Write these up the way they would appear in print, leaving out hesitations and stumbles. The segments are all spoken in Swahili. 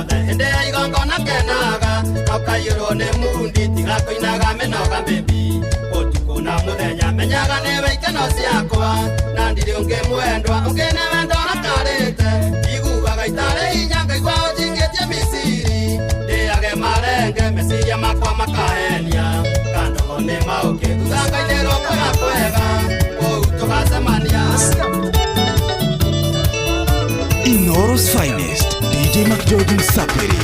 ciothe ende igongona kenaga okayiro ne mundi tiga koinaga menoga baby otuko na muthenya menyaga newe ikeno ciakwa na ndiri unge mwendwa unge ne wendora karete iguaga itare hinya ngaigua ujingetie misiri ndiage marenge meciria makwa makahenia kando ne mauke thutha ngainero kwega kwega tugacemania. Inoro's finest, DJ McGeorge Msapiri.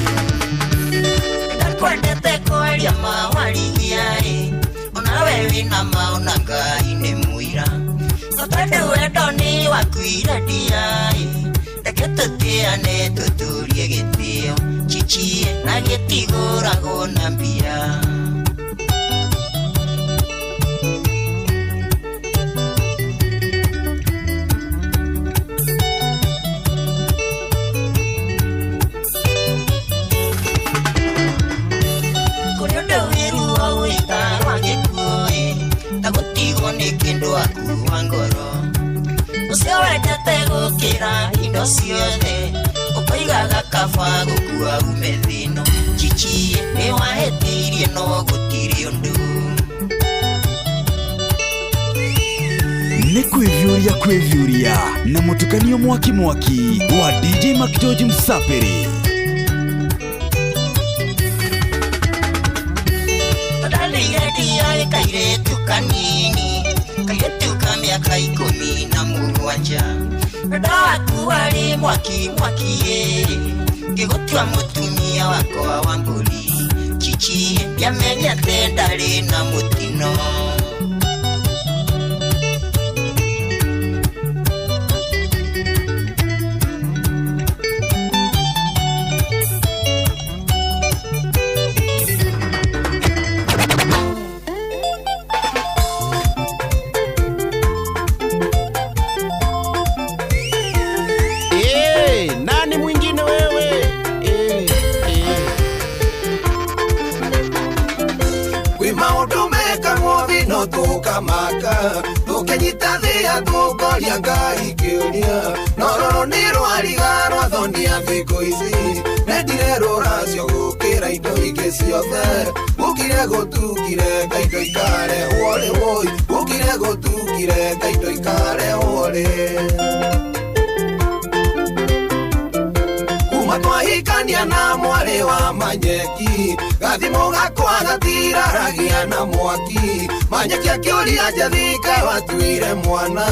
Nakwendete kwaria mawarigiari, onawe wina mauna Ngai ni muira. Tondũ wendo ni wakuire ndiai, reke tũtĩane tũtũrie gĩtĩo, chichie na gĩtigũragwo na mbia. Kendo aku wangoro usiwendete gukira indo ciothe ukaigaga kaba gukua umethino chichie ni wahetirie no gutiri undu ni kwivyuria na mutukanio mwaki wa DJ McGeorge Msapiri. Kaire tukanini kayetu kamya kaikumi na muwanja dawa kuwali mwaki ye kigotwa mutumia wako wa mbuli chichi yamenya tendale na mutino maka tukenyita thia tukoria Ngai kiuria nororo ni rwariga rwathonia thiko ici nendire ruracio gukira indo ingĩ ciothe gukire gutukire ngaindo ikare wole woi gukire gutukire ngaindo ikare wole matwahikania na mwari wa Manyeki gathimo gakwa gatiraragia na mwaki Manyeki akiuria njathika watuire mwana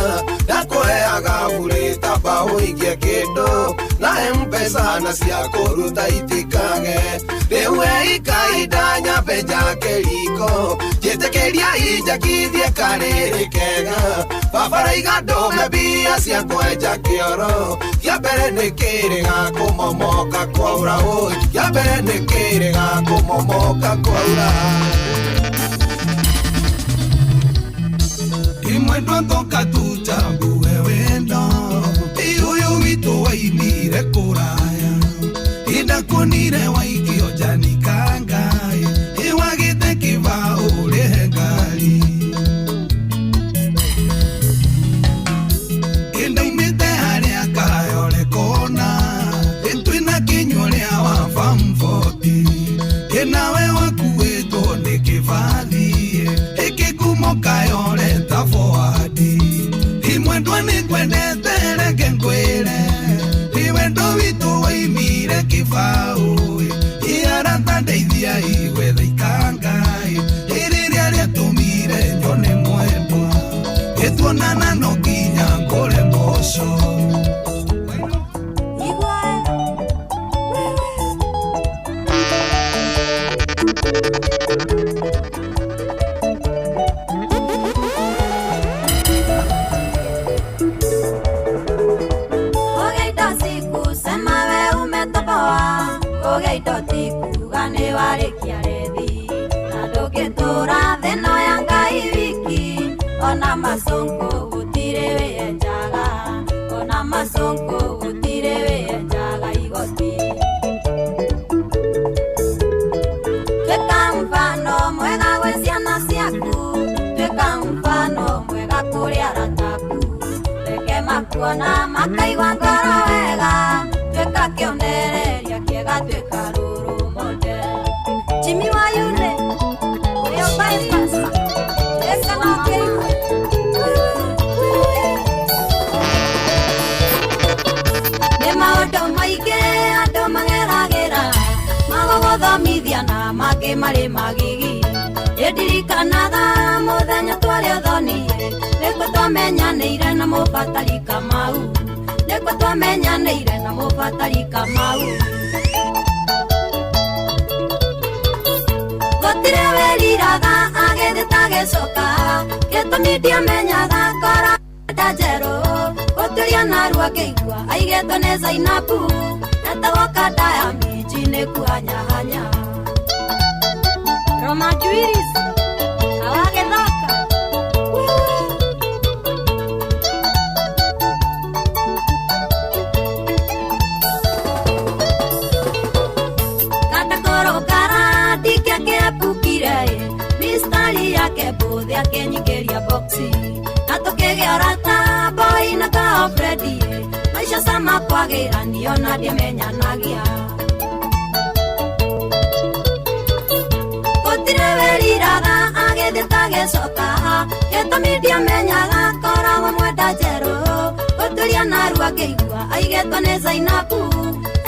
ndakuheaga bure tamba uigie kindu na M-Pesa na cia kuruta itikage riu ikaida nyambe njake riko njĩtĩkĩria injakithie karĩrĩ kega babaraiga ndũme mbia cia kwenja kĩoro kĩa mbere nĩ kĩrĩga kũmomoka kwaura kĩa mbere nĩ kĩrĩga kũmomoka kwaura imwendwa toka tutambue wendo iuyu witu waimire kũraya indakunire waikio janikanga iwagite kiva ule ngari indaumite haria kayole kona intwina kinyorea wa famfoti inawe wakueto ni kivathi ikikumo kayole tafoadi imwendwa ni kwendete reke ngwire iwendo witu waimire kifau iarata ndeithia igwetha ikangai iriria rĩtumire njone mwendwa ĩtuonana no nginya ngore mboco Ona masonko utire we njaga ona masonko utire we njaga igoti tweka mfano mwega gwe ciana ciaku tweka mfano mwega kuri arataku reke makuona makaigua ngoro wega tweka kĩonereria kĩega tweka angĩ marĩ magigi. Nĩndirikanaga mũthenya twarĩ ũthoni, nĩkuo twamenyanĩire na mũbatari Kamau, nĩkuo twamenyanĩire na mũbatari Kamau. Gũtirĩ wĩriraga agĩthĩ tagĩcoka, gĩtũmi ndiamenyaga ngora enda njerũ. Gũturia narua ngĩigua aigĩtwo nĩ Zainabu, etagwo Kadaya Minji nĩkuhanyahanya. Roma Juiris awagĩthaka katakũrũkara ndike kĩepukire, mistari yake mbũthĩ akĩnyikĩria boxi, na tũkĩgĩa ũrata Boy na Kao Freddy, maica sama kwagĩranio na ndĩmenyanagia. Gũtirĩ wĩriraga agĩthĩ tagĩcoka, gĩtũmi ndiamenyaga ngoragwo mwenda njerũ. Gũturia narua ngĩigua aigĩtwo nĩ Zainabu,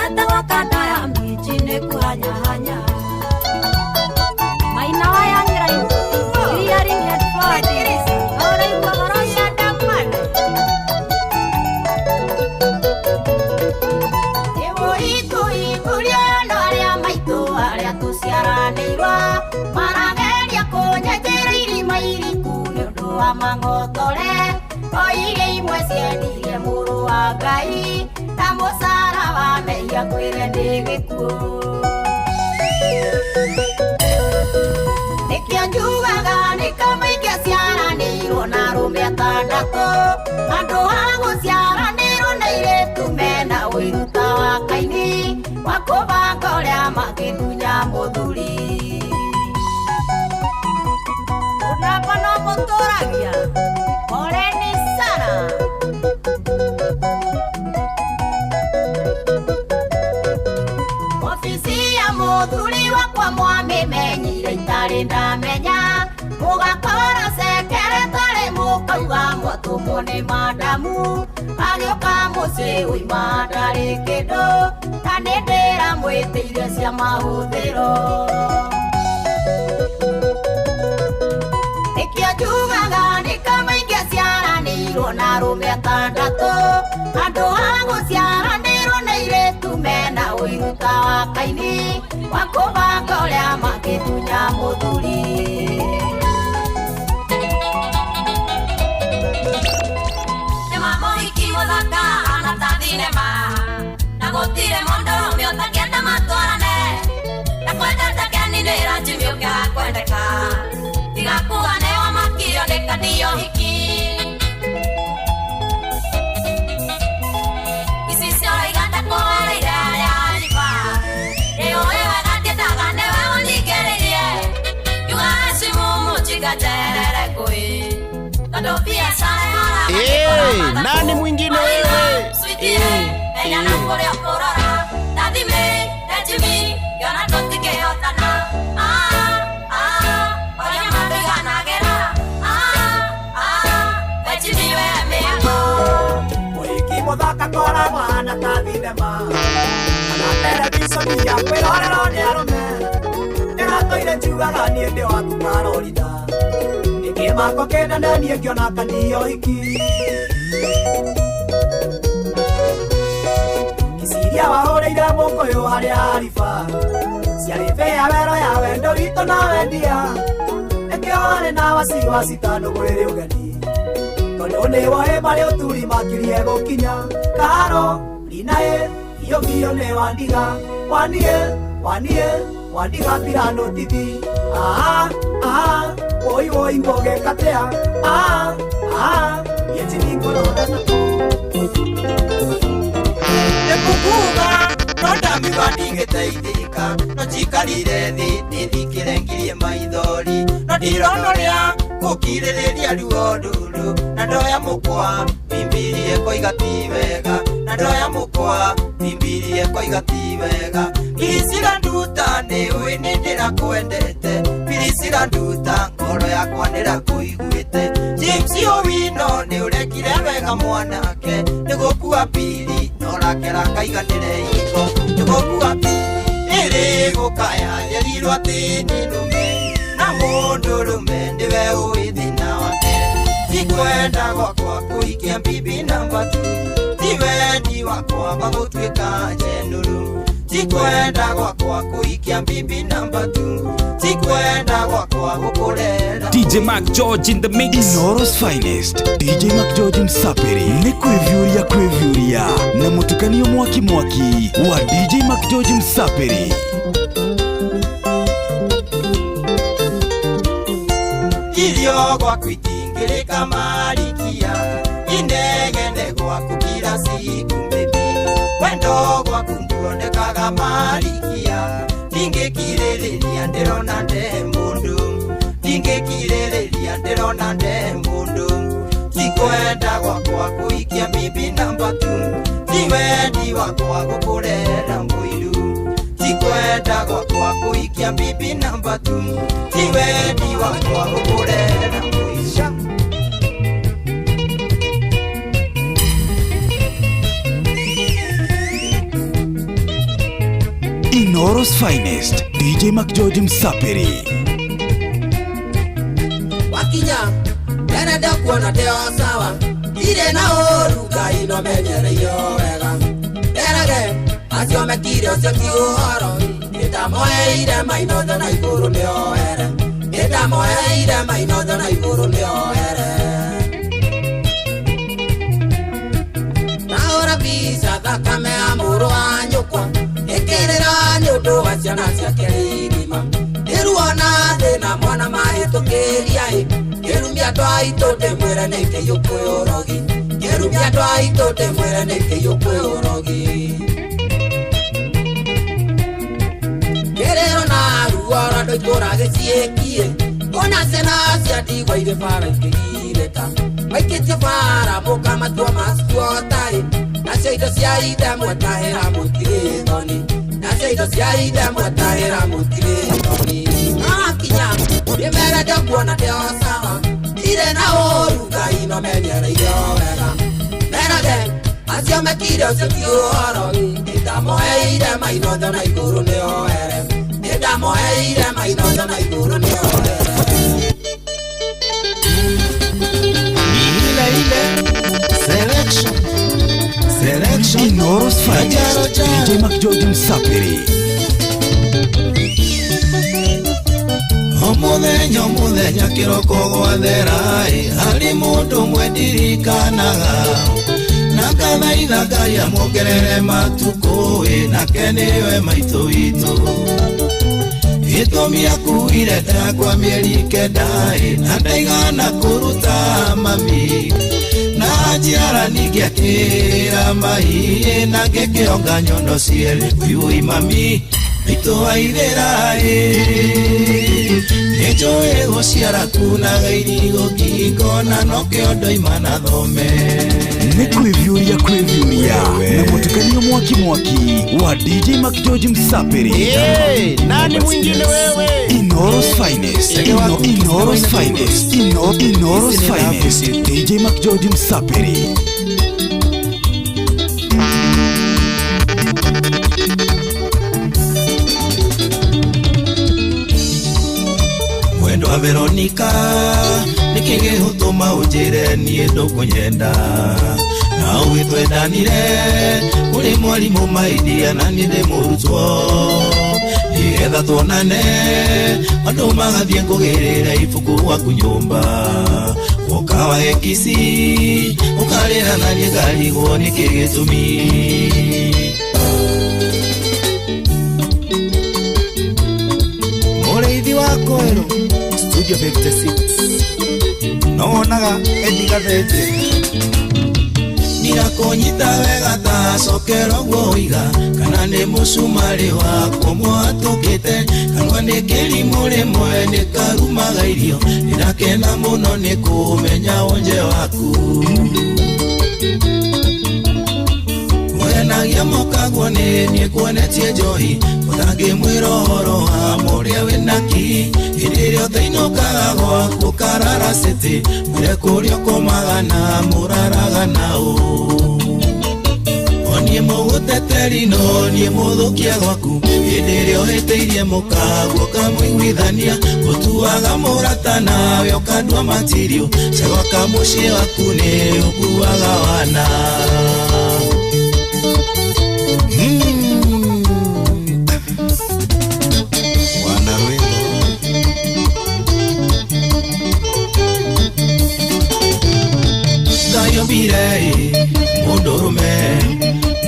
etagwo Kadaya Minji nĩkuhanyahanya. Maina wa Young Line, clearing headphones, ũraigua goro cia ndamana. Ĩgũikuria andũ arĩa maitũ arĩa tũciaranĩirwo, marageria kũnyenjera irima iriku nĩũndũ wa mang'otore. O iria imwe ciendirie mũrũ wa Ngai, na mũcara wa mehia kwĩre nĩ gĩkuũ. Nĩkĩo njugaga nĩ kama ingĩciaranĩirwo na arũme atandatũ, handũ ha gũciaranĩrwo na airĩtu mena ũiru ta wa Kaini, wa kũbanga ũrĩa mangĩtunya mũthuri. Ũnamba no mũtũragia Poleni sana. Ofisi ya mũthuri wakwa mwamĩmenyire itarĩ ndamenya, mũgakora sekeretarĩ mũkauga mwatũmwo nĩ madamu, agĩũka mũciĩ ũima ndarĩ kĩndũ, na nĩ ndĩramwĩtĩire cia mahũthĩro. Nĩkĩo njugaga nĩ kama ingĩciaranĩirwo na arũme atandatũ, handũ ha gũciaranĩrwo na airĩtu mena ũiru ta wa Kaini, wa kũbanga ũrĩa mangĩtunya mũthuri. Nĩma mũhiki mũthaka hana ta thinema, na gũtirĩ mũndũ ũrũme ũtakĩenda matwarane. Ndakwendete keni nĩranjimi ũngĩhakwendeka, tiga kuga nĩwa makio ndĩkanio hiki. Ici cioroiga ndakũgereire arĩa ariba, nĩũĩ wega ndiendaga nĩwe ũningĩrĩirie. Yuga heshimu mũjinga njerere ngũĩ, tondũ biacara ĩhora nani mwingine wewe? Enya na kũrĩa kũrora tathime Ejimi yona tũtikĩhotana. Oria matiganagĩra Ejimi we mĩago. Mũhiki mũthaka koragwo hana ta thinema, kana terebiconi ya kwĩrorerwo nĩ arũme. Ndĩratũire njugaga niĩ ndĩ waku marorida, nĩkĩmako kĩnene niĩ ngĩona kanio hiki. Kĩciria wahũrĩire mũkũyũ harĩa ariba, ciarĩ bĩa wero ya wendo witũ na wendia. Nĩkĩo warĩ na wasiwasi ta ndũgũrĩrĩ ũgeni, tondũ nĩwoĩ marĩ ũturi makirie gũkinya. Karo rinaĩ iyo biyo nĩ wandiga, wandiga pirano tithi. Woi mbogekatea. Yetini ngorora na Nekukuga no ndamigwandigĩteithĩka, no njikarire thĩ nĩthikĩrengirie maithori, no ndironoria gũkirĩrĩria ruo nduru, na ndoya mũkwa mbimbirie koiga ti wega, na ndoya mũkwa mbimbirie koiga ti wega. Birisira nduta nĩũĩ nĩndĩrakwendete, birisira nduta ngoro yakwa nĩrakũiguĩte. James Owino nĩũrekire wega mwanake, nĩgũkua pili norakera kaiganĩre iko, nĩgũkua pili ĩrĩ gũkaya yerirwo Wito atini nume na mundu lume ndiwe uithina wake. Tikwenda gwakwa kuikia bibi namba 2. Tiwendi wakwa wa gutwika jenuru. Tikwenda gwakwa kuikia bibi namba 2. Tikwenda gwakwa gukurera. DJ Mac George in the mix. Inoro's finest DJ Mac George Msaperi ni kwevyuria na mutukanio mwaki wa DJ Mac George Msaperi. Irio gwaku itingirika marikia, inegene gwaku kila siku baby. Wendo gwaku nduonekaga marikia, ndingikiriria ndirona nde mundu. Ndingikiriria ndirona nde mundu. Tikwenda gwakwa kuikia bibi namba 2. Tiwendi wakwa gukurera mwiru. Tikwenda gwakwa kuikia bibi namba 2. Tiwendi wakwa gukurera mwiru. Inoro's finest DJ Mac George Msaperi. Wakinya nenda kuona deo sawa, ire na oruga ino menyereyo wega. Erage acio mekire ocio kiuhoro, itamoeire mainothe na iguru nioere. Itamoeire mainothe na iguru nioere. Naora bisa thakame ya muru wa nyukwa, ikirira nyundu wa ciana ciake irima. Iruona thina mwana mahitukiria irumia twaito ndimwire nike yukworogi. Irumia twaito ndimwire nike yukworogi. Kirero na ruora ndoitora giciekie, ona cena cia ndigwa ire bara ikireka. Maikitie bara muka matua masikuotai, nacio indo cia ithe mwetahira mutire thoni. Nacio indo cia ithe mwetahira mutire thoni. Akinya nimere ndakuona ndio sawa, ire na oruga ino menyereire wega. Merage acio mekire ucio kiuhoro, itamoeire mainothe na iguru nioere. Itamoeire mainothe na iguru nioere. Selection Inoro's finest DJ Mac George Msaperi. Omuthenya kiroko gwathera hari mundu mwendirikanaga na kathaitha Ngai amwongerere matuku nake niwe maitu witu. Gitumi akuire ndakwa mieri 9 na ndaigana kuruta mami na njiara ningi akira mahiĩ na ngĩkĩonga nyondo cierĩ yui mami witũ waithĩra nĩnjũĩ gũciara kunaga irigo ngingo na no kĩondo imana thome. Ni kwevyuria na mutukanio mwaki wa DJ Mac George Msaperi. Nani mwingine wewe? Inoro's finest Inoro's finest DJ Mac George Msaperi. Mwendo wa Veronica nikĩgĩhũtũma ũnjĩre niĩ ndũkũnyenda na ũgĩtwendanire ũrĩ mwarimũ maidia na niĩ ndĩ mũrutwo nĩgetha tuonane andũ magathiĩ kũgĩrĩra ibuku gwaku nyũmba woka wa ekisi ũkarĩra na niĩ ngarigwo nĩkĩ gĩtũmi. Mũrĩithi wa Kwero Studio 56 nonaga endigathete nigakonyita wega ta cokero gwoiga kana nĩ mũcumarĩ wakwo mwatũkĩte kanwa nĩ kĩrimũ rĩmwe nĩ karumaga irio ndĩrakena mũno nĩ kũmenya wonje waku mwenagia mokagwo nĩ niĩ kuonetie njohi ũtangĩmwĩra ũhoro wa mũrĩa wĩnaki hĩndĩ ĩrĩa ũtainũkaga gwaku karara city mwĩre kũrĩa ũkomaga na mũraraga naũ nie muguteteri no nie muthukia gwaku hindi ria uhiteirie mukaguo kamuiguithania gutuaga murata nawe ukandua matirio cegwaka mucii waku ni ukuaga wana wana wendo ngayombire mundurume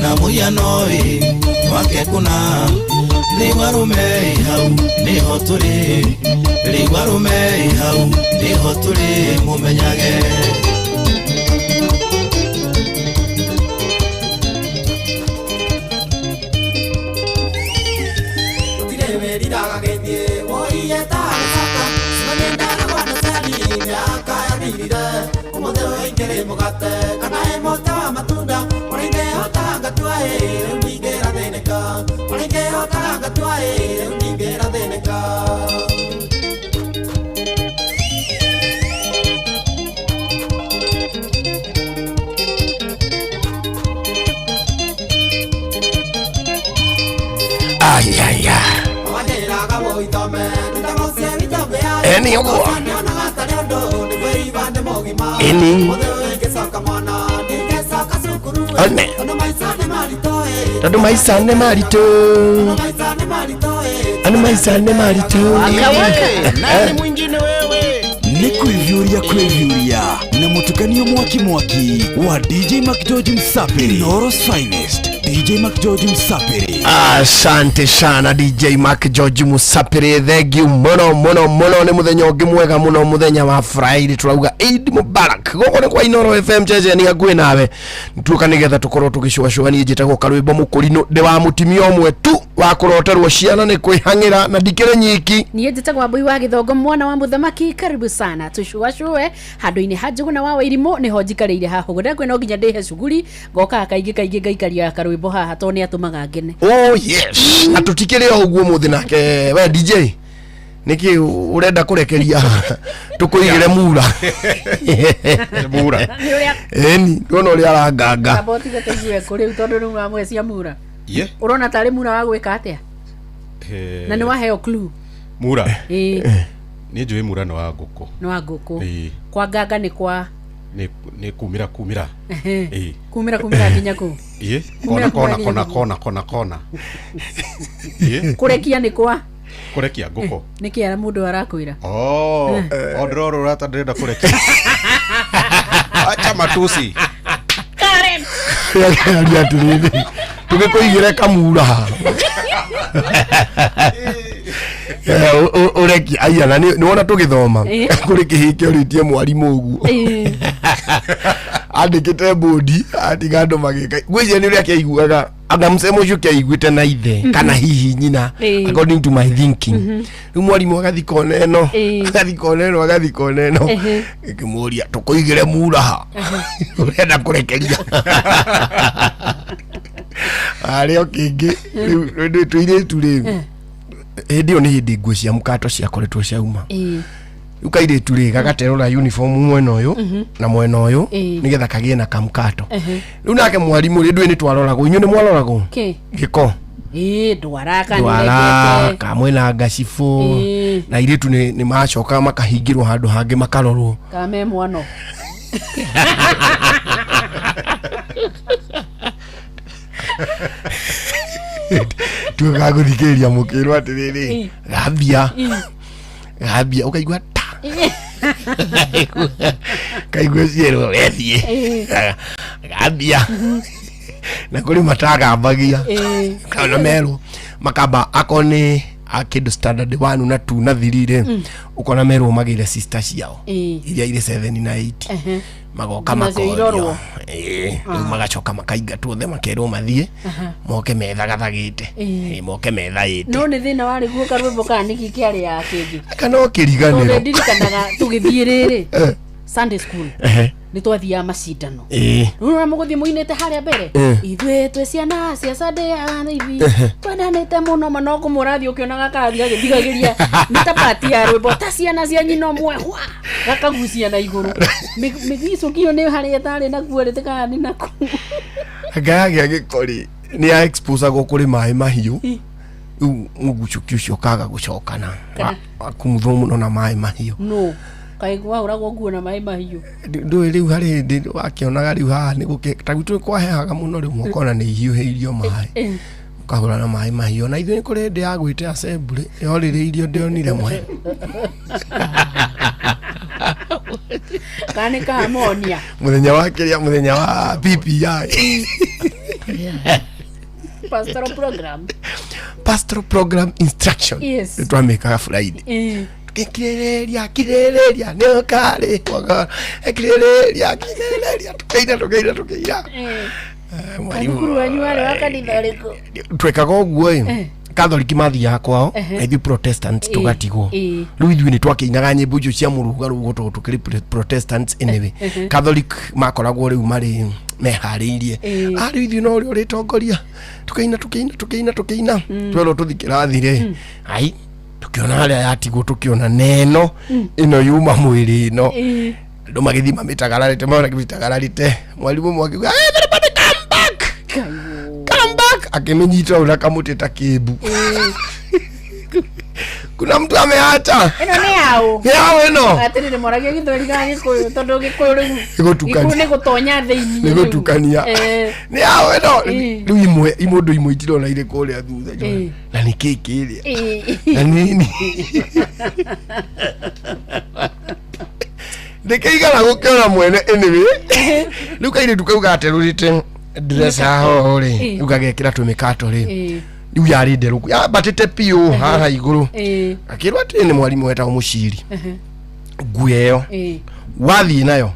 na muyanoi wake kuna ligwarume hau niho turi ligwarume hau niho turi mumenyage Eni ogwa Eni One Tadu maisane marito Anu maisane marito Nani mwingine wewe? Ni kuivyuria na mutukanio mwaki wa DJ Mac George Msapiri, Noros Finest, DJ Mac George Msapiri. Asante sana DJ Mac George Msapiri. Thank you muno ni muthenya ungi mwega muno muthenya wa Friday turauga Eid Mubarak goko ni kwa Inoro FM cheche ni hakuhi nawe ntuka nigetha tukorwo tugicwacwa ni njitagwo karwimbo mukurino de wa mutimio omwe tu wa kuroterwo ciana ni kwihangira na ndikire nyiki ni njitagwo Mbui wa Githongo mwana wa muthamaki. Karibu sana tucwacwe handu-ini hanjugu na wa irimo ni honjikareire haho gode kwena nginya ndihe cuguri goka kaingi ngaikaria karwimbo haha to ni atumaga ngene. Oh yes na tutikire oguo muthi nake we DJ niki urenda kurekeria tukuigire mura mura eni ndona uri aranganga aboti gategiwe kuri utondo ni mwamwecia mura urona tari mura wa gwika atia na ni waheo clue mura ni njui mura no wa nguku kwa nganga ni kwa ni kumira kumira nginya ku kona kurekia ni kwa kurekia nguku niki ara mundu arakwira odroro rata ndenda kurekia acha matusi Karen ya turidi tugikuigire kamura ureki ayana ni wona tugithoma kuri kihike uritie mwarimu ugu andikite bodi atigando magika gwicie ni uria kiaiguaga anga msemo ucio kiaiguite na ithe kana hihi nyina according to my thinking mwarimu agathikona eno ikimuria tukuigire mura urenda kurekeria ario kingi tuire turi ndio ni hindi nguo cia mukato cia koretwo ciauma ukaire turi gagaterora uniform mwena uyu na mwena uyu nigetha kagie na kamukato riu nake mwarimu ri ndui ni twaroragwo inyu ni mwaroragwo giko ndwara kamwena ngacifu na iritu ni macoka makahingirwo handu hangi makarorwo kame mwano tugaguthikiriria mukirwa atiriri gambia ukaigua ta kaigua ciero wethie gambia na kuri matagambagia kana mero makamba akoni akido standard 1 na 2 na 3 ukona mero magire sister ciao iria ile 7 na 8 magoka makorio magacoka makaiga tuothe makerwo mathie moke methagathagite moke methaite no ni thina wari guoka rwimbo kana niki kiari ya kingi kana okiriganiro ndirikanaga tugithie riri Sunday school ni twathia macindano rura muguthie muinete haria mbere ithwe twe ciana cia Sunday ithi twendanite muno manogo murathi ukionaga kathi gagithigagiria nita party ya rwimbo ta ciana cia nyino mwe gakagucia na iguru migico kio ni haria tari na kuorete kana ni naku Ngaya gikori ni ya expose go kuri mai mahiu. Ugucuki ucio kaga gucokana. Akumuthomu no na mai mahiu. No. Kaigwa uragwo nguo na mai mahiu. Ndu riu hari ndi wakionaga riu ha ni gukitagutu kwa heaga muno riu mukona ni hiuhiirio mai. Kahura na mai mahiu na ithu ni kuri ndi ya gwite assembly yo ririirio ndionire mwe. Kane ka amonia. Muthenya wa PPI. Pastoral program instruction. Yes. Twameka Friday. Kirereria nio kare waga kirereria tukaira mwalimu wanyu wale wakanitha riko twekaga uguo Catholic mathia kwao ithu Protestants tugatigwo riu ithu ni twakiinaga nyimbo icio cia murugaru tukiri Protestants anyway Catholic makoragwo riu mari mehariirie riu ithu no uri tongoria tukaina twelo tuthikirathire ai tukiona haria yatigwo tukiona neno ino yuma mwiri ino ndo magithima mitagararite maona kibitagararite mwalimu mwakiuga everybody come back akimenyita ula kamuteta kibu kuna mtu ameacha ino ni hao ino atirire moragia githori ga gikuyu tondu gikuyu riu igutukania gutonya thiini igutukania ni hao ino riu imundu imwe itirona ire kuria thutha na ni kiki iria na nini ndikaiga gukiona mwene anyway riu kaire tukauga aterurite dressa ho ri ugagekira tumikato ri riu yari nderu ya batite piu haha iguru akirwa ati ni mwalimu weta umuciri ngueyo wathi nayo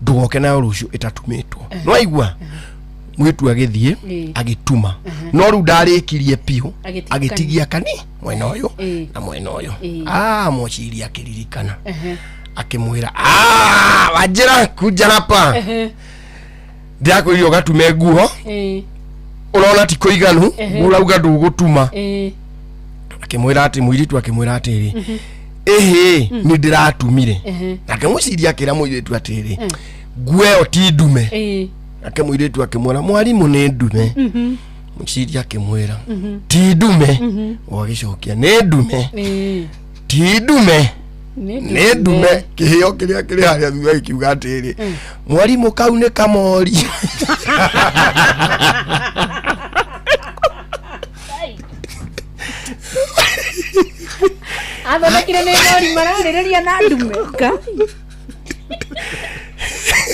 ndugoke nayo rucio itatumitwo no aigua mwitu agithie agituma no ru ndarikirie piu agitigia kani mwena uyu na mwena uyu muciri akiririkana akimwira wajira kuja hapa ndiako iyo gatume nguo unaona ti kuiganu urauga ndugutuma akimwira ati mwiritu akimwira atiri ni ndiratumire akamuciria akira mwiritu atiri nguo ti ndume akimwiritu akimwira mwalimu ni ndume muciria akimwira ti ndume wagicokia ni ndume ti ndume ni ndume kihio kiria kiri haria thutha ikiuga atiri mwalimu kau ni kamori athondekire ni mori mararĩrĩria na ndume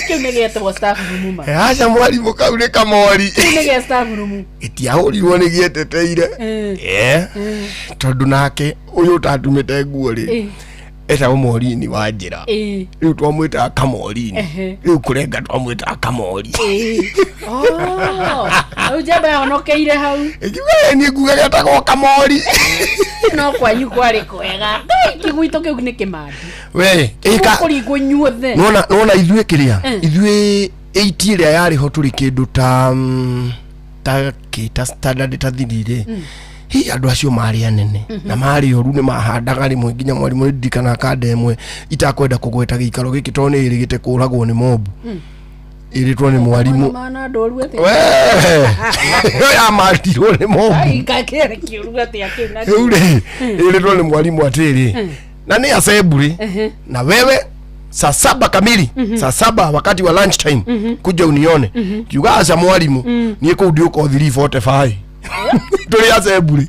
kiu nĩ gĩetwo staff room aca mwalimu kau ni kamori kiu nĩ gĩa staff room itiahũrirwo nĩ gĩeteteire tondu nake ũyũ ũtatumĩte nguo rĩ eta umurini wa njira riu twamwita kamorini riu kurenga twamwita kamori ujaba yaonokeire hau ikiwe ni nguga gatagwo kamori no kwanyu kwari kwega kigwito kiu ni kimandi we kuri kunyuothe nona ithuĩ kiria ithuĩ 80 iria yari ho turi kindu ta standard ta thirire hi andu acio mari anene na mari oru ni mahandaga rimwe nginya mwalimu ndikana akademwe itakwenda kugweta gikaro giki tone iri gite kuragwo ni mobu iritwo ni mwalimu mana ndoru ati we ya matirwo ni mobu ai kakere kiuru ati akina ure iritwo ni mwalimu atiri na ni assembly na wewe saa 7 kamili saa 7 wakati wa lunch time kuja unione kiuga acha mwalimu ni kudi uko 3:45 tuli assembly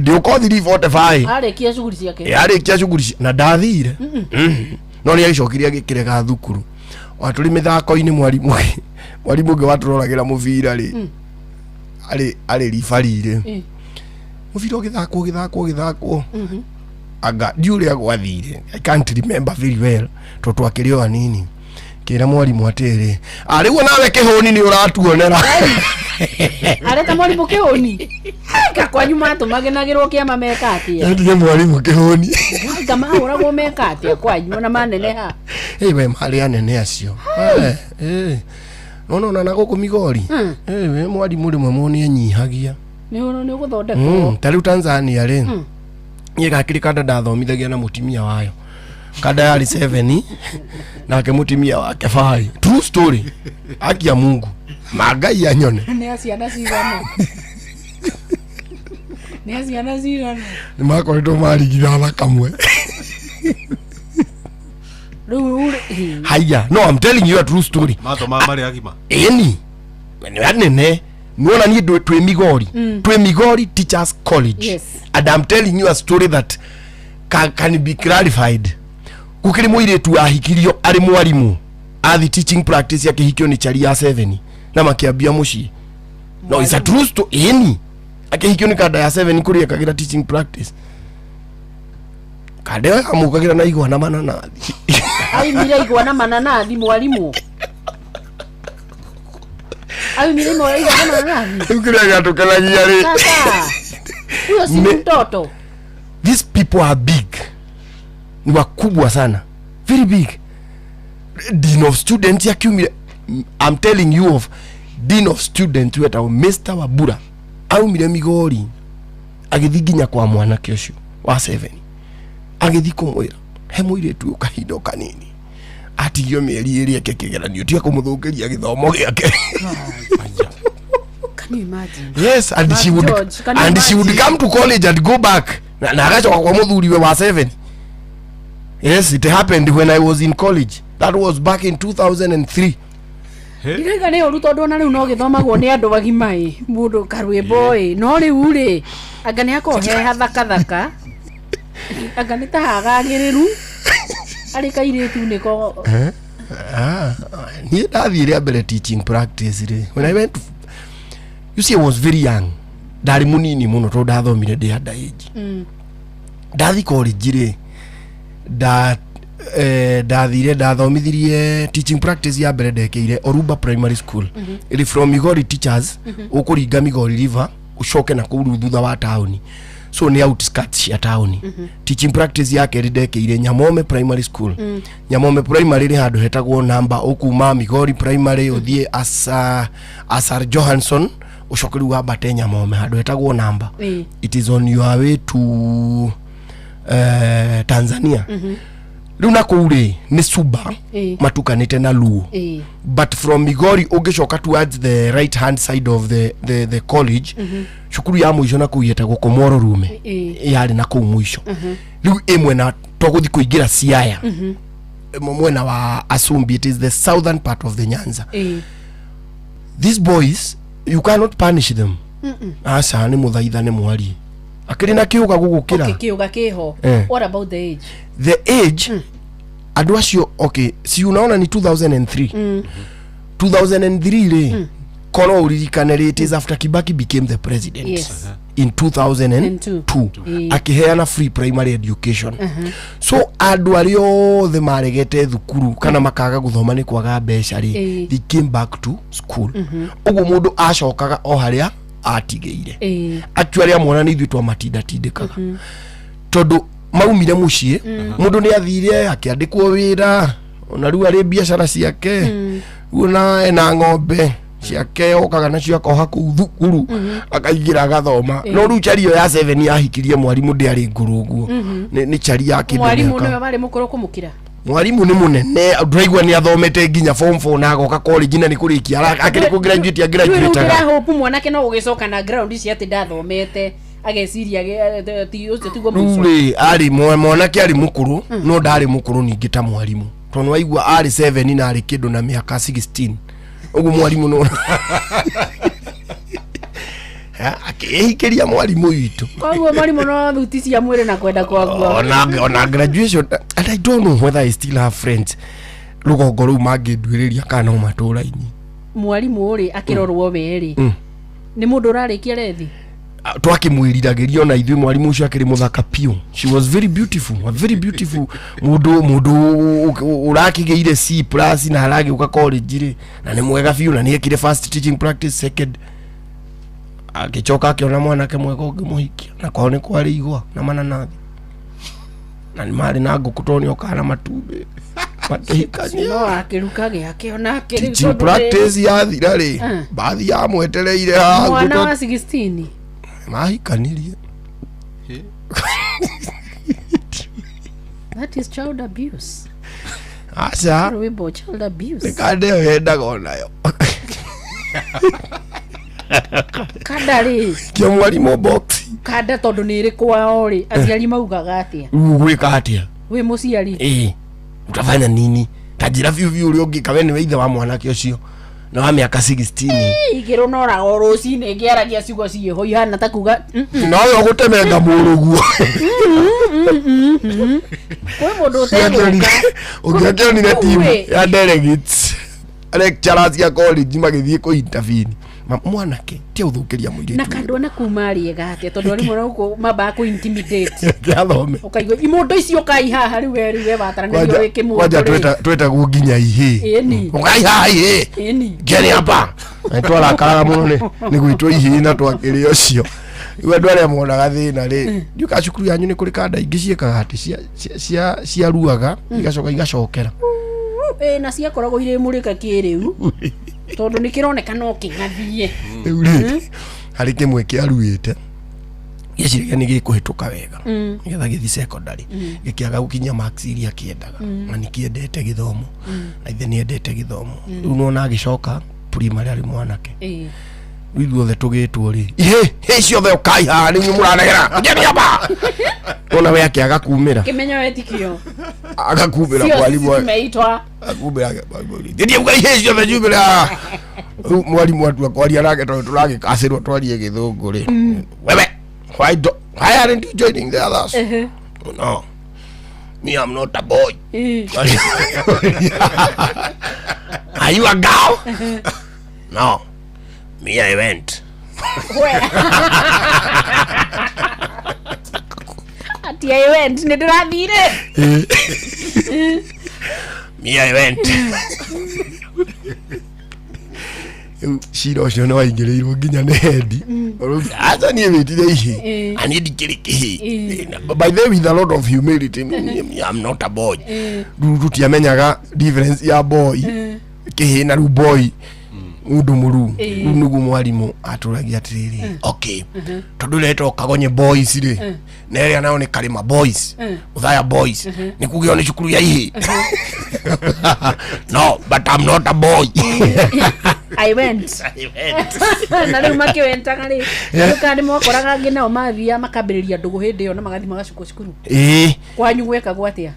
ndi uko 3:45 arekia shughuli ciake arekia shughuli na ndathire no ni aicokiria gikirega thukuru watuli mithako-ini mwalimu nge waturoragira muvira ri ari rifarire muvira githakwo aga diure agwathire I can't remember very well toto akirio anini kira mwalimu atiri ariwo nawe kihoni ni uratuonera areta mwalimu kihoni ka kwa nyuma tumagenagirwo kiama mekatia ndiye mwalimu kihoni kama uragwo mekatia kwa nyuma na manene ha we mali anene acio no na guku migori we mwalimu rimwe moni anyihagia ni guthondekwo tariu Tanzania ri ni gakiri kada ndathomithagia na mutimia wayo kada yari 7 na akemutimia wake 5. True story. Haki ya Mungu. Magai ya nyone. Ni asiana sigana. Ni asiana sigana. Ni mako ito mari gidala kamwe. Haya, no, I'm telling you a true story. Mato mari akima. Eni. Nene. Nuona ni twe Migori. Twe Migori Teachers College. Yes. And I'm telling you a story that can be clarified. Kukiri muire tu ahikirio ari mwalimu. The teaching practice yake hikyo ni chari ya 7 na makiambia mushi. No, it's a true story. Eni. Ake hikyo ni kada ya 7 kuri akagira teaching practice. Kada ya mukagira na igwa na mananathi. Ai mira igwa na mananathi mwalimu. Ai mira igwa na mananathi. Ukira gatukana nyari. Sasa. Huyo si mtoto. These people are big. Ni wakubwa sana. Very big. Dean of students yakiumira. I'm telling you of Dean of students weta Mr. Wabura. Au mire Migori. Agithiginya kwa mwana kesho wa 7. Agithiko mwira. He mwire tu kahindo kanini. Ati yo meri eri yake kigeranio tia kumuthukiria githomo giake. Can you imagine? Yes, and she would come to college and go back. Na agachoka kwa muthuriwe wa 7. Yes, it happened when I was in college. That was back in 2003. Ndiraga ne oruto ndona riu no githomagwo ni andu bagimai mundu karwe boy no riu ri anga ni ako he hathaka anga ni tahagagiriru ari kaire tu niko ni dathire abele teaching practice ri when I went to, you see I was very young dari munini muno to dathomire ndi under age dathi college ri dathire dathomithirie teaching practice ya mbere ndekeire Oruba Primary School. Ili from Migori Teachers ukuringa Migori River ushoke na kuru thutha wa town. So ni outskirts ya town. Teaching practice yake ndekeire Nyamome Primary School. Nyamome Primary ri handu hetagwo namba ukuma Migori Primary uthie Asar Johansson ushokeri wa bate Nyamome handu hetagwo namba. It is on your way to Tanzania. Luna kure ni Suba matukanite na Luo. But from Migori ugishoka towards the right hand side of the college shukuru ya mwisho na kuyetagwo Komoro Rume yari na ku mwisho riu emwe na toguthi kuigira Siaya mwena wa Asumbi. It is the southern part of the Nyanza. These boys you cannot punish them. Asa ni muthaitha ni mwari akiri na kiuga gugukira. Okay, kiuga kiho. What about the age? The age adu acio okay, si unaona ni 2003. 2003 le kono uririkane it is after Kibaki became the president. Yes. In 2002 akiheana free primary education. So adu ario the maregete thukuru kana makaga guthoma ni kwaga mbeca ri they came back to school. Ugu mundu acokaga o haria atigeire. Actually amona ni thitwa matinda tindikaga tondu maumire mucie mundu ni athire akiandikwo wira ona riu ari biashara ciake una ena ng'ombe ciake okaga nacio akoha ku thukuru akaigira gathoma no riu chario ya 7 yahikirie mwarimu ndi ari nguruguo ni chari yake mwarimu ni bari mukoro kumukira mwarimu ni munene ndiraigua ni athomete nginya form 4 na agoka college na ni kurikia akiri ku graduate graduate hope mwanake no ugicoka na ground ici ati ndathomete ageciria ti ucio tiguo mwico ari mwanake ari mukuru no ndari mukuru ningi ta mwarimu tondu waigua ari 7 na ari kindu na miaka 16 ugu mwarimu no akihikiria mwarimu witu koguo mwarimu no thutisia mwire na kwenda kwagua ona graduation and I don't know whether I still have friends rugongo ru mangindwiriria kana maturaini mwarimu uri akirorwo weri ni mundu urarikia rethi twakimwiriragiria ona ithui mwarimu ucio akiri muthaka piu. She was very beautiful, a very beautiful mundu urakigeire C+ na haragi uka college ri na ni mwega piu na ni ekire first teaching practice second akichoka akiona mwana ke mwega ungimuhikia na kwaone kwari igwa na mananathi na ni mari na ngukutoni okana matumbe matihikania no akirukage akiona akiri teaching practice ya thira ri bathi ya mwetereire ha mwana wa 16 mahikanirie That is child abuse. Asa. Rwimbo child abuse. Nikande wenda gonayo. Kadari. Kia mwalimu box. Kada tondu ni ri kwao ri aciari maugaga atia. Gwika atia. We muciari. Utafanya nini? Tajira viu uri ungika we ni weithe wa mwanake ucio. Na wa miaka 16. Igiro nora oro cine ngiaragia ciugo ciho ihana ta kuga. No yo gutemenga muruguo. Kwe mundu uteruka. Ugiakio ni team ya delegates. Lecturers ya college magithie ku intervene. Mwanake ti uthukiria mwiri. Na kandwa na kumari gate tondu ari mwana uko maba ku intimidate. Gathome. Ukaigo imondo icio kai haha riwe bataranirio wiki mu. Kwaja tweta guginya ihe. Eni. Ukai haha ihe. Eni. Geni hapa. Twala karaga muno ni gwitwo ihe na twakiri ucio. Iwe ndware muonaga thina ri. Nduka cukuru yanyu ni kuri kada ingi ciekaga ati cia ruaga igacokera. Na cia koragwo ire murika kiriu. Tondu ni kironeka no kingathie. Uri. Hari kimwe kiaruite. Giciriga ni gikuhituka wega. Ngetha githi secondary. Gikiaga gukinya marks iria kiendaga. Na nikiendete githomo. Na ithe ni endete githomo. Riu nona agicoka primary ari mwanake. Withuothe tugitwo ri. He ciothe ukai ha ni muranegera. Ngeni hapa. Ona we akiaga kumira. Kimenyo wetikio. Agakumira mwalimu. Simeitwa. Akumira. Ndiye ugai he ciothe jubira. Mwalimu watu akwaria nake turage kasirwo twarie githungu ri. Wewe. Why aren't you joining the others? No. Me, I'm not a boy. Are you a girl? No. Me, I went. Ati I went. Nidurathire. Me, I went. Shiro cio no aingirirwo nginya ne hendi. Acha ni witire ihe. Ani ndikirikihi. By the way, with a lot of humility, I'm not a boy. Ruti amenyaga difference ya boy. Kihi na ru boy. Undu muru. Nugu mwalimu aturagia atiriri. Okay. Tondu leto kagonye boys ri. Nere anao ni kalima boys. Uthaya boys. Nikugio ni cukuru ya ihe. No, but I'm not a boy. I went. Na riu makiwentaga ri kandi mokoraga ngina o mathia makambiriria ndugu hindi yo na magathi magacuko cukuru. Kwanyu gweka gwatia?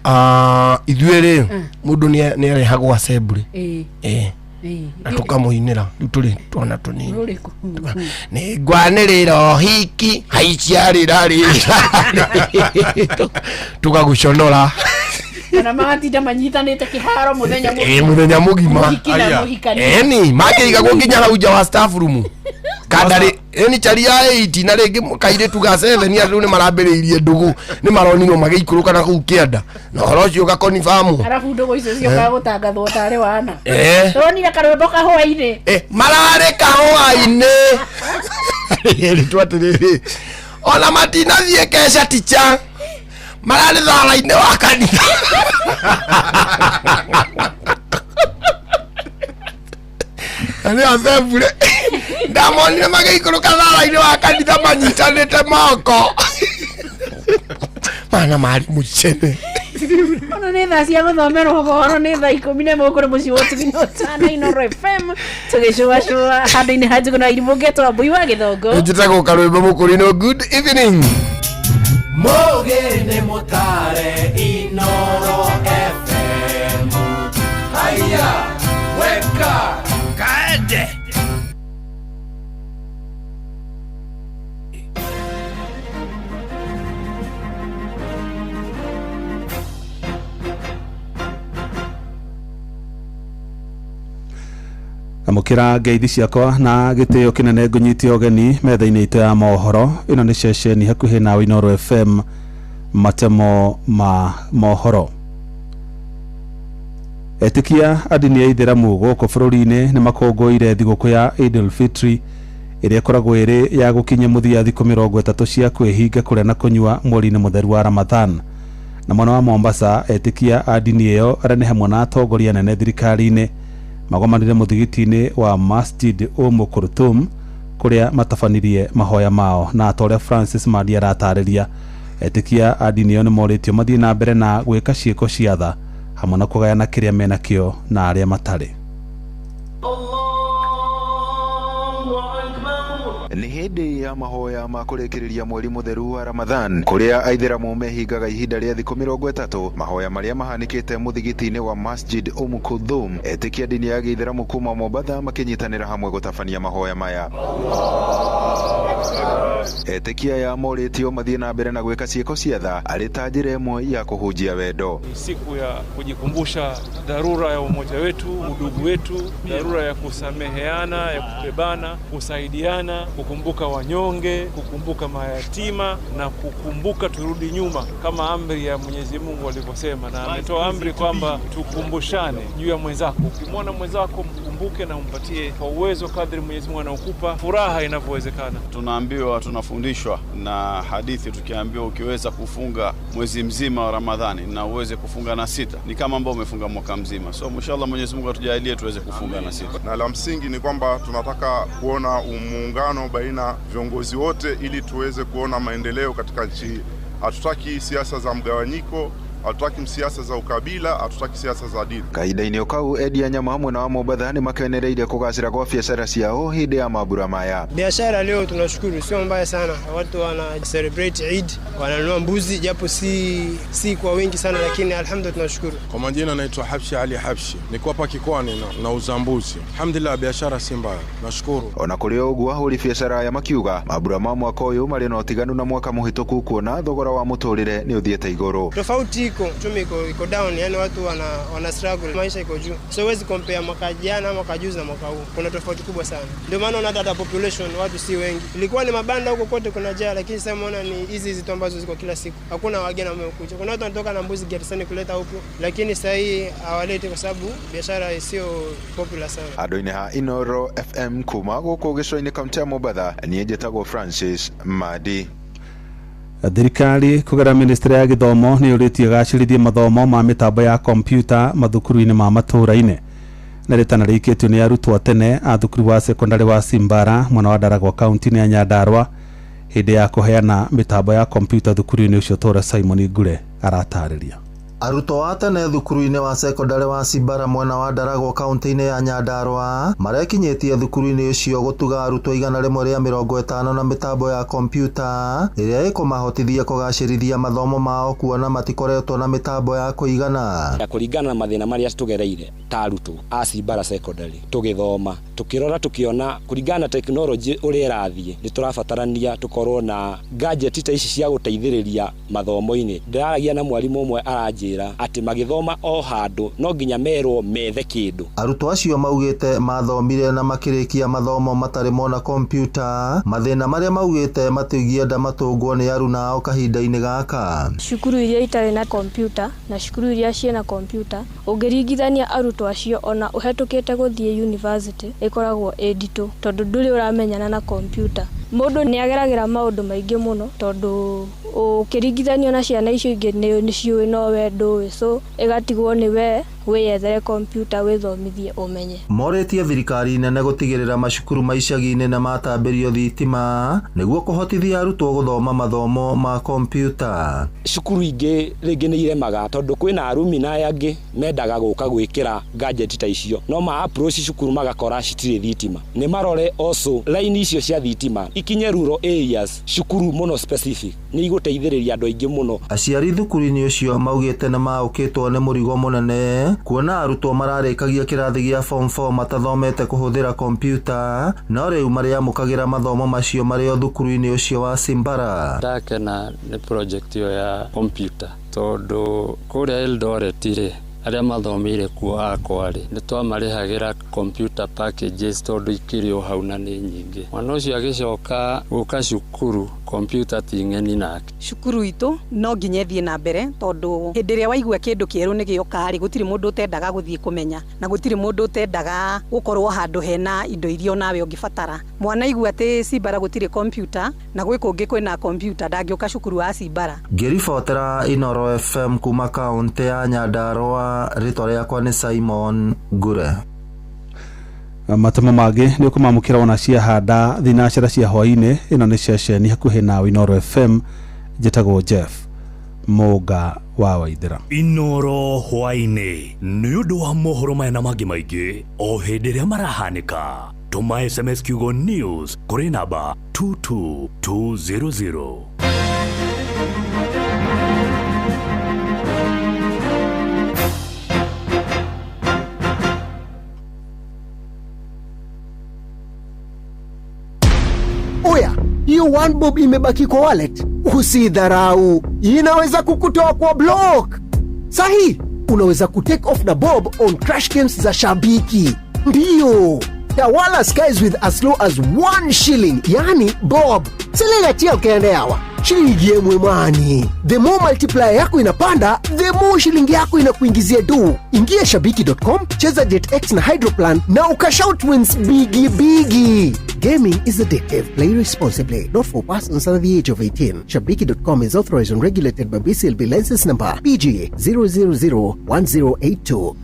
Ithuĩ ri mundu ni arehagwo assembly. Na tukamuinira riu turi twana tunini. Ni ngwanirira hiki haiciarira ri. Tukaguconora. Na magatinda manyitanite kiharo muthenya mugima. Eni makiiga gukinya hau nja wa staff room. Kandari eni chari ya 8 na ringi kaire tuga 7 ni andu ni marambiriirie ndugu ni maronirwo magiikuruka na kuu kianda na horo cio ga confirm. Arabu ndugu icio cio ka gutangathwo tari wana. Turonire karwimbo kahwaine. Marare kahwaine. Eri twatiriri. Ona matina thie kesha ticha. Marare thara-inĩ wa kanitha. Ani asembure. Ndamonire magĩikũrũka thara-inĩ wa kanitha manyitanĩte moko. Mana mari mucene. Ona nĩ thaa cia gũthomerwo ũhoro nĩ thaa 11 kũrĩ mũciĩ wa Tugino Tana Inooro FM. Tũgĩcũacũa handũ-inĩ ha Njũgũna Irimũ ngetwo Mbui wa Gĩthongo. Njĩtagwo Karwĩmbo Mũkũrinũ. Good evening. Mogene motare Inooro FM. Haya, weka kaende. Amukira ngeithi ciakwa na gitio kinene ngunyitio ogeni metha-inĩ itũ ya mohoro. Ĩno nĩ ceceni hakuhĩ na Inooro FM, matemo ma mohoro. Etikia adini ya Ithĩramu gũkũ bũrũri-inĩ nĩ makũngũĩire thigũkũ ya Eid al-Fitr ĩrĩa ĩkoragwo ĩrĩ ya gũkinyia mũthia thikũ 30 cia kwĩhinga kũrĩa na kũnyua mweri-inĩ mũtheru wa Ramadhan. Na mwena wa Mombasa, etikia adini ĩyo arĩa nĩ hamwe na atongoria nene thirikari-inĩ magomanire muthigiti-inĩ wa Masjid Kurtum kuria matabanirie mahoya mao na atorĩa Francis Madi aratarĩria Etikia adini yo nĩmoritio mathie na mbere na gwĩka ciĩko cia tha hamwe na kũgayana kĩrĩa mena kĩo na arĩa matarĩ. Nĩ hĩndĩ ya mahoya ma kũrĩkĩrĩria mweri mũtheru wa Ramadhan kũrĩa aithĩramu mehingaga ihinda rĩa thikũ 30, mahoya marĩa mahanĩkĩte mũthigiti-inĩ wa Masjid Kulthum. Etĩkia dini ya Gĩithĩramu kuma Mombasa makĩnyitanĩra hamwe gũtabania mahoya maya. Etĩkia ya moritio mathie na mbere na gwĩka ciĩko cia tha arĩ ta njĩra ĩmwe ya kũhunjia wendo. Siku ya kujikumbusha dharura ya umoja wetu, udugu wetu, dharura ya kusameheana, ya kubebana, kusaidiana, kukumbuka wanyonge, kukumbuka mayatima na kukumbuka turudi nyuma kama amri ya Mwenyezi Mungu alivyosema, na ametoa amri kwamba tukumbushane juu ya mwenzako. Ukimwona mwenzako mkumbuke na umpatie kwa uwezo kadri Mwenyezi Mungu anakupa furaha inavyowezekana. Tunaambiwa, tunafundishwa na hadithi tukiambiwa ukiweza kufunga mwezi mzima wa Ramadhani na uweze kufunga na 6 ni kama ambao umefunga mwaka mzima. So inshallah Mwenyezi Mungu atujalie tuweze kufunga na 6. Na la msingi ni kwamba tunataka kuona muungano baina viongozi wote ili tuweze kuona maendeleo katika nchi. Hatutaki siasa za mgawanyiko, hatutaki siasa za ukabila, hatutaki siasa za dini. Kahinda-inĩ kau Edia Nyama hamwe na Mombasa nĩ makenereire kũgacĩra kwa biashara ciao hĩndĩ ya mambura maya. Biashara leo tunashukuru sio mbaya sana. Watu wana celebrate Eid, wananunua mbuzi japo si kwa wingi sana, lakini alhamdulillah tunashukuru. Kwa majina naitwa Habshi Ali Habshi. Niko hapa Kikwani na uzambuzi. Alhamdulillah biashara si mbaya. Nashukuru. Ona kũrĩ ũguo hũri biashara ya makiuga mambura ma mwaka ũyũ marĩ na ũtiganu na mwaka mũhĩtũku kuona thogora wa mũtũrĩre nĩ ũthiĩte igũrũ. Tofauti uchumi iko down, yani watu wana struggle, maisha iko juu. So huwezi compare mwaka jana, mwaka juzi na mwaka huu. Kuna tofauti kubwa sana. Ndio maana unaona hata population watu si wengi. Ilikuwa ni mabanda huko kote kuna jaa, lakini sasa unaona ni hizi tu ambazo ziko kila siku. Hakuna wageni wamekuja. Kuna watu wanatoka na mbuzi Gersani kuleta huko, lakini sasa hii hawaleti kwa sababu biashara sio popular sana. Andũ-inĩ ha Inoro FM kuma gũkũ gĩcũa-inĩ kaunti ya Mombasa, niĩ njĩtagwo Francis Madi. Thirikari kũgerera ministry ya gĩthomo nĩ yũrĩtie gacĩrithie mathomo ma mĩtambo ya kompyuta mathukuru-inĩ ma matũũra-inĩ. Na rĩtana rĩikĩtio nĩ arutwo tene a thukuru wa sekondari wa Simbara mwena wa Ndaragwa kaunti-inĩ ya Nyandarua hĩndĩ ya kũheana mĩtambo ya kompyuta thukuru-inĩ ũcio. Tora Simon Ngure aratarĩria. Arutwo a tene thukuru-inĩ wa sekondari wa Simbara mwena wa Ndaragwa kaunti-inĩ ya Nyandarua marekinyĩtie thukuru-inĩ ũcio gũtuga arutwo 150 na mĩtambo ya kompyuta ĩrĩa ĩkũmahotithia kũgacĩrithia mathomo mao kuona matikoretwo na mĩtambo ya kũigana. Kũringana na mathĩna marĩa tũgereire ta arutwo a Simbara secondary tũgĩthoma tukirora tukiona kũringana na teknolojĩ ũrĩa ĩrathiĩ nĩ tũrabatarania tukorwo na gadget ta ici cia gũteithĩrĩria mathomo-inĩ. Ndĩraragia na mwarimũ ũmwe aranjĩra ati magithoma o handu no nginya merwo methe kindu. Arutwo acio maugite mathomire na makirikia mathomo matari mona kompyuta, mathina maria maugite matigie nda matungwo ni aruna ao kahinda-ini gaka. Cukuru iria itari na kompyuta na cukuru iria ciena kompyuta ũngĩringithania arutwo acio ona ũhetũkĩte gũthiĩ university ikoragwo nditũ tondu ndũrĩ ũramenyana na kompyuta. Mũndũ nĩ ageragĩra maũndũ maingĩ mũno tondu ũkĩringithania na ciana icio ingĩ nĩ ciũĩ no we ndũĩ, so ĩgatigwo nĩ we wĩyethere kompyuta wĩthomithie ũmenye. Moretie thirikari nene gũtigĩrĩra macukuru ma icagi-inĩ na matambĩrio thitima nĩguo kũhotithia arutwo gũthoma mathomo ma kompyuta. Cukuru ingĩ rĩngĩ nĩ iremaga tondu kwĩna arumina angĩ mendaga gũka gwĩkĩra gadget ta icio no ma approach cukuru magakora citirĩ thitima. Nĩ marore also line icio cia thitima ikinye rural areas, cukuru mũno specific nĩ igũteithĩrĩria andũ aingĩ mũno. Aciari thukuru-inĩ ũcio maugĩte nĩ maũkĩtwo nĩ mũrigo mũnene kuona arutwo mararĩkagia kĩrathi gĩa form 4 matathomete kũhũthĩra kompyuta no rĩu marĩamũkagĩra mathomo macio marĩ o thukuru-inĩ ũcio wa Simbara. Ndakena nĩ project yo ya kompyuta tondu kũrĩa Eldoret arĩa mathomeire kuo akwarĩ nĩ twamarĩhagĩra computer packages tondu ikĩrĩ o hau na nĩ nyingĩ. Mwana ũcio agĩcoka gũka cukuru computer ting'eni nake. Cukuru itũ no nginya thiĩ na mbere tondu hĩndĩ ĩrĩa waigua kĩndũ kĩerũ nĩ gĩoka-rĩ gũtirĩ mũndũ ũtendaga gũthiĩ kũmenya na gũtirĩ mũndũ ũtendaga gũkorwo handũ hena indo iria nawe ũngĩbatara. Mwana igua atĩ Simbara gũtirĩ computer na gwĩ kũngĩ kwĩna computer ndangĩũka cukuru wa Simbara. Ngĩribotera Inoro FM kuma kaunti ya Nyandarua, rĩtwa rĩakwa nĩ Simon Ngure. Matemo mangĩ nĩ ũkũmamũkĩra ona cia handa thinacera cia hwaĩ-inĩ. Ĩno nĩ ceceni hakuhĩ na Inoro FM njĩtagwo Jeff Mũga wa Waithĩra. Inoro hwainĩ nĩ ũndũ wa mohoro maya na mangĩ maingĩ o hĩndĩ ĩrĩa marahanĩka, tũma SMS kiugo news kũrĩ namba 22200. Oya, hiyo 1 bob imebaki kwa wallet. Usidharau, inaweza kukutoa kwa block. Sahi, unaweza kutake off na bob on crash games za Shabiki. Ndiyo, tawala skies with as low as 1 shilling, yani bob. Selena tia ukiende hawa. Shilingi ye mwemani. The more multiplier yako inapanda, the more shilingi yako inakuingizia do. Ingia shabiki.com, cheza JetX na Hydroplan na ukashout wins bigi. Gaming is addictive. Play responsibly. Not for persons under the age of 18. Shabiki.com is authorized and regulated by BCLB license number PG 0001082.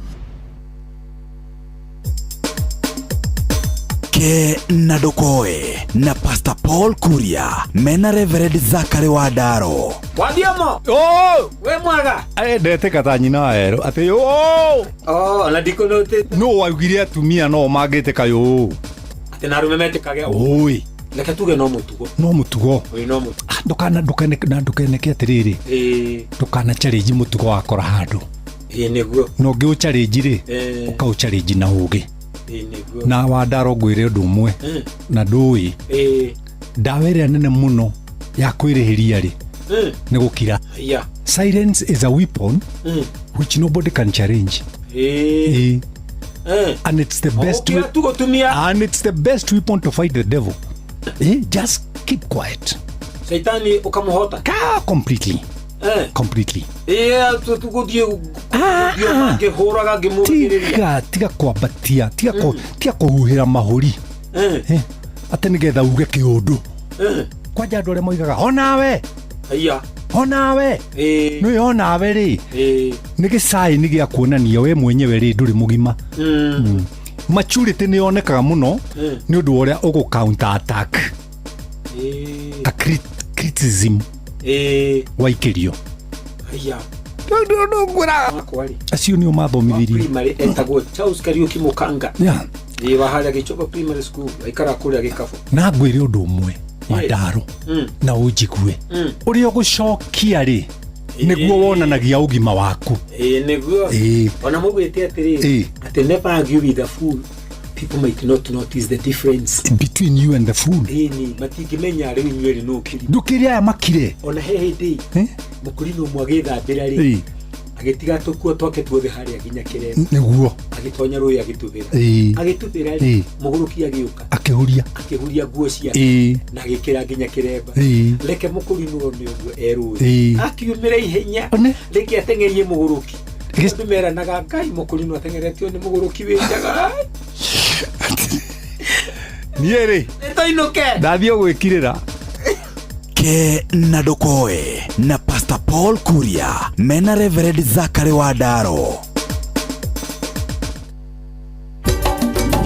Ke Nadokoe na Pastor Paul Kuria mena Reverend Zachary Wadaro. Wadiamo. We mwaga. Ndete katanyina waero ati na dikonote. No wagire atumia no magite kayo. Ati narume mete kage. Oi. Leke tuge no mutugo. No mutugo. Oi no mutugo. Ndukane ke atiriri. Ndukana challenge mutugo wakora handu. Niguo. No ngi challenge ri. Ukau challenge na ugi. Na Wadaro gwire undu umwe na ndui ndawa iria nene muno ya kwirihiria ri ni gukira. Silence is a weapon which nobody can challenge. And it's the best and it's the best weapon to fight the devil. Just keep quiet. Saitani ukamuhota completely. Completely. Tiga kwambatia, tiga kuhuhira mahuri. Ate nigetha uge kiundu. Kwanja andu aria moigaga onawe. Onawe. Nĩ onawe ri. Nĩ gĩcai nĩ gĩa kuonania we mwenyewe ri ndũrĩ mugima. Maturity nĩ yonekaga muno nĩ ũndũ ũrĩa ũgũ counter attack. Criticism. Waikirio. Acio nĩ mathomithirie. Primary etagwo Charles Kariuki Mukanga. Waharĩa Gĩchogo Primary School aikara kũrĩa Gĩkabũ. Na ngwĩre ũndũ ũmwe Wadaro na ũnjigue ũrĩa ũgũcokia rĩ nĩguo wonanagia ũgima waku. Nĩguo ona mũgwĩte atĩrĩ atĩ never argue with a fool. People might not notice the difference between you and the fool. Ni matingimenya rĩu inyuĩ no kiri. Ndukiri aya makire. Ona he hĩndĩ mũkũrinũ mwagĩthambĩra rĩ agĩtiga tũkuo twake tuothe harĩa nginya kĩremba. Nĩguo agĩtonya rũĩ agĩtubĩra rĩ mũgũrũki agĩũka akĩhuria nguo ciake na agĩkĩra nginya kĩremba. Reke mũkũrinũ nĩ ũguo erũĩ akiumĩra ihenya reke ateng'erie mũgũrũki. Meranaga Ngai mũkũrinũ ateng'eretio nĩ mũgũrũki wĩnjaga. Nieri ndathio gwikirira Ke Nadokoe na Pastor Paul Kuria mena Reverend Zachary Wadaro.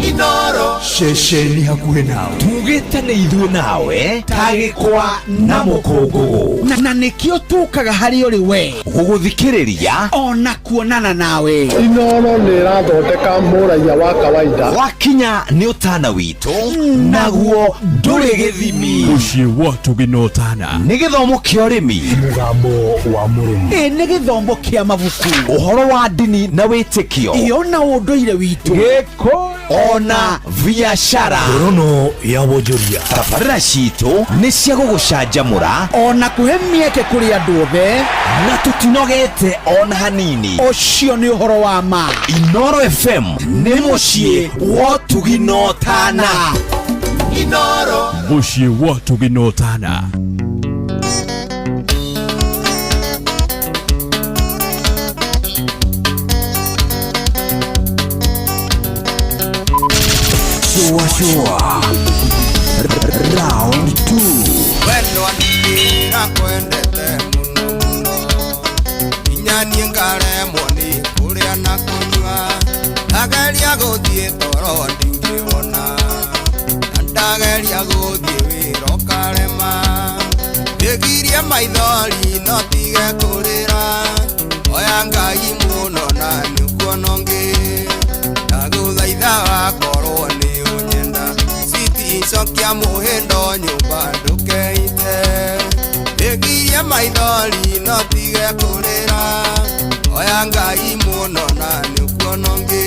Inoro Shesheni hakuhe nawe tugite nĩ ithuĩ nawe tagĩkwa na mũkũngũgũ na nĩkĩo tũkaga harĩ ũrĩ we gũgũthikĩrĩria ona kuonana nawe. Inoro nĩ ĩrathondeka mũraia wa kawaida wakinya nĩ ũtana witũ naguo ndũrĩ gĩthimi. Mũciĩ wa Tũginotana nĩ gĩthomo kĩa ũrĩmi, mũgambo wa mũrĩmi, nĩ gĩthomo kĩa mabuku, ũhoro wa ndini na wĩtĩkio, ona ũndũire witũ, gĩkũ ona biashara, ngorono ya wonjoria. Tabarĩra citũ nĩ cia gũgũcanjamũra ona kũhe mĩeke kũrĩ andũ othe na tũtinogete ona hanini. Ũcio nĩ ũhoro wa ma. Inoro FM nĩ mũciĩ wa Tũginotana. Inoro Mũciĩ wa Tũginotana. Shua Round 2. Wendo anira kwendete muno inyani ngaremwo ni kuria na kunywa ndageria guthie toro ndingĩona ndageria guthie wĩra ũkarema Egirie maithori no tige kurira oya Ngai muno na nikuonongi ndaguthaitha wakorwo ni unyenda siti cokia muhindo nyumba ndukeite Egirie maithori no tige kurira oya Ngai muno na nikuonongi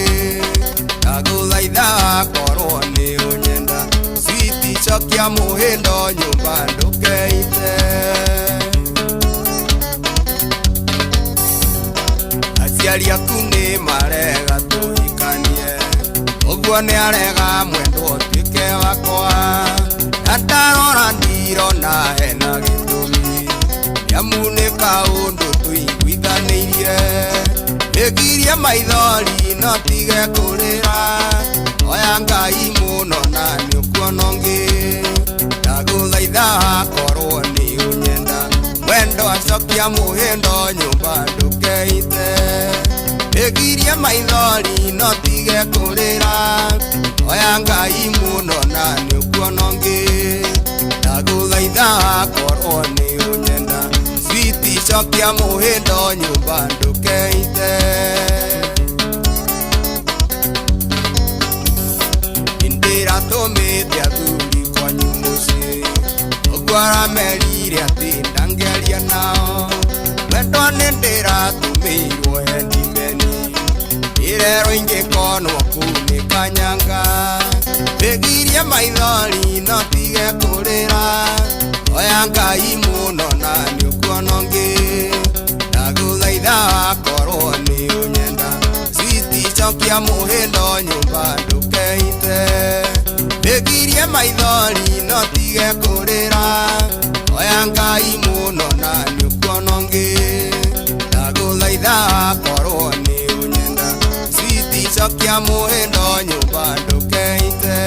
ndaguthaitha wakorwo ni unyenda siti cokia muhindo nyumba ndukeite Aciari aku ni marega tuhikanie uguo ni arega mwendo tuike wakwa na ndarora ndirona hena gitumi yamunika undu tuiguithanirie Egirie maithori no tige kurira oya Ngai muno na nikuonongi ndaguthaitha korwo ni unyenda mwendo acokia muhindo nyumba ndukeite Egirie maithori no tige kurira oya Ngai muno na nikuonongi ndaguthaitha korwo ni unyenda switi cokia muhindo nyumba ndukeite Indira tumite athuri kwanyu mucii uguo aramerire ati ndangeria nao wendo ni ndiratumĩirwo hendimeni irero ingĩkonwo kuunĩka nyanga Egirie maithori no tige kurira oya Ngai muno na nĩũkuonongi ndaguthaitha korwo ni unyenda switi cokia muhindo nyumba ndukeite Egirie maithori no tige kurira oya Ngai muno na nĩũkuonongi ndaguthaitha korwo ni unyenda switi cokia muhindo nyumba ndukeite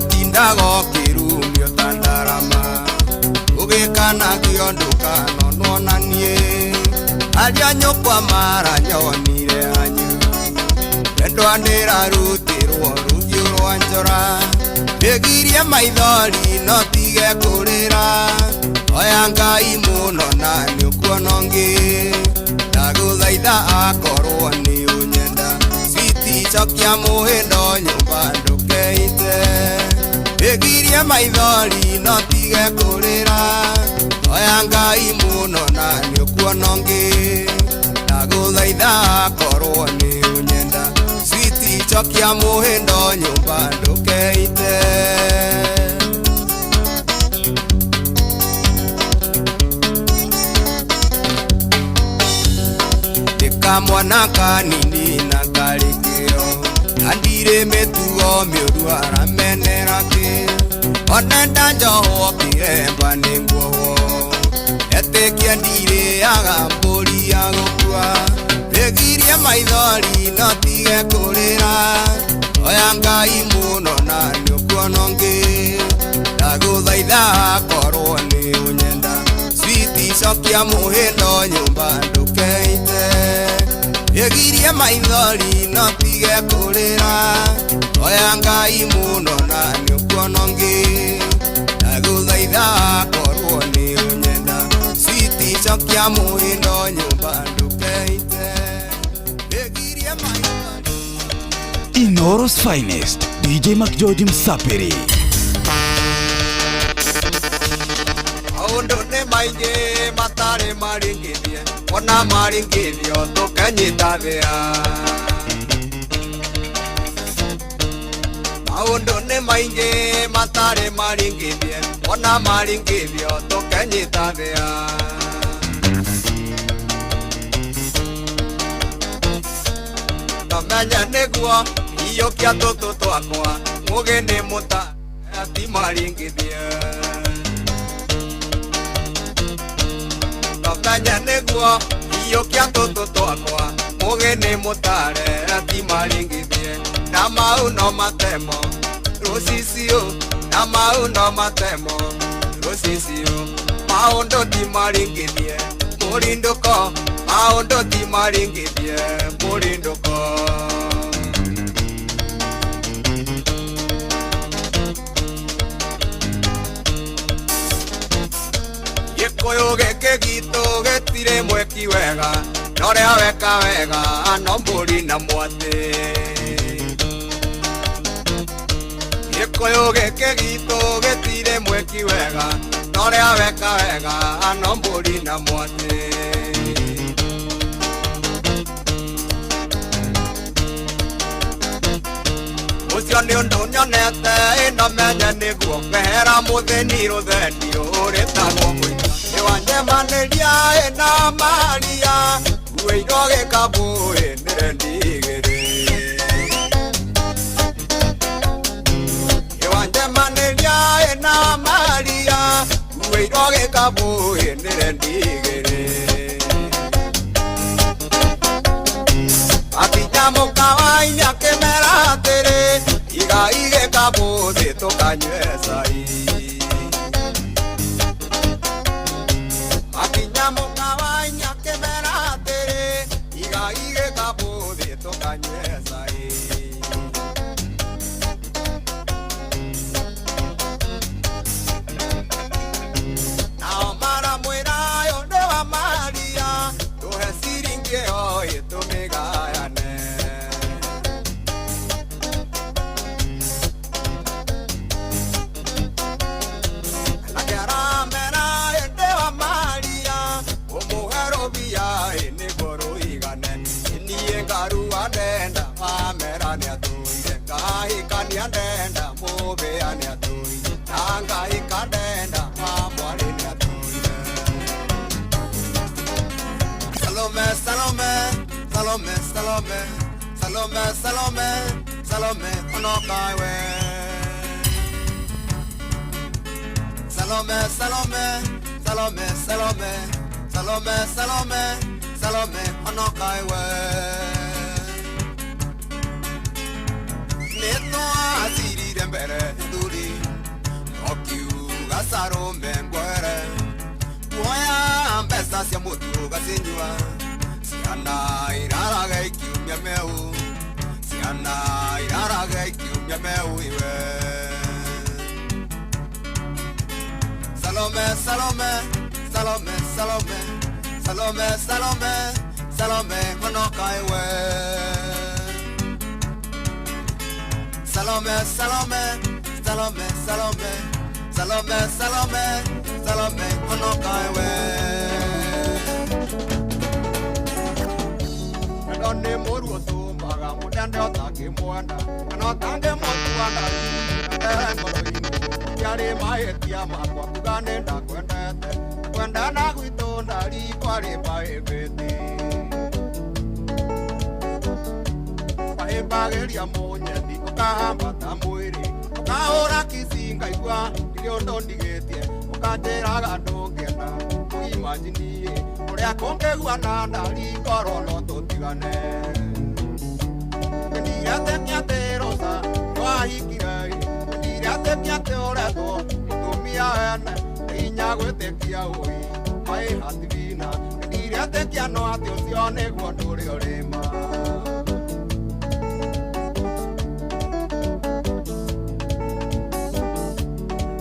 Tindago kirumio tandarama ugikanagio ndukanononanie aria nyukwa mara nyonire anyu wendo ndirarutirwo rugio rwa njora Egirie maithori no tige kurira oya Ngai muno na nĩũkuonongi ndaguthaitha akorwo ni unyenda switi cokia muhindo nyumba ndukeite Egirie maithori no tige kurira oya Ngai muno na nĩũkuonongi ndaguthaitha korwo ni unyenda switi cokia muhindo nyumba ndukeite Mwana kanini na karikio andire metuo miuru aramenera ki onenda njoho kiremba ninguo etekia ndire agamburi agukua Egirie maithori no tige kurira oya Ngai muno na nĩũkuonongi ndaguthaitha korwo ni unyenda switi cokia muhindo nyumba ndukeite Egirie maithori no tige kurira oya Ngai muno na nĩũkuonongi ndaguthaitha korwo ni unyenda switi cokia muhindo nyumba ndukeite Egirie maithori Inoros Finest DJ Macgeorge Msapiri Maundu ni maingi matari maringithie ona maringithio tukanyita thia Maundu ni maingi matari maringithie ona maringithio tukanyita thia Kamenya niguo iyokia tutu twakwa mugeni muta ati maringithie Kamenya niguo iyokia tutu twakwa mugeni mutare ati maringithie na mau no matemo rucicio na mau no matemo rucicio maundu ti maringithie murinduko maundu ti maringithie murinduko Gĩkũyũ gĩkĩ gitũ gĩtirĩ mweki wega, norĩa weka wega no mbũri na mwatĩ. Gĩkũyũ gĩkĩ gitũ gĩtirĩ mweki wega, norĩa weka wega no mbũri na mwatĩ. Ũcio nĩ ũndũ nyonete ĩno menye nĩguo ngehera mũthĩni rũtheni rũrĩtagwo mũina. Nĩwanjemanĩria ĩna maria, nguĩirwo gĩkabũ ĩnĩre ndigĩrĩ. Nĩwanjemanĩria ĩna maria, nguĩirwo gĩkabũ ĩnĩre ndigĩrĩ. Akinya mũkawa-inĩ akĩmera atĩrĩ, igai gĩkabũ thĩ tũkanyue cai. Akinya mũkawa-inĩ akĩmera atĩrĩ, igai gĩkabũ thĩ tũkanyue cai. Nao maramwĩra ũyũ nĩ wa Maria, tũhe ciringi ĩyo ĩtũmĩgayane. Nake aramera ĩndĩ wa Maria, ũmũhe rũbia nĩguo rũigane. Niĩ ngarua ndenda wamera nĩatũire, ngahĩkania ndenda mũbĩa nĩatũire, na ngahĩka ndenda wa mwarĩ nĩatũire. Salome, Salome, Salome, Salome, Salome, Salome, Salome, onokawe. Salome, Salome, Salome, Salome, Salome, Salome, Salome, onokawe. Nĩtũ acirire mbere thuri, okiuga Salome ngwere, kuoya mbeca cia mũtu gacinyua. Ciana iraraga ikiumia meu, ciana iraraga ikiumia meu iwe. Salome, Salome, Salome, Salome, Salome, Salome, Salome, onoka iwe. Salome, Salome, Salome, Salome, Salome, Salome, Salome, onoka iwe. Nĩ mũruo tũmbaga mũndende ũtangĩmwenda, kana ũtangĩmũtuana ngoro-inĩ. Yarĩ mahĩtia makwa kuga nĩ ndakwendete, kwendana gwitũ ndarikwa rĩ mahĩmbĩti. Wahĩmbagĩria mũnyeni ũkahambata mwĩrĩ, ũkahũra kici ngaigua ndirĩ ũndũ ndigĩtie, ũkanjĩraga ndũngĩenda ũimanjinie ũrĩa kũngĩguana ndari ngoro no tũtigane. Ndire atĩ atĩ Rosa nĩwahingire, ndire atĩ ũretwo mũtumia ene, hinya gwĩtĩkia ũi maĩ hativina. Ndire atĩ no atĩ ũcio nĩguo ndũrĩ ũrĩma.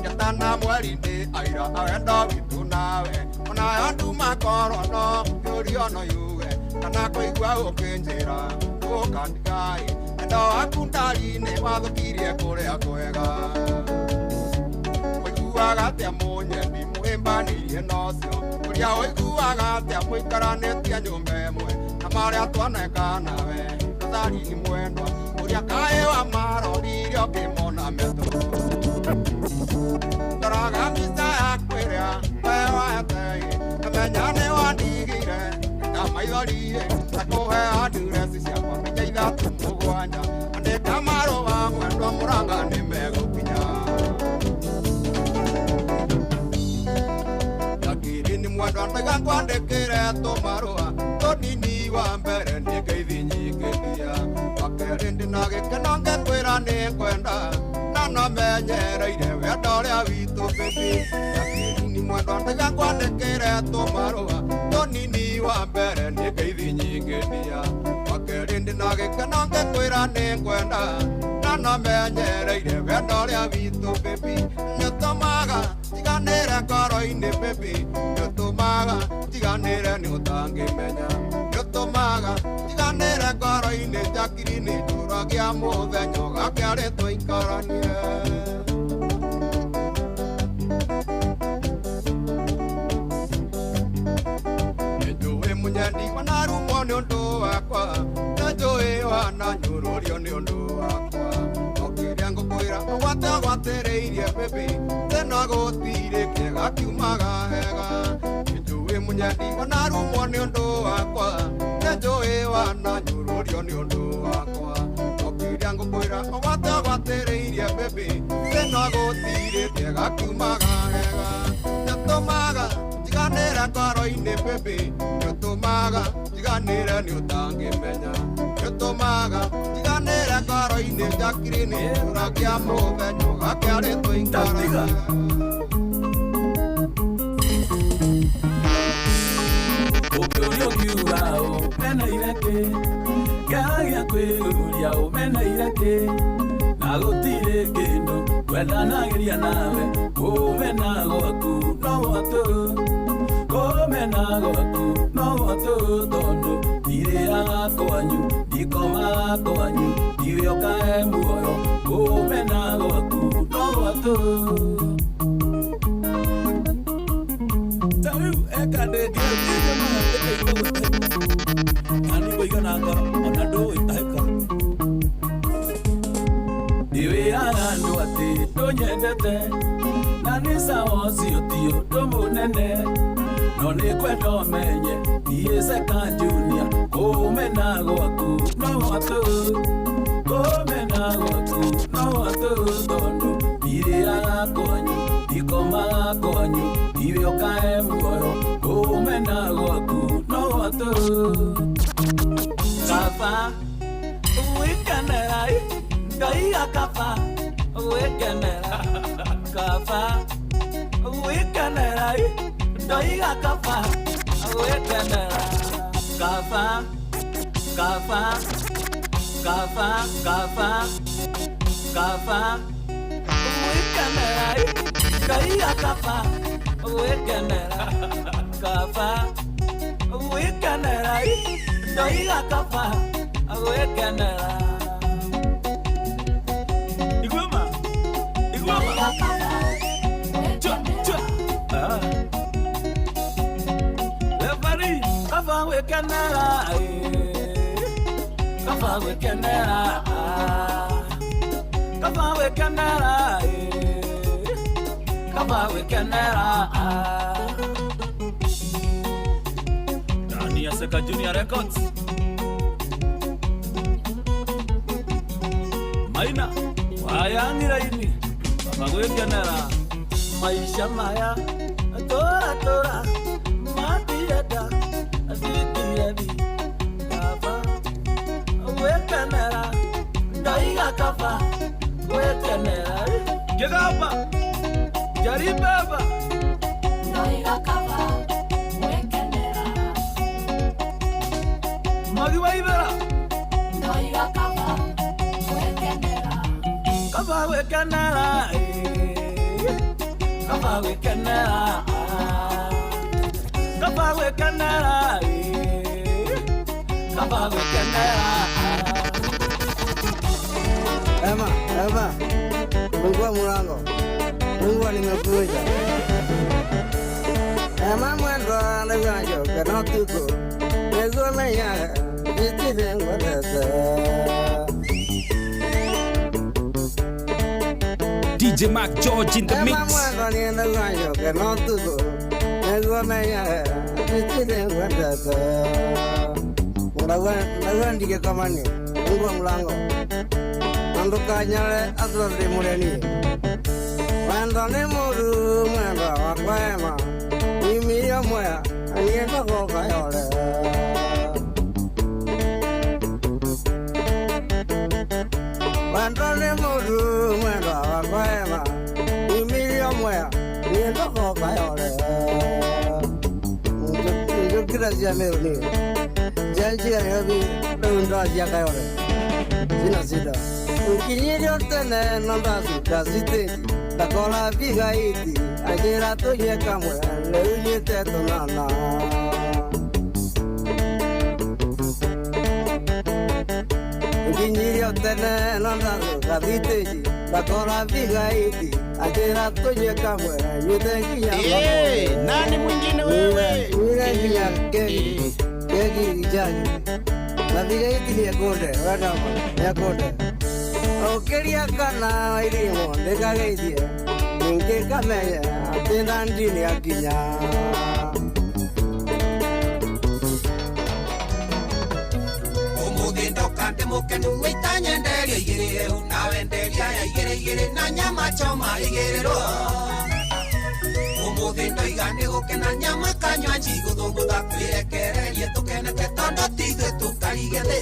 Ngetana mweri-inĩ aira awendo witũ nawe, onayo nduma korono yũrio no yuge, kana kũigua ũkĩnjĩra ũkandigai. Wendo waku ndari-inĩ wathũkirie kũrĩa kwega. Ũiguaga atĩa mũnyeni mũhĩmbanĩirie nocio, ũrĩa ũiguaga atĩa mũikaranĩtie nyũmba ĩmwe, na marĩa twaneka nawe thari-inĩ mwendwa, ũrĩa kaĩ wa marorire ũkĩmona metũ. Ndoraga mbica yaku ĩrĩa we wetei, kamenya nĩ wandigire ngamaithorire, na kũhe andireci ciakwa mĩnya ithatũ mũgwanja, andĩka marũa mwendwa mũranga nĩ megũkinya. Lakini nĩ mwendwa ndaiga ngwandĩkĩre tũmarũa tũnini, wa mbere nĩ ngeithi nyingĩthia, wa kerĩ ndĩna gĩkeno ngĩkwĩra nĩ ngwenda, na nomenyereire wendo ũrĩa witũ baby. Lakini mwendwa ndaiga ngwandĩkĩre tũmarũa tũnini, wa mbere nĩ ngeithi nyingĩthia, wa kerĩ ndĩna gĩkeno ngĩkwĩra nĩ ngwenda, na nomenyereire wendo ũrĩa witũ baby. Nĩtũmaga tiganĩre ngoro-inĩ baby nĩũtũmaga tiganĩre nĩũtangĩmenya nĩũtũmaga tiganĩre ngoro-inĩ njakiri-inĩ njũragia mũthenya ũgakĩarĩ tũikaranie Munyendi wanarumwo nĩ ũndũ wakwa na njũĩ wananyũrũrio nĩ ũndũ wakwa okĩrĩa ngũkwĩra ũgwatagwatĩrĩirie baby tena gũtirĩ kĩega kiumaga hega njũĩ munyendi wanarumwo nĩ ũndũ wakwa na njũĩ wananyũrũrio nĩ ũndũ wakwa okĩrĩa ngũkwĩra ũgwatagwatĩrĩirie baby tena gũtirĩ kĩega kiumaga hega nĩtũmaga tiganĩre ngoro-inĩ baby nĩũtũmaga tiganĩre nĩũtangĩmenya nĩũtũmaga tiganĩre ngoro-inĩ njakiri-inĩ ũragia mũthenya ũgakĩarĩ tũikarania ũkĩũria ũkiuga ũmeneire kĩ kĩagia kwĩyũria ũmeneire kĩ na gũtirĩ kĩndũ kwendanagĩria nawe kũmena gwaku no gwatũ kũmena gwaku no gwatũ tondũ ndirĩaga kwanyu ndikomaga kwanyu ndirĩoka he muoyo kũmena gwaku no gwatũ tarĩu eka ndĩngĩĩkĩire maandĩka igũgũte nani kũigana ngoro ona ndũĩtahĩka ndiwĩaga andũ atĩ ndũnyendete na nĩ sawa ũcio ti ũndũ mũnene no nĩ kwenda ũmenye ndiĩ second junior kũmena gwaku no gwatũ kũmena gwaku no gwatũ tondũ ndirĩaga kwanyu ndikomaga kwanyu ndirĩoka he muoyo kũmena gwaku no gwatũ kaba wikenera Gaiga kaba, wekenera kaba, wekenera Gaiga kaba, wekenera kaba, kaba, kaba, kaba, kaba, wekenera Gaiga kaba, wekenera kaba, wekenera Gaiga kaba, wekenera Kafa wekenera, kafa wekenera, kafa wekenera, kafa wekenera. Ndani ya Seka Junior Records. Maina wayangira ini, kafa wekenera. Maisha maya, tora tora, matiada. Azitirabi kafa wekenera Gaiga kafa wekenera Gegaba Jaribaba Gaiga kafa wekenera Magi waibera Gaiga kafa wekenera Kafa wekenera Kafa wekenera Kafa wekenera, kafa wekenera. Ema, fungua mlango, fungua nimekuja. Ema mwendo anaganjo, kana tuko, nezo meya, nitile ngwatete. DJ Mac George in the mix. Ema mwendo anaganjo, kana tuko. Ndike kamani fungua mlango ondoka nyale atulale muleni wendo ni muru mwendo wakwema imiya moya anienda kokayole wendo ni muru mwendo wakwema imiya moya anienda kokayole Gracias, Meroni. Ya llega a mi pregunta ya cae ahora. Sin así, Ukinyiri tene nanda sukazite takola bigaiti ajira toye kamwe leuye tetonana Ukinyiri tene nanda sukazite takola bigaiti ajira toye kamwe yutengia nani mwingine wewe Urengia kegi jani La bigaiti ya konde ya konde Okeria kana irimo ndekageitie ninge kamenya atenda ndini akinya Umugindo kante mukenu witanye ndege igere unawe ndege ya igere na nyama choma igere ro Umugindo igane gukena nyama kanywa njigo thunguga kwirekererie tukenete tondo tigwe tukarigete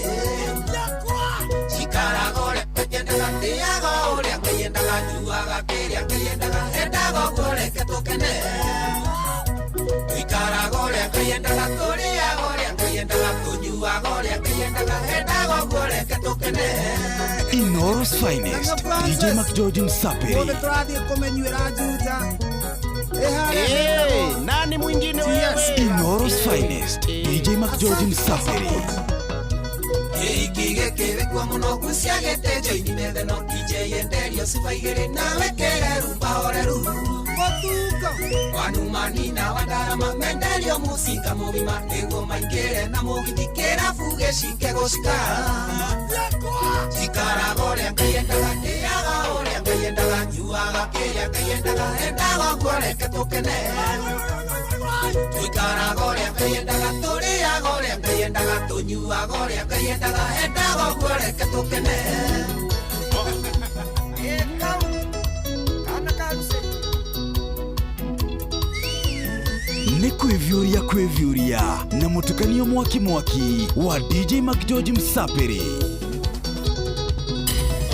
Chikaragore yendaga tiaga uria kayendaga juaga kiria kayendaga endaga gore ketokene Chikaragore kayendaga toria gore kayendaga tunyua gore kayendaga endaga gore ketokene Inoros Finest DJ Mac George Msapiri nani mwingine wewe Inoros Finest DJ Mac George Msapiri Ikige kebe kwa muno kusiagete joini mede no DJ enderio sifaigere nawe kere rumba oreru Botuka Wanumani na wadarama menderio musika mugima Ego maikere na mugitikera fuge shike goshika Chikara gore kayendaga tiaga ore kayendaga nyuaga keya kayendaga endaga gore ketokene Tuikara gore kayendaga toria gore kayendaga tunyua gore kayendaga endaga gore ketokene Ni kwevyuria na mutukanio mwaki wa DJ Mac George Msapiri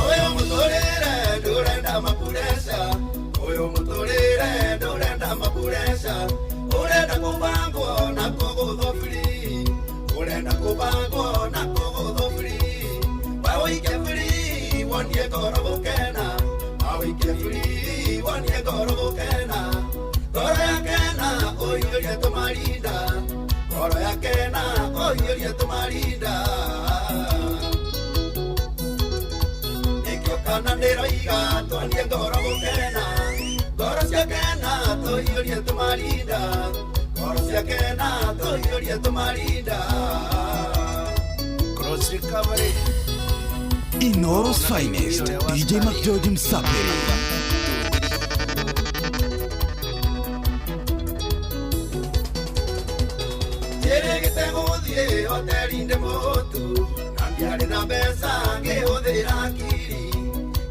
Oyo mutorere durenda mapuresha Oyo mutorere durenda mapuresha Urenda kubango na kogo free Urenda kubango na kogo free Wawike free wanye goro kena Wawike free wanye goro kena Goro ya kena oyo ya tomarinda Goro ya kena oyo ya tomarinda Kana nero iga tonie goro kena Goro sia kena to yuri to marinda Goro sia kena to yuri to marinda Cross recovery Inoros Finest DJ Mac George Msapiri Tere que tengo die hotel inde motu Nambiare na besa que odera kiri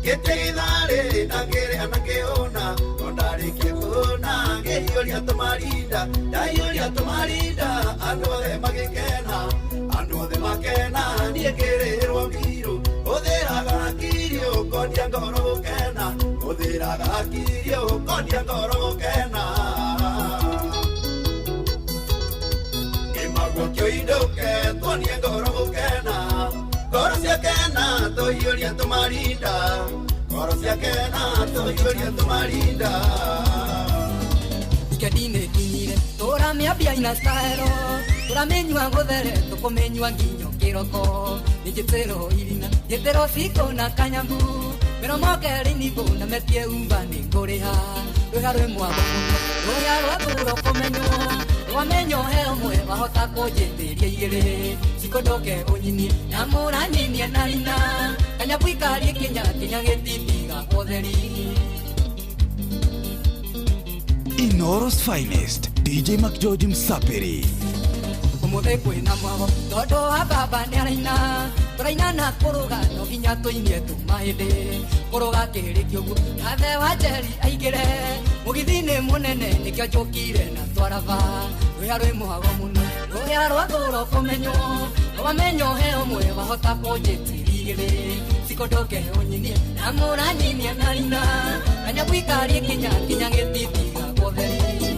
Que te dare na kere anakeona Ondare que ona que yoria tomarinda Da yoria tomarinda Ando de makena Ando de makena Ni kere romiro Odera gakirio Con yangoro kena Odera gakirio Con yangoro kena Kyo idoke Tony goro kena Goro sia kena To yoria tomarinda Goro sia kena To yoria tomarinda Ikadine kinyire Tora me abia ina staero Tora menyua godere Toko menyua ginyo kiroko Nijitero irina Yetero siko na kanyambu Pero moke rinibo Na metie umba ningoreha Rweharo mwago Rweharo aturo komenyo Wamenyo heo mwe wahota kojenderia igere Sikodoke onyini Namura nini enarina Kanyapuikari kinya getitiga odheri Inoros Finest DJ Mac George Msapiri Umuthe kwina mwabo Todo hababa ni araina Turaina na kuruga no ginya tuinie tumahinde Kuruga kiri kiogu Kathe wa jeri aigire Mugithini munene nikio njokire na twarava Rwea rwi mwago muno Rwea rwa thuro kumenyo Wamenyo heo mwe wahota kunjitiri igire Sikodoke onyinie Namura nini anarina Kanyapuikari kinya getitiga godheri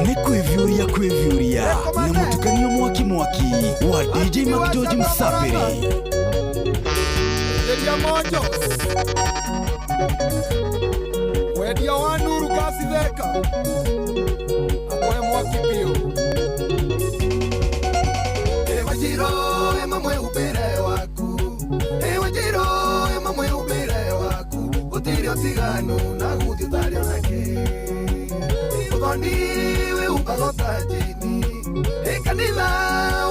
Ni kwivyuria na mutukanio mwaki wa DJ Macdoji Msapiri. Elia mojo wedia wa Nuru Gasi Theka akoe mwaki pio ewa jiro ema mwe ubere waku ewa jiro ema mwe ubere waku utirio tiganu na guthi utario nake udhoniwe ukagota chini ekanila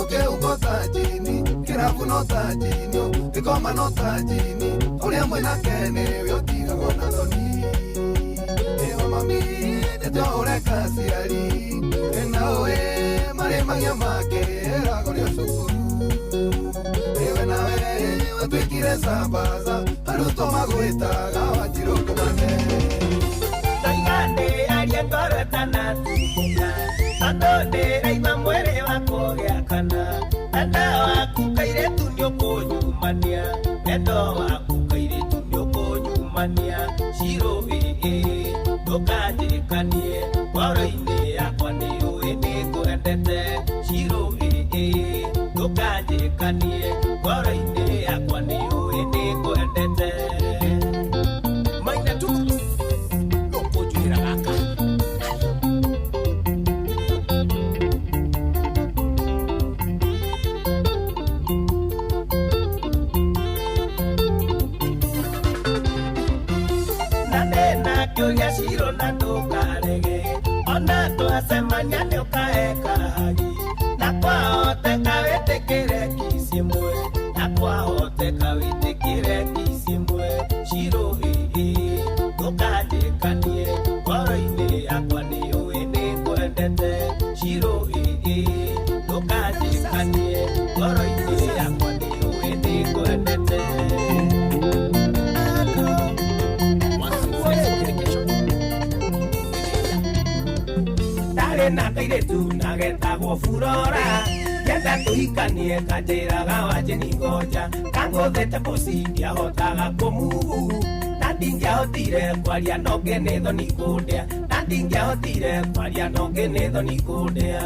uke ugota chini kirabu nota chini ikoma nota chini uria mwena kene vyotiga gona thoni ewa mami neto ureka ciari enawe marimagia make eragoria cukuru ewe nawe watwikire sambaza aruto magwitaga wachirukumane Taigande aria ngorotana tina Atone reima mwere wako giakana Enda waku kairetu nĩũkũnyumania Endo waku kairetu nĩũkũnyumania Shiro ndũkanjĩkanie Ngoro-inĩ yakwa nĩũĩ nĩngwendete Shiro ndũkanjĩkanie Ngoro-inĩ yakwa nĩũĩ nĩngwendete twendete maina tu nokujwira gaka nanena kyogia shiro na ndukarege ona twasemania nĩ ũkaekahagi na kwahoteka wĩtĩkĩre kicimwe na kwahoteka wĩtĩkĩre kicimwe shiro hihi ndũkanjĩkanie ngoro-inĩ yakwa nĩ ũĩ nĩ kwendete shiro hihi ndũkanjĩkanie ngoro-inĩ yakwa nĩ ũĩ nĩ kwendete na kairetu na getagwo furora kenda tuhikanie kanjĩraga wanjĩni ngoja kangothete bosi ndiahotaga kũmuhu na ndingĩahotire kwaria nonge nĩ thoni kũndĩa na ndingĩahotire kwaria nonge nĩ thoni kũndĩa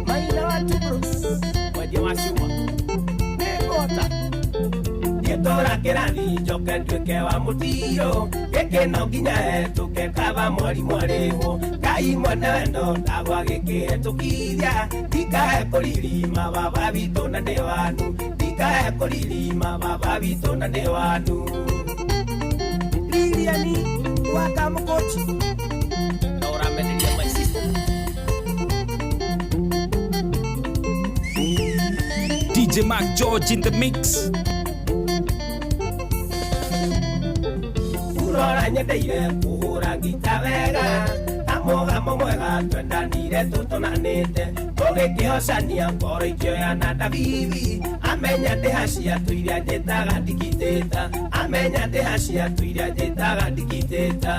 maina wa Tubrus mwendia wa cuma nĩ ngota Tora kĩrathi njoke nduĩke wa mũtiro gĩkĩ no nginya hetũke kaba mwarimũ arĩhwo Ngai mwene wendo ndagwa gĩkĩhetũkithia ndikahe kũririma baba witũ na nĩ wanu ndikahe kũririma baba witũ na nĩ wanu Liliani waka mũkũchi Tora menderia my sister DJ Mac George in the mix. Urora nyendeire kũhũra ngita wega Kamũgamo mwega twendanire tũtũnanĩte Tũgĩkĩhocania ngoro ikĩoya na Davithi Amenya ndĩha ciatũ iria njĩtaga ndikitĩta Amenya ndĩha ciatũ iria njĩtaga ndikitĩta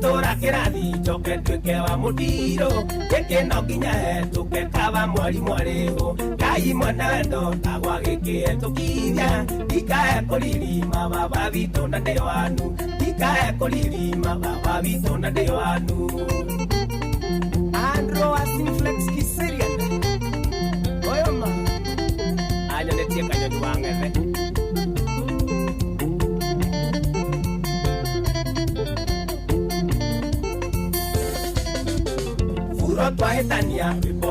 Tora kĩrathi njoke nduĩke wa mũtiro gĩkĩ no nginya hetũke kaba mwarimũ arĩhwo Ngai mwene wendo ndagwa gĩkĩhetũkithia ndikahe kũririma baba witũ na nĩ wanu ndikahe kũririma baba witũ na nĩ wanu Andro Asinflex Kiserian oyoma anyonetie kanyoni wa ng'ethe Twahĩtania rwĩmbo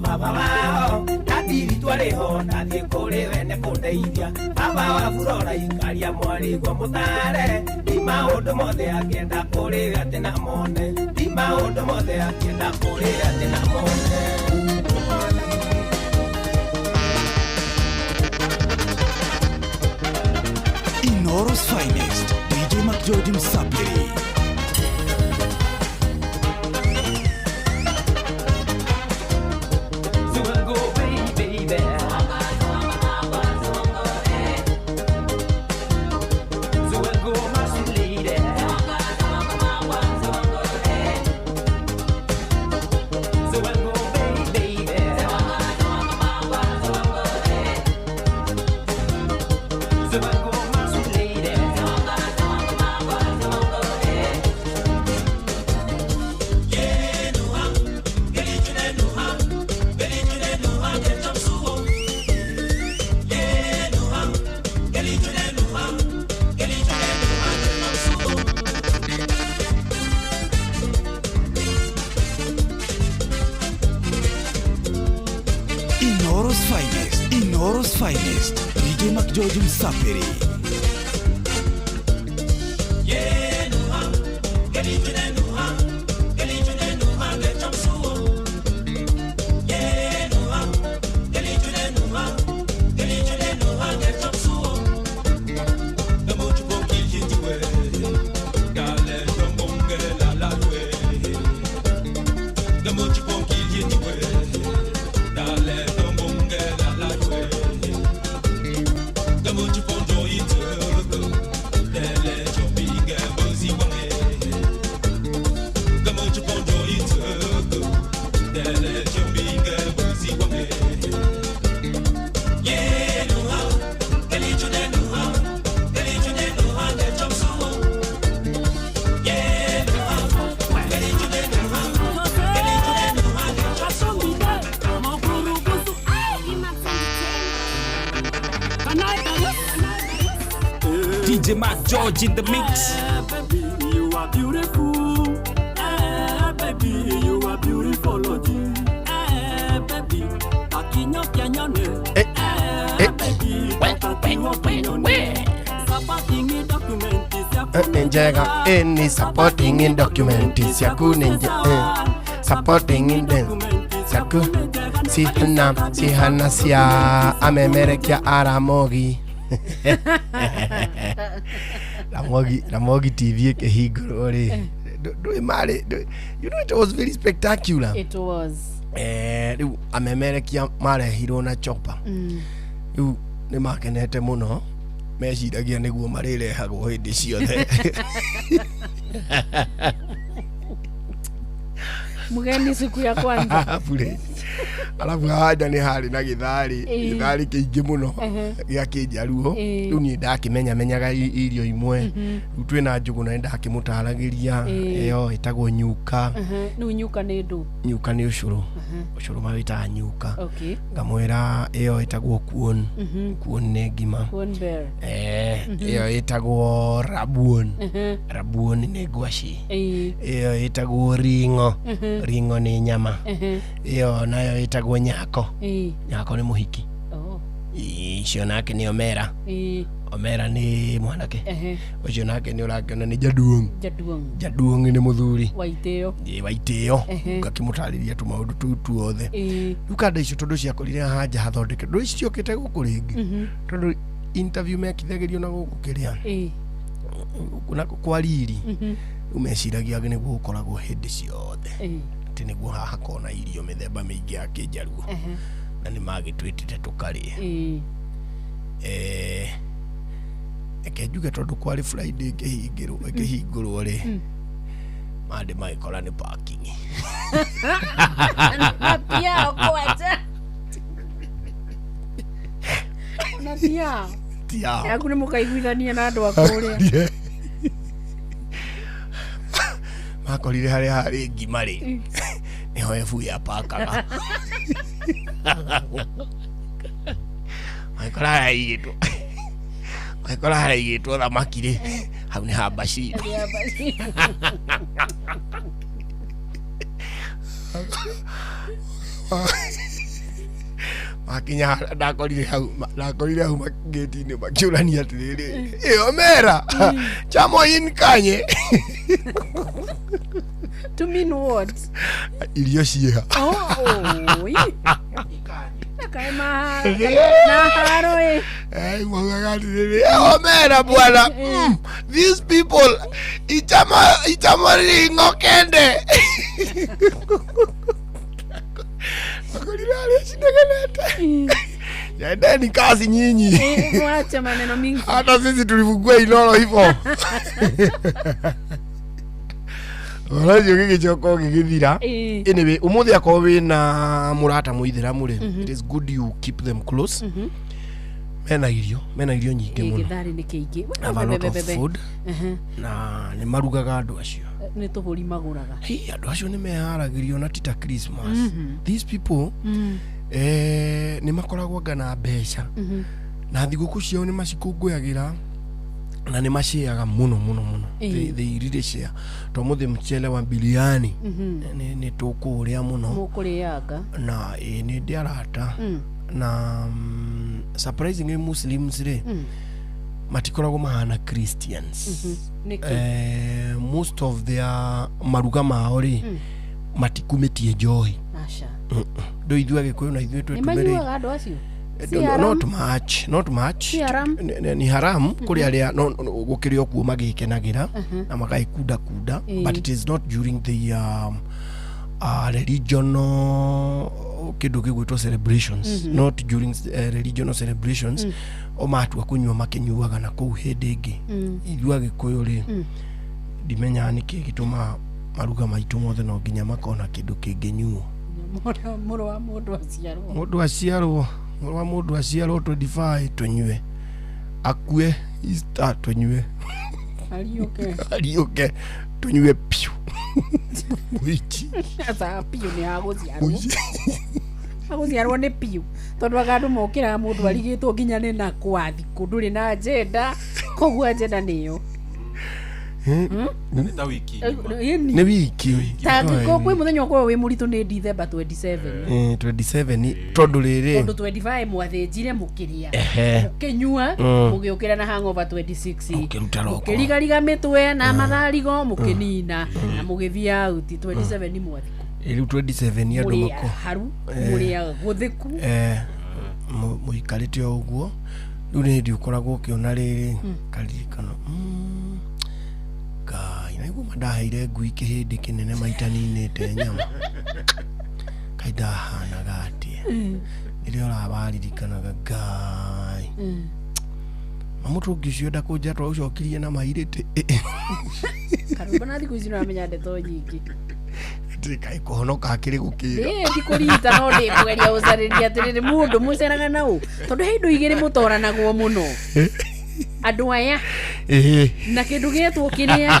baba wao Kadiri twarĩho ndathiĩ kũrĩ we nĩ kũndeithia Baba wa Furora ikaria mwarĩguo mũtare Ti maũndũ mothe akĩenda kũrĩ we atĩ na mone Ti maũndũ mothe akĩenda kũrĩ we atĩ na mone Inoros finest DJ Mac George Msapiri Inoros finest DJ Mac George Msapiri Much DJ Mac George in the mix. Baby, you are beautiful. Baby, you are beautiful. Baby, takinyo kyanyone. Baby, takatiwa kyanyone. Supporting in document is ya Njega any supporting in document is ya kunenje. Supporting in Saku si hana sia amemerekia Aramogi. Ramogi TV kehigoro ri. You know it was very spectacular. It was. Amemerekia mare hiro na chopa. You ni makenete muno. Meciragia niguo marirehagwo hindi ciothe. Mugeni siku ya kwanza. Alafu haja ni hari na githari kiingi muno gya kinjaruo riu ni ndakimenya irio imwe riu twina njugu na ndakimutaragiria iyo itagwo nyuka. Nu nyuka ni ndu. Nyuka ni ucuru. Ucuru mawita nyuka. Ngamwira iyo itagwo kuon. Kuon ni ngima. Kuon bear. Iyo itagwo rabuon. Rabuon ni ngwaci. Iyo itagwo ringo. Ringo ni nyama. Iyo nayo itagwo nyako. Nyako ni muhiki. Icio nake ni Omera. Omera ni mwanake. Ucio nake ni urakiona ni Jaduong. Jaduong ni muthuri. Waiteo. Waiteo. Ngakimutariria tu maundu tu tuothe. Ukanda icio tondu ciakorire haja hathondeke. Ndu icio kite gukuringi. Tondu interview mekithagirio na guku kiria. Kuna kwariri. Umeciragia ni gukoragwo hindi ciothe. Niguo haha kona irio mithemba mingi ya kinjaruo na ni magitwitite tukaria ekejuge tondu kwari Friday kehingirwo ri mande magikora ni parking pia okwacha na pia yaku ni mukaiguithania na andu akuria makorire hari ngimari niho efu ya pakaga maikora haigitwo thamakire hau ni habaci makinya ndakorire hau mageti-ini makiurania atiriri Omera chamo inkanye. To mean what? Irio ciha. Kaima na haro Omera bwana. These people itama ringo kende. Yaendeni kazi nyinyi. Mwacha maneno mingi. Hata sisi tulifungua Ilolo hivyo. Walaje gigichoko gigithira. Anyway, umuthi akowe na murata muithira muri. It is good you keep them close. Mena irio nyingi muno. Githari ni kiingi. Have a lot of food. Na ni marugaga andu acio. Ni tuburi maguraga. Andu acio ni meharagirio na tita Christmas. These people ni makoragwo ngana mbeca. Na thiguku ciao ni macikunguyagira na ni maciaga muno. They really share. To muthi mchele wa biliani ni tukuria muno. Mukuriaga. Na ni ndiarata. Na surprisingly Muslims re matikoragwo mahana Christians. Most of their maruga mao ri matikumetie joy. Asha. Do ithuage Gikuyu na ithuĩ twetumere. Nimanyuaga andu acio. Not much. Ni haram kuri aria gukirio kuo magikenagira na magaikunda but it is not during the regional kindu gigwitwo celebrations. Not during regional celebrations. O matua kunyua makinyuaga na kuu hindi ingi ithuĩ Gikuyu ri ndimenya niki gituma maruga maitu mothe no nginya makona kindu kinginyuo. Muru wa mundu aciarwo 25 tunyue akue Easter tunyue ariuke tunyue piu wichi asa piu ni aguciarwo ni piu tondu agandu mokiraga mundu arigitwo nginya ni na kwathi kunduri na agenda Kogua njena niyo. Ta wiki. Nĩ wiki. Tangĩkorwo kwĩ mũthenya ũkorwo wĩ mũritũ nĩ December 27. 27 tondũ rĩrĩ. Tondũ 25 mwathĩnjire mũkĩria. Mũkĩnyua mũgĩũkĩra na hangover 26. Mũkĩrigariga mĩtwe na matharigo mũkĩnina na mũgĩthia out 27 mwathiko. Rĩu 27 andũ mako. Haru mũrĩa gũthĩku. Mũikarĩte o ũguo. Rĩu nĩ hĩndĩ ũkoragwo ũkĩona rĩrĩ karirikano. Ngai, naiguo mandaheire ngui kĩhĩndĩ kĩnene maita ninĩte nyama. Kaĩ ndahanaga atĩa. Rĩrĩa ũrabaririkanaga Ngai. Mũndũ ũngĩ ũcio ndakũnjatwa ũcokirie na mairĩte. Karũmba na thikũ ici nĩwamenya ndeto nyingĩ. Kaĩ kũhonoka akĩrĩ gũkĩra. Ndikũrita no ndĩkũgeria gũcarĩria atĩrĩrĩ mũndũ mũceraga na ũ. Tondũ he indo igĩrĩ mũtoranagwo mũno. Andũ aya na kĩndũ gĩetwo kĩrĩa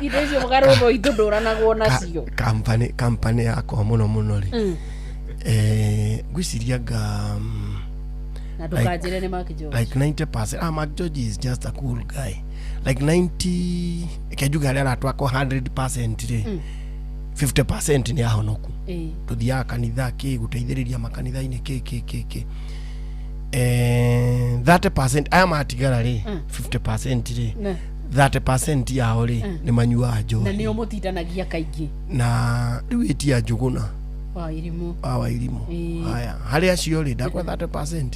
indo icio mũgarũtho itũ ndũranagwo nacio. Kampani yakwa mũno rĩ ngwĩciria na ndũkanjĩre nĩ Mark George. Like 90%. Mark George is just a cool guy. Like 90 kenjuga arĩa aratwakwo 100% rĩ 50% nĩ ahonoku. Tuthiaga kanitha gũteithĩrĩria makanitha-inĩ kĩ 30% aya matigara rĩ 50% rĩ 30% yao rĩ nĩ manyuaga njohi na nĩo mũtindanagia kaingĩ na rĩu ĩtia njũgũna wa irimũ haya harĩ acio rĩ ndakwa 30%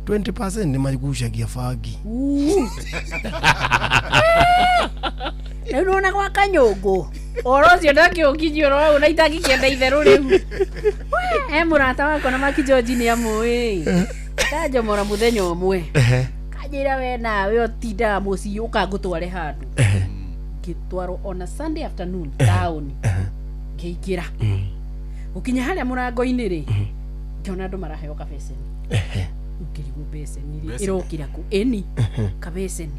20% nĩ magucagia bangi rĩu nona gwa kanyũngũ oro ũcio ndakĩũkinyio oro na itangĩkĩenda itherũ rĩu mũrata wakwa na Mark George nĩ amũĩ kanjomora muthenya ũmwe kanjĩra we nawe ũtindaga mũciĩ ũkangũtware handũ ngĩtwarwo on a Sunday afternoon town ngĩingĩra ũkinya harĩa mũrango-inĩ rĩ ngĩona andũ maraheo kabeceni ngĩrigwo beceni rĩ ĩrokĩra kũ ĩni kabeceni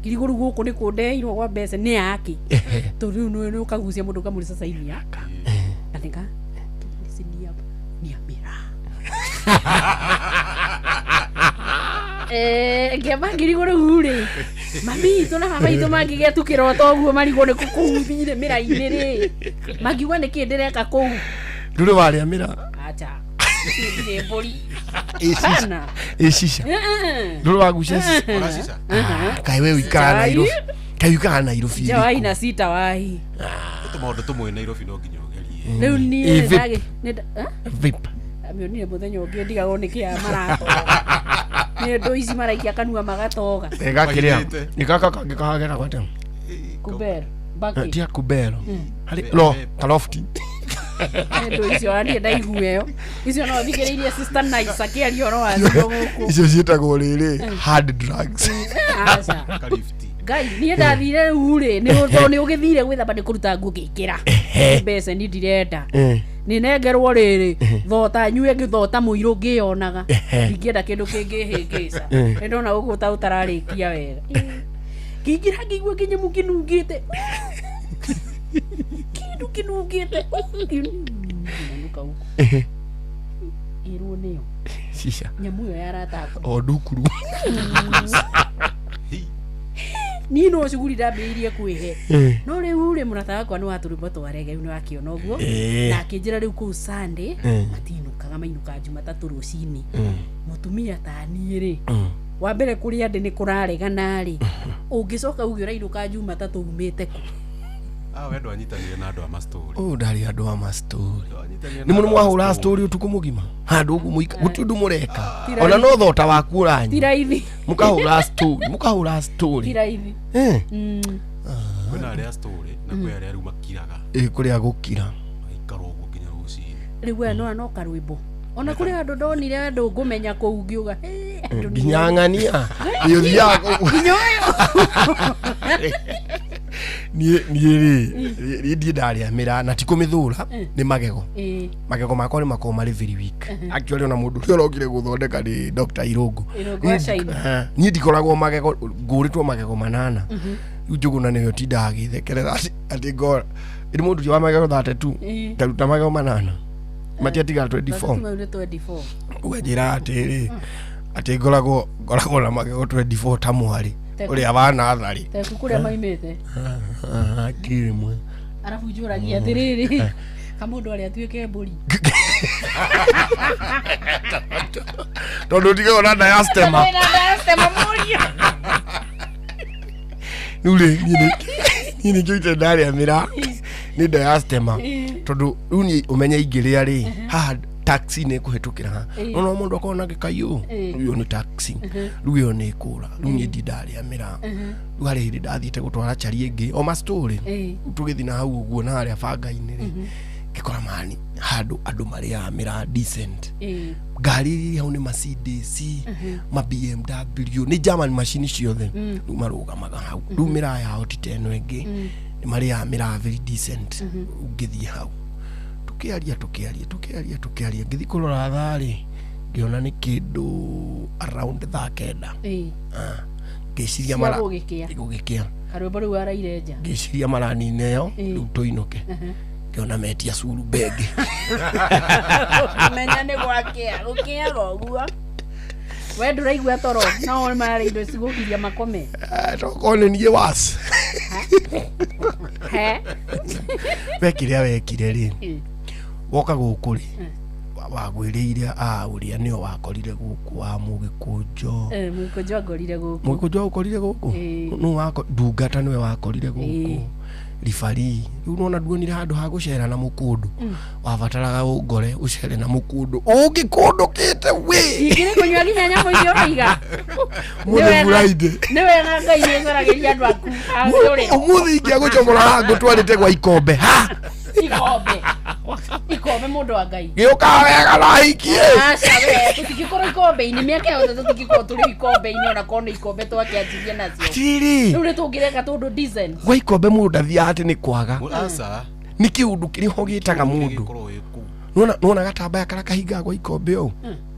ngĩrigwo rĩu gũkũ nĩ kũndeirwo gwa beceni nĩ yake tondũ nĩ ũkagucia mũndũ kamũrica caini yaka athĩka ni amira ngĩabangĩrigwo rĩu rĩ mami itũ na baba itũ mangĩgetukĩra otoguo marigwo nĩ kũhuthire mĩra-inĩ rĩ mangiuga nĩ kĩ ndĩreka kũu ndũrĩ warĩa mĩra acha nĩ mbũri ĩcica ndũrĩ wagucia cica kaĩ we wĩikara Nairobi jawai na sita wahi maũndũ tũmwe Nairobi no nginya ũgerie rĩu niĩ vape amionire mũthenya ũngĩ ndigagwo nĩ kĩa marato nĩ ndũ ici maraikia kanua magatoga gakĩrĩa nĩ kaka kangĩkahagera gwate kubero baki tia kubero harĩ no kalofti ndũ icio aranie ndaigueyo icio no thikĩrĩirie sister Nice akĩaria no wacio gũkũ icio ciĩtagwo rĩrĩ hard drugs aca Ngai niĩ ndathire rĩu rĩ nĩ ũgĩthire gwĩthamba nĩ kũruta nguo ngĩkĩra mbeca nĩ ndirenda nĩ nengerwo rĩrĩ thota nyue ngĩthota mũirũ ngĩyonaga ndingĩenda kĩndũ kĩngĩhĩngĩca nĩ ndona ũguo ta ũtararĩkia wega ngĩingĩra ngĩigua kĩnyamũ kĩnungĩte kĩndũ kĩnungĩte nanuka huko irwo nĩyo cica nyamũ ĩyo yarataka o ndukuru ni no cuguri ndambĩrĩirie kwĩhe no rĩu rĩ mũrata wakwa nĩ watũrĩmbo twarege nĩ wakĩona ũguo na akĩnjĩra rĩu kũu Sunday matinukaga mainuka Jumatatũ rũcinĩ mũtumia ta niĩ rĩ wa mbere kũrĩa ndĩ nĩ kũraregana rĩ ũngĩcoka uge ũrainũka Jumatatũ umĩte kũ wendo anyitanire na andũ a mastori ndarĩ andũ a mastori nĩ mũno mwahũra story ũtukũ mũgima handũ ũguo mũika gũtirĩ ũndũ mũreka ona no thota waku ũranyi tiraithi mũkahũra story tiraithi kwĩna arĩa story na kwĩ arĩa rĩu makiraga kũrĩa gũkira gaikarwo ũguo nginya rũcinĩ rĩu aya no karwĩmbo ona kũrĩ andũ ndonire andũ ngũmenya kũu ngiuga nginya ng'ania nĩ ũthiaga nginya ũyũ niĩ ndarĩa mĩra na ti kũmĩthũra nĩ magego makwa nĩ makorwo marĩ very weak akĩoria ona mũndũ ũrĩa ũrokire gũthondeka nĩ Dr. Irũngũ niĩ ndikoragwo magego ngũrĩtwo magego 8 rĩu njũgũna nĩyo tindaga gĩthekerera atĩ ngora ĩrĩ mũndũ wa magego 32 ngaruta magego 8 matiatigara 24 24 ũganjĩra atĩrĩ ati ngoragwo na magego 24 tamwari uri abana athari te kukuria maimete kirimwe arafu njuragia atiriri kamundu aria tuike mburi tondu tige ona diastema muria nule ni joite ndari amira ni diastema tondu uni umenya ingiria ri ha taxi ne kuhetukira ha no mundu akona gikayu uyo ni taxi ruyo ne kura runye didari amira rugari hindi ndathite gutwara chari ingi o ma story tugithina hau uguo na aria banga-ini ri gikora mani handu andu mari amira decent ngari hau ni Mercedes ma BMW ni German machine ciothe marugamaga hau rumira ya hotiteno ingi ni mari amira very decent ngithie hau tukiaria ngithi kurora thari ngiona ni kindu around thakenda ngiciria mara gugikia karwimbo riu arairenja ngiciria marani neo riu tuinuke ngiona metia curu benge menya ni gwakia gukia goguo we nduraigua toro no mara indo cigukiria makome tokone nie was wekire ri woka guku ri wagwiriire uria nio wakorire guku wa mugikunjo mugikunjo agorire guku mugikunjo ukorire guku no wako ndungata niwe wakorire guku rifari riu nona duonire handu ha gucera na mukundu wabataraga ungore ucere na mukundu ungikundukite we igire kunywa ginya nyamo icio riga muthi buraide ni wega ngai nicaragiria andu aku umuthi ingia gucomora hangu twarite gwa ikombe ha ikombe mundu wa ngai giuka wega na hikie aca tutigikora ikombe-ini miaka yothe tutigikora turi ikombe-ini ona kona ikombe twakianjirie nacio tiri riu nitungireka tundu decent gwa ikombe mundu ndathia ati ni kwaga ni kiundu kiriho gitaga mundu nona gatambaya kara kahinga gwa ikombe o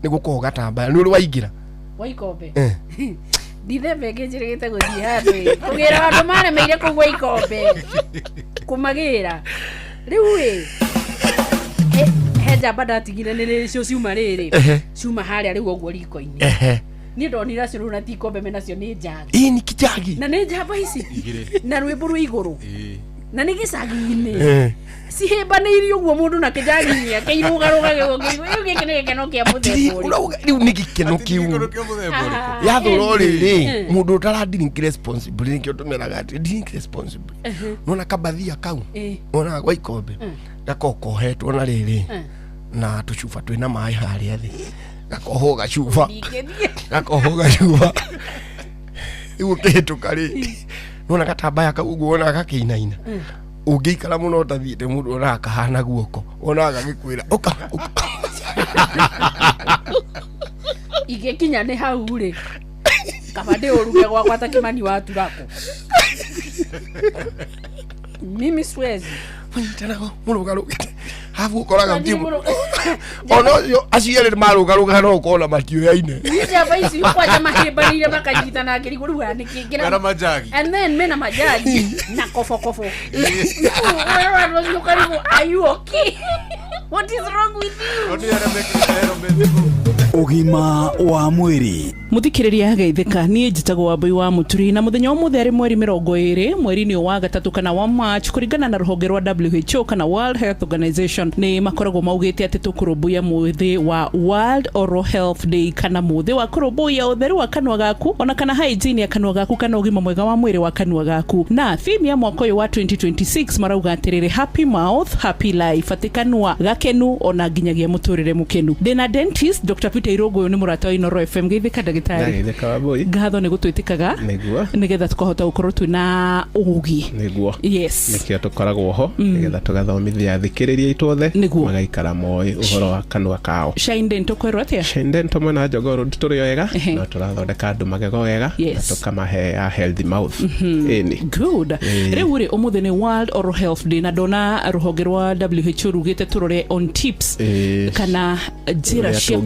ni gukorwo gatambaya ni uri waingira wa ikombe ndithembe nginjirigite guthii handu kugira andu maremeire kugwa ikombe kumagira riu he njamba ndatigire nä cio ciuma rä rä ciuma harä a rä u å guo riko-inä niä ndonira cio rä u na ti kombe menacio nä njagi nä kijagi na nä njamba ici na rwä mbå rwä igå rå na nä gä cagi-inä cihämbanä irie å guo må ndå na kä njagi-inä ake irå-garå-ga gä kä nä gä keno kä a må themba rä u nä gä keno kä u yathå rä rä må ndå å tara nä kä o tå meraga atä nona kabathia kau nona gwa ikombe gakokohetwo na rä rä na tå cuba twä na maä harä a thä gakohwo gacuba rä u kä hä tå ka rä nona gatambaya kau guo ona gakä inaina å ngä ikara må no tathiä te må ndå ona kahana guoko ona gagä kwä ra igä kinya nä hau rä kaba ndä å ruge gwakwa ta kä mani wa turako mimi swezi nyitanago må rå garå gä te habu å koraga ona yo aciarä marå garå ga no kona matiå yaine njamba ici kwanja mahä mbanä ire makanyitana ngä rigå rä u nä kä and then mena majaji na kofokobo wewe karibu are you okay what is wrong with you ugima wa mwiri muthikiriria ageithika nie njitagwo Wambui wa Muturi na muthenya umuthe ari mweri 20 mweri-ini wa gatatu kana wa March kuringana na ruhonge rwa WHO kana World Health Organization ni makoragwo maugite ati tukurumbuya muthi wa World Oral Health Day kana muthi wa kurumbuya utheru wa kanwa gaku ona kana hygiene ya kanwa gaku kana ugima mwega wa mwiri wa kanwa gaku na theme ya mwaka uyu wa 2026 marauga atiriri happy mouth happy life ati kanwa gakenu ona nginyagia muturire mukenu ndina dentist Dr. Peter Irogo ni murata wa Inoro FM geithika ndagitari ngatho ni gutwitikaga nigetha tukahota gukorwo twina ugi niguo yes nikio tukoragwo ho nigetha tugathomithia thikiriria itothe magaikara moy uhoro wa kanwa kao Shine Dental kwerwo atia Shine Dental mwana jogoro turi wega na turathondeka andu magego wega na tukamahe a healthy mouth ini good riu ri umuthi ni World Oral Health Day na dona ruhonge rwa WHO rugite turore on tips kana njira cia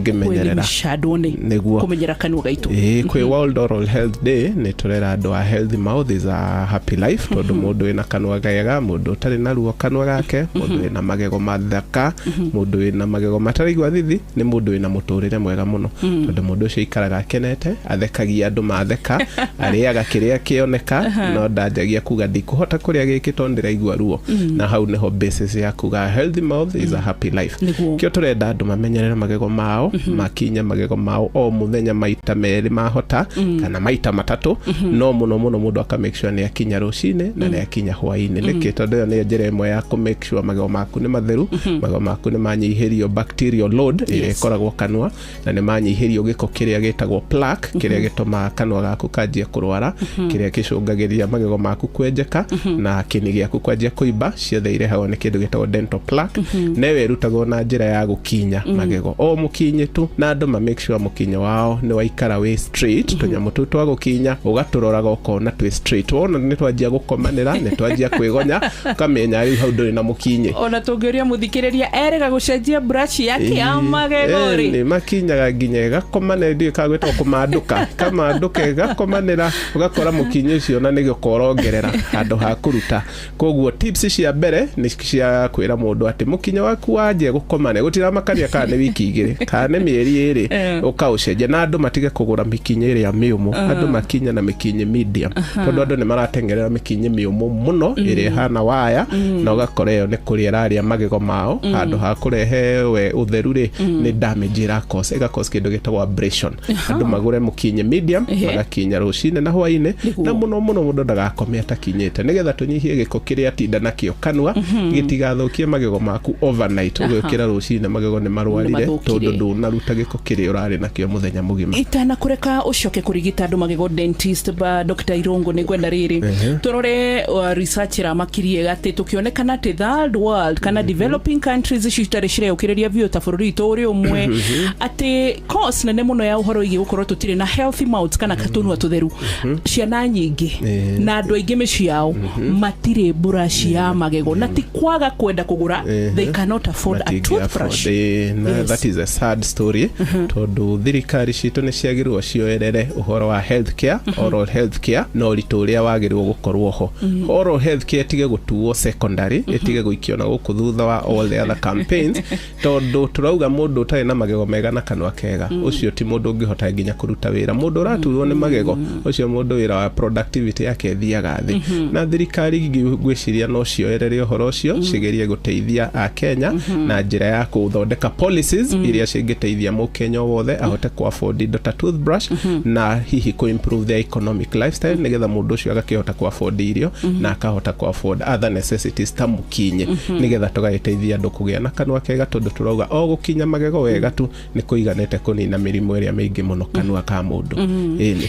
niguo kumenyera kanua gaitu kwi World Oral Health Day ni turera andu a healthy mouth is a happy life tondu mundu ina kanua gega mundu utari na ruo kanua gake mundu ina magego mathaka mundu ina magego mataraigwa thithi ni mundu ina muturire mwega muno tondu mundu ucio ikaraga akenete athekagia andu matheka ariaga kiria kioneka no ndajagia kuga ndikuhota kuria giki tondira igwa ruo na hau neho basis ya kuga healthy mouth is a happy life kio turenda andu mamenyerera magego mao makinya magego mao o muthenya maita meri mahota kana maita matatu no muno mundu aka make sure ni akinya rucine na ni akinya hwaini niki tondu ni njira imwe ya ku make sure magego maku ni matheru magego maku ni manyihirio bacterial load ire koragwo kanua na ni manyihirio giko kiria gitagwo plaque kiria gituma kanua gaku kanjia kurwara kiria gicungagiria magego maku kwenjeka na kini giaku kwanjia kuiba ciothe irehagwo ni kindu gitagwo dental plaque newe irutagwo na njira ya gukinya magego o mukinye tu na andu ma make sure mukinyo wao ni waikara we straight tunyamu tu twa gukinya ugaturoraga ukona twi straight wona ni twanjia gukomanira ni twanjia kwigonya ukamenya riu hau nduri na mukinye ona tungiria muthikiriria erega gucenjia brush yake ya magego ri ni makinyaga nginya gakomane ndio kagwetwo kumanduka kama nduke gakomanira ugakora mukinyo ucio na nigio korongerera handu ha kuruta koguo tips cia mbere ni cia kwira mundu ati mukinyo waku waje gukomane gutira makania kana wiki igire kana mieri iri ukaucenje na andu matige kugura mikinyo iri ya miumu andu makinya na mikinyo medium tondu andu ni maratengerera mikinyo miumu muno iri hana waya na ugakora yo ni kuri araria magego mao handu ha kurehe we utheru ri ni damage ira cause ega cause kindu gitagwo abrasion andu magure mukinyo medium magakinya rucine na hwaine na muno mundu ndagakome atakinyete nigetha tunyihie giko kiria tinda nakio kanua gitigathukie magego maku overnight ugikira rucine magego ni marwarire tondu ndunaruta giko kiria urari nakio muthenya mugima itana kureka ucoke kurigita andu magego dentist ba Dr. Irongo ni gwenda riri turore research ra makirie gati tukionekana te third world kana developing countries citare cire ukiriria vio ta bururi tori umwe ati cause nene muno ya uhoro igi gukorwo tutire na healthy mouth kana katunwa tutheru ciana nyingi na andu aingi meciao matire brush ya magego na ti kwaga kwenda kugura they cannot afford a toothbrush that is a sad story tondu thirikari citu ni ciagirwo cioerere uhoro wa healthcare oral healthcare no rituria wagirwo gukorwo ho oral healthcare tige gutuo secondary itige guikio na guku thutha wa all the other campaigns tondu turauga mundu utari na magego mega na kanwa kega ucio ti mundu ngihota nginya kuruta wira mundu raturwo ni magego ucio mundu wira wa productivity yake thiaga thi na thirikari ngwiciria no cioerere uhoro ucio cigerie guteithia a Kenya na njira ya kuthondeka policies iria cingiteithia mukenya wothe ahote ku afford indo ta toothbrush na hihi ku improve their economic lifestyle nigetha mundu ucio agakihota ku afford irio na akahota ku afford other necessities ta mukinye nigetha tugagiteithia andu kugia na kanwa kega tondu turauga o gukinya magego wega tu ni kuiganete kunina mirimu iria mingi muno kanwa ka mundu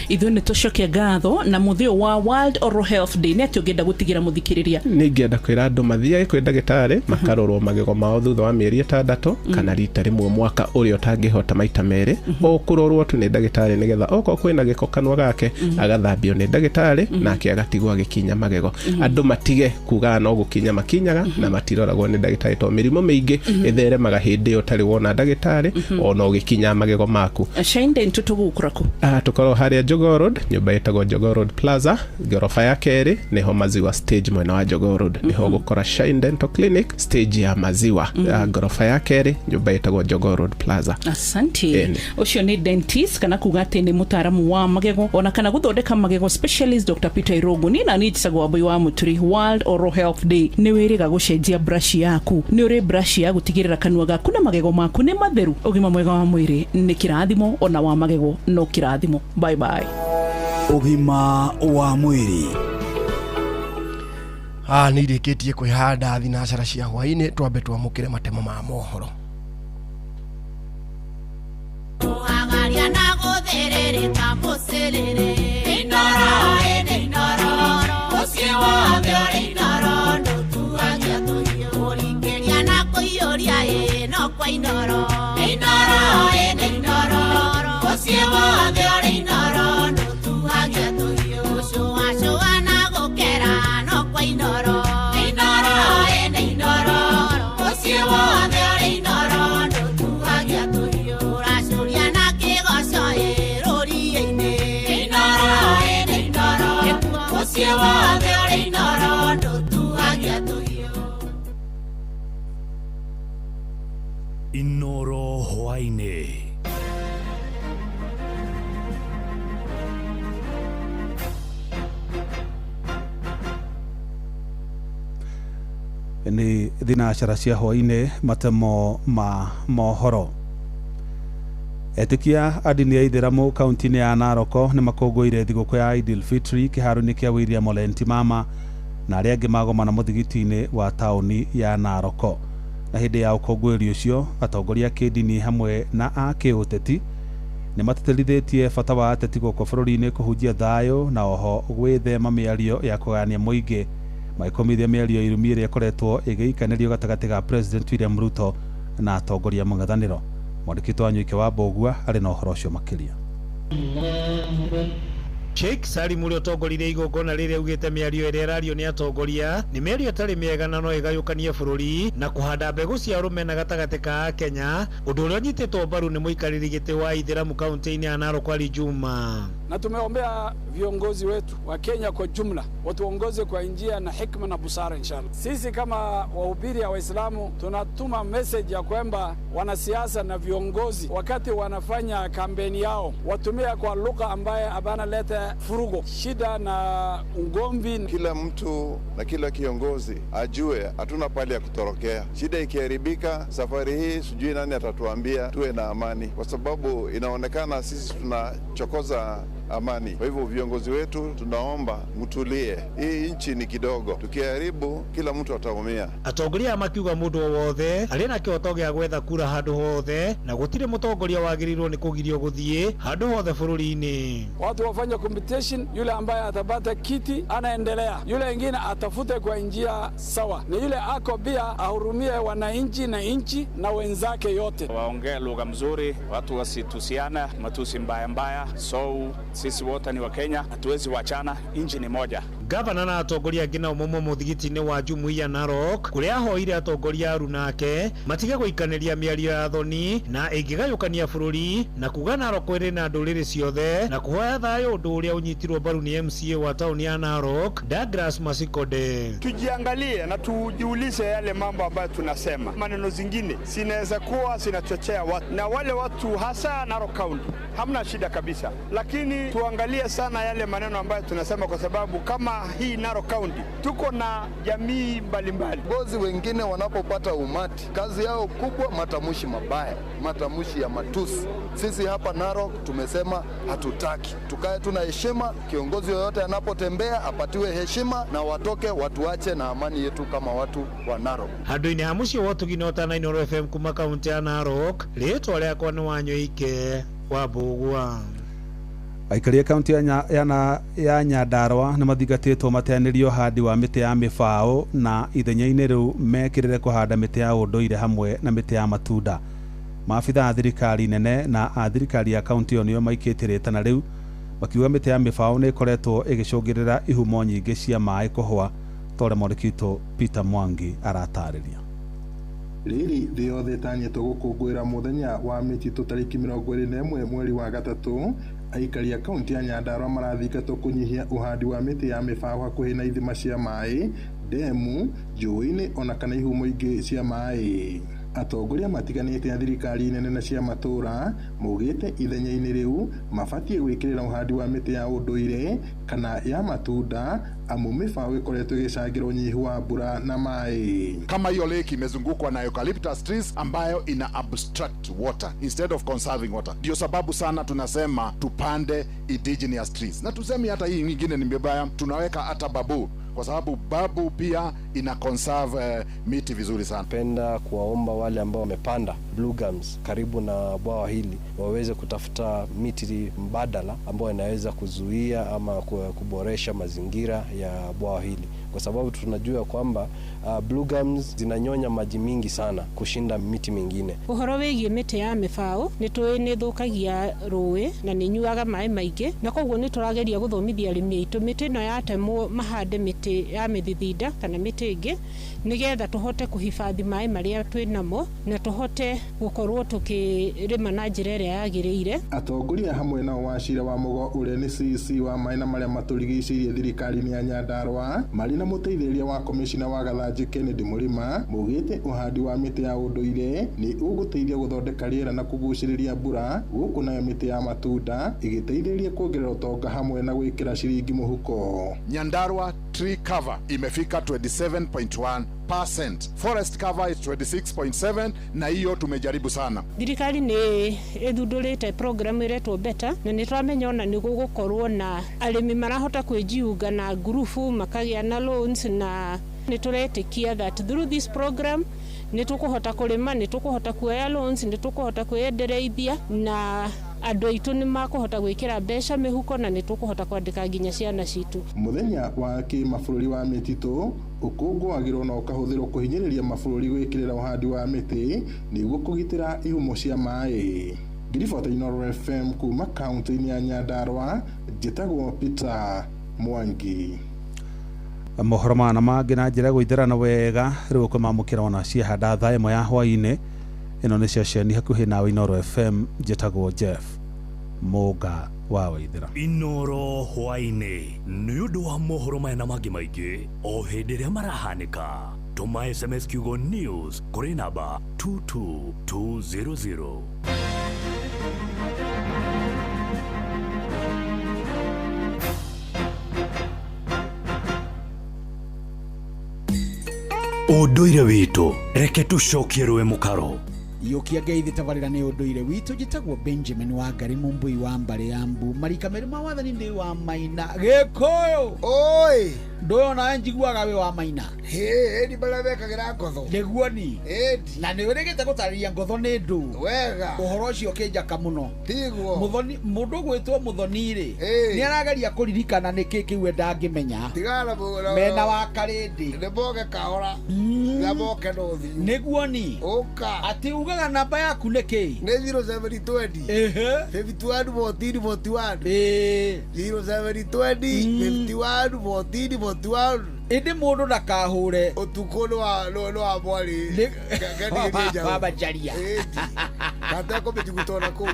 ithu ni tucoke ngatho na muthio wa World Oral Health Day ni atiogenda gutigira muthikiriria ningienda kwira andu mathia kwi ndagitari makarorwo magego mao thutha wa mieri 6 kana rita rimwe mwaka uri utangihota maita meri o kurorwo tu ni ndagitari nigetha oko kwina giko kanwa gake agathambio ni ndagitari nake agatigwa gikinya magego andu matige kuga no gukinya makinyaga na matiroragwo ni ndagitari to mirimo mingi itheremaga hindi utari wona ndagitari ona ugikinya magego maku Shine ntutugukurako tukoro haria Jogoo Road nyumba itagwo Jogoo Road Plaza gorofa ya keri niho maziwa stage mwena wa Jogoo Road niho gukora Shine Dental Clinic stage ya maziwa gorofa ya keri nyumba itagwo Jogoo Road Plaza. Asante ucio ni dentist kana kugate ni mutaramu wa magego ona kana guthondeka magego specialist Dr. Peter Irongo ni na ni tsagwa boy wa muturi World Oral Health Day ni wiriga gucenjia brush yaku ni uri brush ya gutigirira kanwa gaku na magego maku ni matheru ugima mwega wa mwiri ni kirathimo ona wa magego no kirathimo bye bye ugima wa mwiri ni rikitie kwihanda thinacara cia hwaini twambe twamukire matemo ma mohoro agaria na gutherereka mucerere inoro inoro usiwa thori inoro ndutuagia tuyo uringeria na kuyoria no kwa inoro inoro usiwa thori inoro ndutuagia tuyo shua na gukera no kwa inoro inoro usiwa thori inoro ndutuagia tuyo rasuria hwainĩ. Nĩ thinacara cia hwainĩ matemo ma mohoro. Etĩkia a ndini ya Ithĩramu kaunti-inĩ ya Narok nĩ makũngũĩire thigũkũ ya Eid al-Fitr kĩharo-inĩ kĩa William Ole Ntimama na arĩa angĩ magomana mũthigiti-inĩ wa taũni ya Narok. Na hĩndĩ ya ũkũngũĩri ũcio atongoria a kĩndini hamwe na a kĩũteti nĩ mateterithĩtie bata wa ateti gũkũ bũrũri-inĩ kũhunjia thayũ na oho gwĩthema mĩario ya kũgania mũingĩ, magĩkomithia mĩario irumi ĩrĩa ĩkoretwo ĩgĩikanĩrio gatagatĩ ga President William Ruto na atongoria mũng'ethanĩro. Mwandĩki wa Nyuike wa Mbogua arĩ na ũhoro ũcio makĩria. Sheikh Salim ũrĩa ũtongoririe igongona rĩrĩa augĩte mĩario ĩrĩa ĩrario nĩ atongoria nĩ mĩario ĩtarĩ mĩega na no ĩgayũkanie bũrũri na kũhanda mbegũ cia rũmena gatagatĩ ka Kenya, ũndũ ũrĩa ũnyitĩtwo mbaru nĩ mũikarĩri gĩtĩ wa Ithĩramu kaunti-inĩ ya Narok Ali Juma. Na tumeombea viongozi wetu wa Kenya kwa jumla watuongoze kwa njia na hikma na busara inshallah. Sisi kama wahubiri ya Waislamu tunatuma message ya kwamba wanasiasa na viongozi wakati wanafanya kampeni yao watumia kwa lugha ambaye abana leta furugo, shida na ugomvi. Kila mtu na kila kiongozi ajue hatuna pale ya kutorokea. Shida ikiharibika safari hii sijui nani atatuambia tuwe na amani, kwa sababu inaonekana sisi tunachokoza amani. Kwa hivyo viongozi wetu tunaomba mtulie, hii nchi ni kidogo, tukiharibu kila mtu ataumia. Atongoria makiuga mundu wothe arĩ na kĩhoto gĩa gwetha kura handũ hothe na gũtirĩ mũtongoria wagĩrĩirwo nĩ kũgirio gũthiĩ handũ hothe bũrũri-inĩ. Watu wafanya competition, yule ambaye atapata kiti anaendelea, yule wengine atafute kwa njia sawa, na yule ako pia ahurumie wananchi na nchi na wenzake yote. Waongee lugha mzuri, watu wasitusiana matusi mbaya mbaya, so sisi wote ni wa Kenya, hatuwezi wachana, nchi ni moja. Gavana na atongoria angĩ nao momo mũthigiti-inĩ wa Jumuiya Narok kũrĩa ahoire atongoria aru nake matige gũikanĩria mĩario ya thoni na ĩngĩgayũkania bũrũri na kuga Narok ĩrĩ na ndũrĩrĩ ciothe na kũhoya thayũ, ũndũ ũrĩa ũnyitirwo mbaru ni MCA wa tauni ya Narok Douglas Masikode. Tujiangalie na tujiulize yale mambo ambayo tunasema. Maneno zingine sinaweza kuwa zinachochea watu, na wale watu hasa Narok County hamna shida kabisa, lakini tuangalie sana yale maneno ambayo tunasema, kwa sababu kama hii Narok County tuko na jamii mbalimbali. Viongozi wengine wanapopata umati, kazi yao kubwa matamushi mabaya, matamushi ya matusi. Sisi hapa Narok tumesema hatutaki, tukae tuna heshima. Kiongozi yoyote anapotembea apatiwe heshima na watoke watuache na amani yetu kama watu wa Narok. Handũ-inĩ ha mũciĩ wa ũtũginota na Inooro FM kuma kaunti ya Narok, rĩtwa rĩakwa nĩ Wanyũike wa Mbogua. Aikari a kaunti ya Nyandarua nĩ mathingatĩtwo mateanĩrio handi wa mĩtĩ ya mĩbaũ na ithenya-inĩ rĩu mekĩrĩre kũhanda mĩtĩ ya ũndũire hamwe na mĩtĩ ya matunda. Maabitha a thirikari nene na a thirikari ya kaunti ĩyo nĩo maikĩtie rĩtana rĩu makiuga mĩtĩ ya mĩbaũ nĩ ĩkoretwo ĩgĩcũngĩrĩra ihumo nyingĩ cia maĩ kũhwa. Tore mwandĩkitwo Peter Mwangi aratarĩria. Rĩrĩ thĩ yothe ĩtanyĩtwo gũkũngũĩra mũthenya wa mĩtitũ tarĩki 21 mweri wa gatatũ. Aikari a kaunti ya Nyandarua marathingatwo kũnyihia uhandi wa mĩtĩ ya mĩbaũ hakuhĩ na ithima cia maĩ, ndemu, njũĩ-inĩ ona kana ihumo ingĩ cia maĩ. Atongoria matiganĩte a thirikari nene na cia matũra maugĩte ithenya-inĩ rĩu mabatie gwĩkĩrĩra uhandi wa mĩtĩ ya ũndũire kana ya matunda, amu mĩbaũ ĩkoretwo ĩgĩcangĩra ũnyihu wa mbura na maĩ. Kama hiyo lake imezungukwa na eucalyptus trees ambayo ina abstract water instead of conserving water, ndio sababu sana tunasema tupande indigenous trees, na tusemi hata hii nyingine ni mbaya, tunaweka hata babu kwa sababu babu pia ina conserve miti vizuri sana. Napenda kuwaomba wale ambao wamepanda blue gums karibu na bwawa hili waweze kutafuta miti mbadala ambayo inaweza kuzuia ama kuboresha mazingira ya bwawa hili, kwa sababu tunajua kwamba blue gums zinanyonya maji mingi sana kushinda miti mingine. Ũhoro wĩgiĩ mĩtĩ ya mĩbaũ nĩtũĩ nĩthũkagia rũĩ na nĩnyuaga maĩ maingĩ, na koguo nĩtũrageria gũthomithia arĩmi aitũ mĩtĩ ĩno yatemwo mahande mĩtĩ ya mĩthithinda kana mĩtĩ kaunti ingi nigetha tuhote kuhifadhi mai maria twinamo na tuhote gukorwo tukirima na njira iria yagiriire. Atongoria hamwe na wacira wa mugo uria ni CC wa mai na maria maturigicirie thirikari-ini ya Nyandarua mari na muteithĩrĩria wa komishina wa Gathanji Kennedy Murima mugite uhandi wa miti ya unduire ni uguteithia guthondeka riera na kuguciriria mbura guku nayo miti ya matunda igiteithĩrĩria kuongerera utonga hamwe na gwikira ciringi muhuko. Nyandarua tree cover imefika 27.1%. Forest cover is 26.7 na hiyo tumejaribu sana. Thirikari ni ithundurite program iretwo Better na ni twamenya ona ni gugukorwo na arimi marahota kwijiunga na grupu makagia na loans na ni turetikia that through this program ni tukuhota kurima ni tukuhota kuoya loans ni tukuhota kwendereithia na andu aitu ni makuhota gwikira mbeca mihuko na ni tukuhota kwandika nginya ciana citu. Muthenya wa kimabũrũri wa mititu ukungũagĩrwo na ũkahũthĩrwo kũhinyĩrĩria mabũrũri gwĩkĩrĩra uhandi wa mĩtĩ nĩguo kũgitĩra ihumo cia maĩ. Ngiribota Inooro FM kuma kaunti-inĩ ya Nyandarua njĩtagwo Peter Mwangi. Mohoro mana mangĩ na njĩra gũithĩrana wega rĩu kũmamũkĩra ona ciahanda thaa ĩmwe ya hwaĩ-inĩ. Ĩno nĩ ceceni hakuhĩ nawe Inooro FM njĩtagwo Jeff Mũga wa Waithĩra. Inooro hwaĩ-inĩ nĩ ũndũ wa mohoro maya na mangĩ maingĩ o hĩndĩ ĩrĩa marahanĩka. Tũma SMS kiugo news kũrĩ namba 22200. Ũndũire witũ reke tũcokie rũĩ mũkaro. Yokia ngeithi tabarĩra nĩ ũndũire witũ njĩtagwo Benjamin wa Ngari Mũmbui wa Mbare ya Mbu marika merĩ ma wathani ndĩ wa Maina Gĩkũyũ. Oi ndoyo na njiguaga we wa Maina edi bala bekagĩra ngotho nĩguo ni edi na nĩ ũrĩgĩte gũtarĩria ngotho nĩ ndũ wega ũhoro ũcio kĩnjaka mũno tiguo mũthoni mũndũ gwĩtwo mũthoni rĩ nĩ arageria kũririkana nĩkĩ kĩu ndangĩmenya tigara mũno mena wa Karĩndĩ nĩ boge kahora na boke no thiũ nĩguo ni ũka ati ugaga namba yaku nĩkĩ nĩ 0720 51 0720 51 indi mundu ndakahure utuko no wa mwari ngani baba jaria kata ko bijugutona ko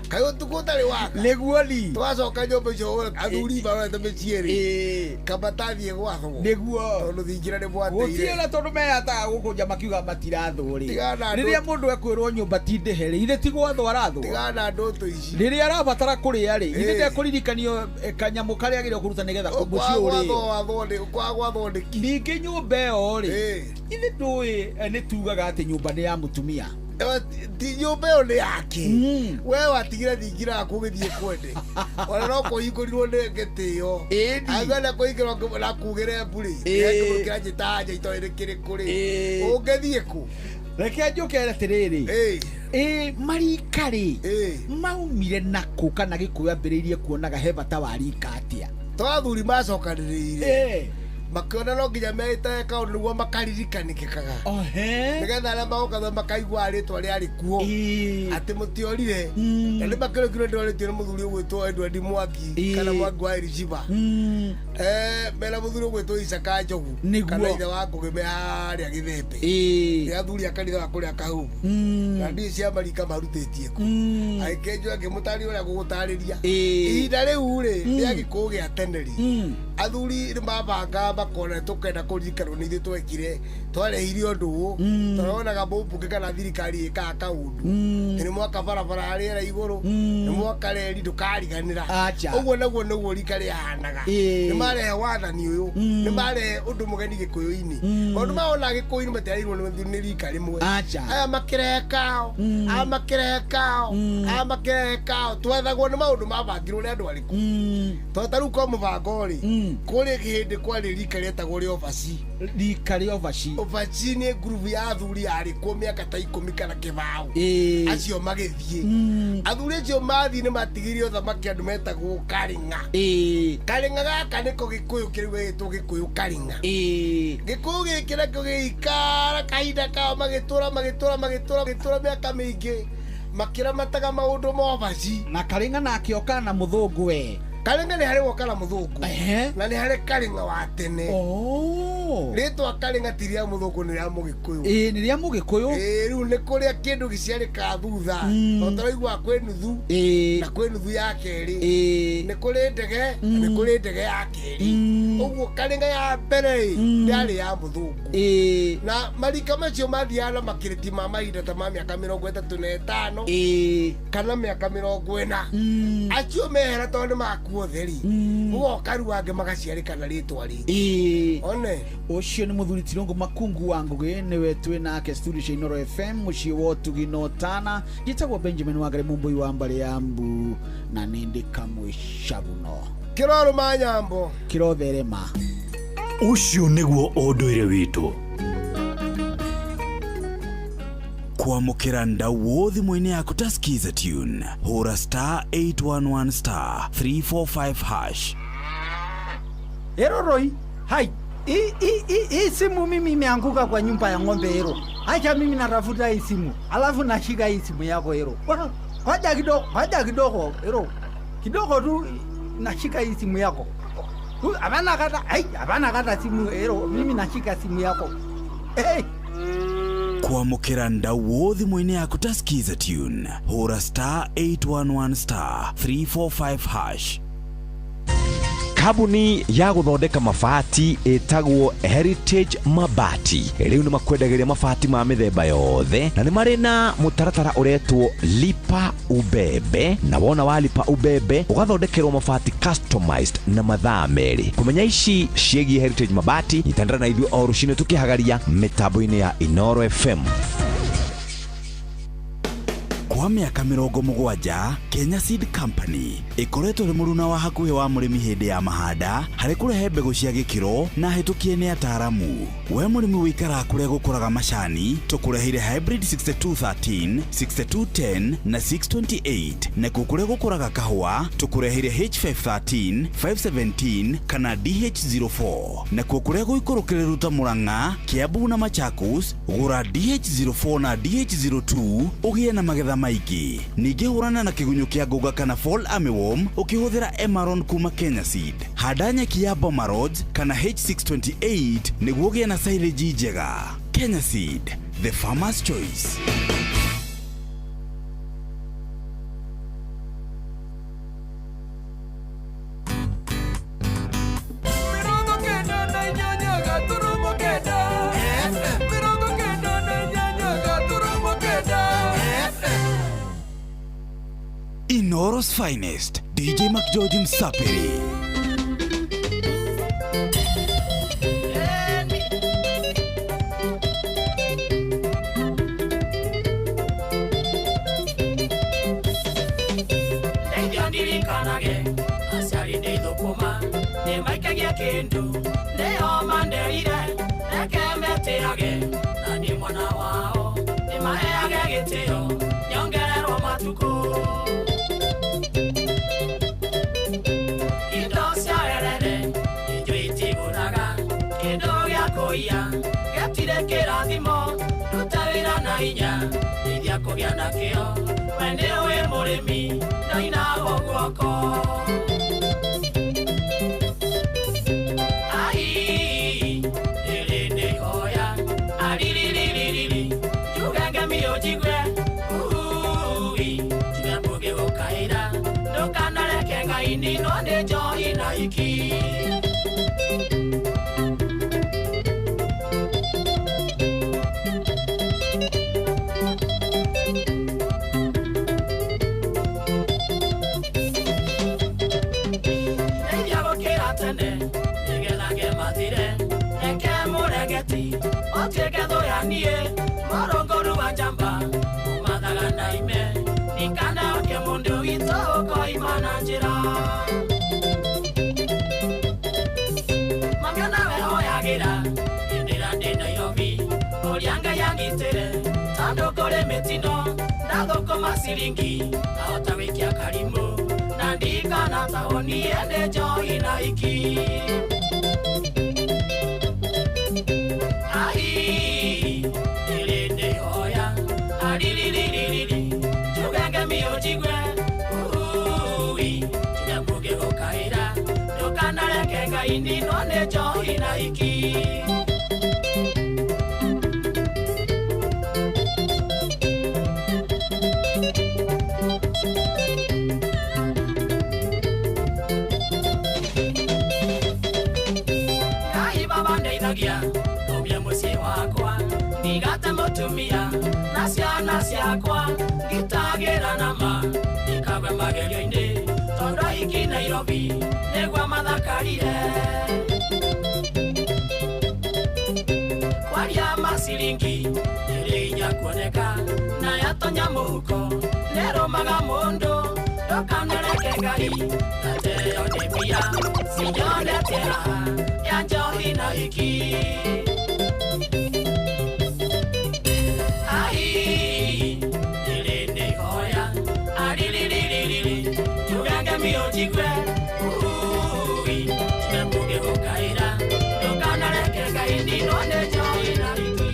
kayo tukutari waka niguo ni twacoka nyomba icio athuri bara tameciere kabatathie gwatho niguo tondu thingira ni bwateire gutiera tondu meyataga gukunja makiuga matirathuri riria mundu ekwirwo nyumba tindihere ithe ti gwatho aratho tigana ndoto ici riria arabatara kuria ri ithe te kuririkanio kanyamu karia agire kuruta nigetha kugucio ri kwa gwatho ndiki nyumba yo ri ithe ndui ni tugaga ati nyumba ni ya mutumia ti nyumba yo ni yake we watigira thingira kugithie kwende ona no kuhingũrirwo nĩ gĩtĩo agana kũhingĩrwo na kugĩre mburi kĩrĩa njĩtanja itoĩ kĩrĩkũ rĩ ũngĩthiĩ kũ reke njũkere atĩrĩrĩ marika rĩ maumire nakũ kana Gĩkũyũ ambĩrĩirie kuonaga he bata wa rika atĩa twathuri macokanĩrĩire makona no nginya mehitaga kaundu niguo makaririkanĩkaga nigetha arĩa magoka makaigua rĩtwa rĩarĩ kuo atĩ mũtiorire na nĩ makĩrĩkire ndĩrorĩtio nĩ mũthuri ũgwĩtwo Edward Mwangi kana Mwangi wa Elizabeth mena mũthuri ũgwĩtwo Isaka Njogu kana ithe wa Ngũgĩ harĩa Gĩthembe rĩa athuri a kanitha wa kũrĩa Kahũmũ na ndiĩ cia marika marutĩtie ku agĩkĩnjwo akĩmũtarĩria ũrĩa gũgũtarĩria ihinda rĩu rĩ rĩa Gĩkũyũ gĩa tene rĩ athuri nĩ mabanga makona tukenda kũririkanwo nĩ ithuĩ twekire twarehire ũndũ tũronaga mũmbunge kana thirikari ĩkaga kaũndũ nĩ mwaka barabara rĩera igũrũ nĩ mwaka reri ndũkariganĩra ũguo naguo nĩguo rika rĩhanaga nĩ marehe wathani ũyũ nĩ marehe ũndũ mũgeni Gĩkũyũ-inĩ maũndũ maona Gĩkũyũ-inĩ matiarĩirwo nĩ rika rĩmwe aya makĩrehe kao twethagwo nĩ maũndũ mabangirwo nĩ andũ arĩkũ tondũ rĩu kwa mũbango rĩ kũrĩ kĩhĩndĩ kwarĩ rika rĩetagwo rĩa Ovaci nĩ ngurubu ya athuri yarĩ kuo mĩaka ta 10 kana kĩbao acio magĩthiĩ athuri acio mathiĩ nĩ matigĩire ũthamaki andũ metagwo Karĩng'a gaka nĩko Gĩkũyũ kĩrĩa gĩtwo Gĩkũyũ Karĩng'a Gĩkũyũ gĩkĩ nakĩo gĩikara kahinda kao magĩtũra mĩaka mĩingĩ makĩramataga maũndũ ma Ovaci na Karĩng'a nake oka na mũthũngũ we Kalenga ni hare wakala muthuku na ni hare kalenga wa tene. Ritwa kalenga tiria muthuku ni ria mugikuyu. Ni ria mugikuyu. Riu ni kuria kindu giciarika thutha. Otoraigua kwi nuthu na kwi nuthu ya keri. Ni kuri ndege ni kuri ndege ya keri. Uguo kalenga ya mbere ndari ya muthuku. Na marika macio mathiana makiriti ma mahinda ta ma miaka 35 kana miaka 40. Acio mehera tondu makuo theri. Ugo karua ange magaciarika na ritwa ringi. One ucio ni muthuri Tirongo Makungu wa Ngugi niwe twi nake studio cia Inoro FM mucii wa Tugino Tana. Gitagwo Benjamin Wangari Mumbui wa Mbale ya Mbu na nindi kamwe shabuno kiroro manyambo kirotherema. Ucio niguo unduire witu. Kwamukira ndau wothi mwini yaku ta skiza tune hura star 811 star 345 hash. Eroroi hai hii simu mimi imeanguka kwa nyumba ya ng'ombe hero. Acha mimi natafuta hii simu alafu nashika hii simu yako hero. Haja kidogo hero, kidogo tu nashika hii simu yako. Hapana kata simu hero, mimi nashika simu yako. Kwamukira ndau wothi mwini yaku ta skiza tune hura star 811 star 345 hash. Kabuni ya guthondeka mabati etagwo Heritage Mabati riu ni makwendagiria mabati ma mithemba yothe na ni mari na mutaratara uretwo lipa ubebe, na wona walipa ubebe ugathondekerwo mabati customized na mathaa meri. Kumenya ici ciegi Heritage Mabati itandara na ithuĩ o rucine tukihagaria mitambo-ini ya Inoro FM. Kwa miaka 70 Kenya Seed Company ikoretwo ri muruna wa hakuhi wa murimi hindi ya mahanda hari kurehe mbegu cia gikiro na hitukie ni ataramu. We murimi wikara kuria gukuraga macani tukurehire hybrid 6213 6210 na 628 na kukuria gukuraga kahua tukurehire H513 517 kana DH04 na kukuria guikurukiriru ta Murang'a, Kiambu na Machakos gura DH04 na DH02 ugie na magetha maiki. Ningi hurana na kigunyo kia ngoga kana fall armyworm ukihuthira Emaron kuma Kenya Seed. Handa nyeki ya Boma Rods kana H628 niguo gie na silage njega. Kenya Seed, the farmer's choice. Inoro's finest, DJ McGeorge Msapiri. Gatire kirathimo rutawira na hinya ithia kugia na kio wende we murimi naina gogoko ai ele hoya alilililili juganga mio jigwe ui timebuge gokaira ndokana leke ngaini no ndejo ina iki Otegetho ya nie marongoru wa jamba umathaga naime nikana ke mundu wito ko imana njira mangana we hoyagira indira ndina yobi orianga yangitere tando kore metino ndathoko masiringi ahota wikia karimu na ndikana taoni ende joy na iki ai ilinde hoya alilililili juganga mio jigwe ui tinyambuge gokai kaini none johi na iki Kai baba ndeithagia tubie muciĩ wakwa ndigate mũtumia na ciana ciakwa ngitagĩra nama ikagwe magerio-inĩ tondũ aiki Nairobi nĩguo mathakarire kwaria maciringi ĩrĩ hinya kuoneka na yatonya mũhuko nĩrũmaga mũndũ ndũkanereke Ngai ateo nĩ mbia cinyonete raha ya njohi na iki Jigwe, ui, chimebuge gukaira, ndukanareke Ngai none johi na iki.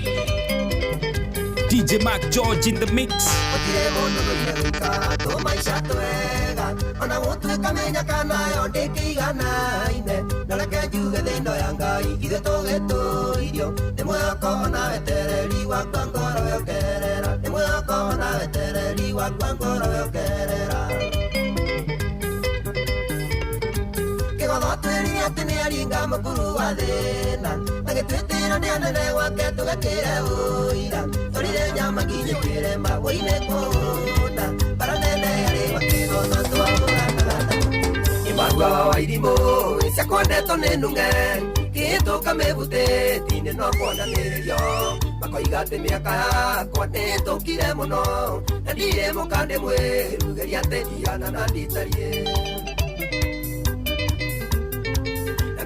DJ Mac George in the mix. Otire mundu nuyeruka, tu maisha twega, ona gutuika menyaka nayo ndikiganaine, nareke njuge thino ya Ngai, ithuĩ tũgĩtũirio, nĩ mwĩhoko ona wetereri wakwa ngoro yongerera, nĩ mwĩhoko ona wetereri wakwa ngoro yongerera. Twĩrire atĩ nĩ aringa mũkuru wa thĩna na gĩtwĩtĩra nĩ anene gwake tũgakĩre ũira tũrire nyama nginya kĩrema wũine kũũnda bara nene yarĩ wakĩgona twahũranaga imarua wa irimũ ciakwendetwo nĩ nung'e kĩhĩtũka mĩbutĩti-inĩ no kuonanĩrĩrio makoiga atĩ mĩaka yakwa nĩhĩtũkire mũno na ndirĩ mũka ndĩmwĩrugĩria atĩ ndigana na nditarie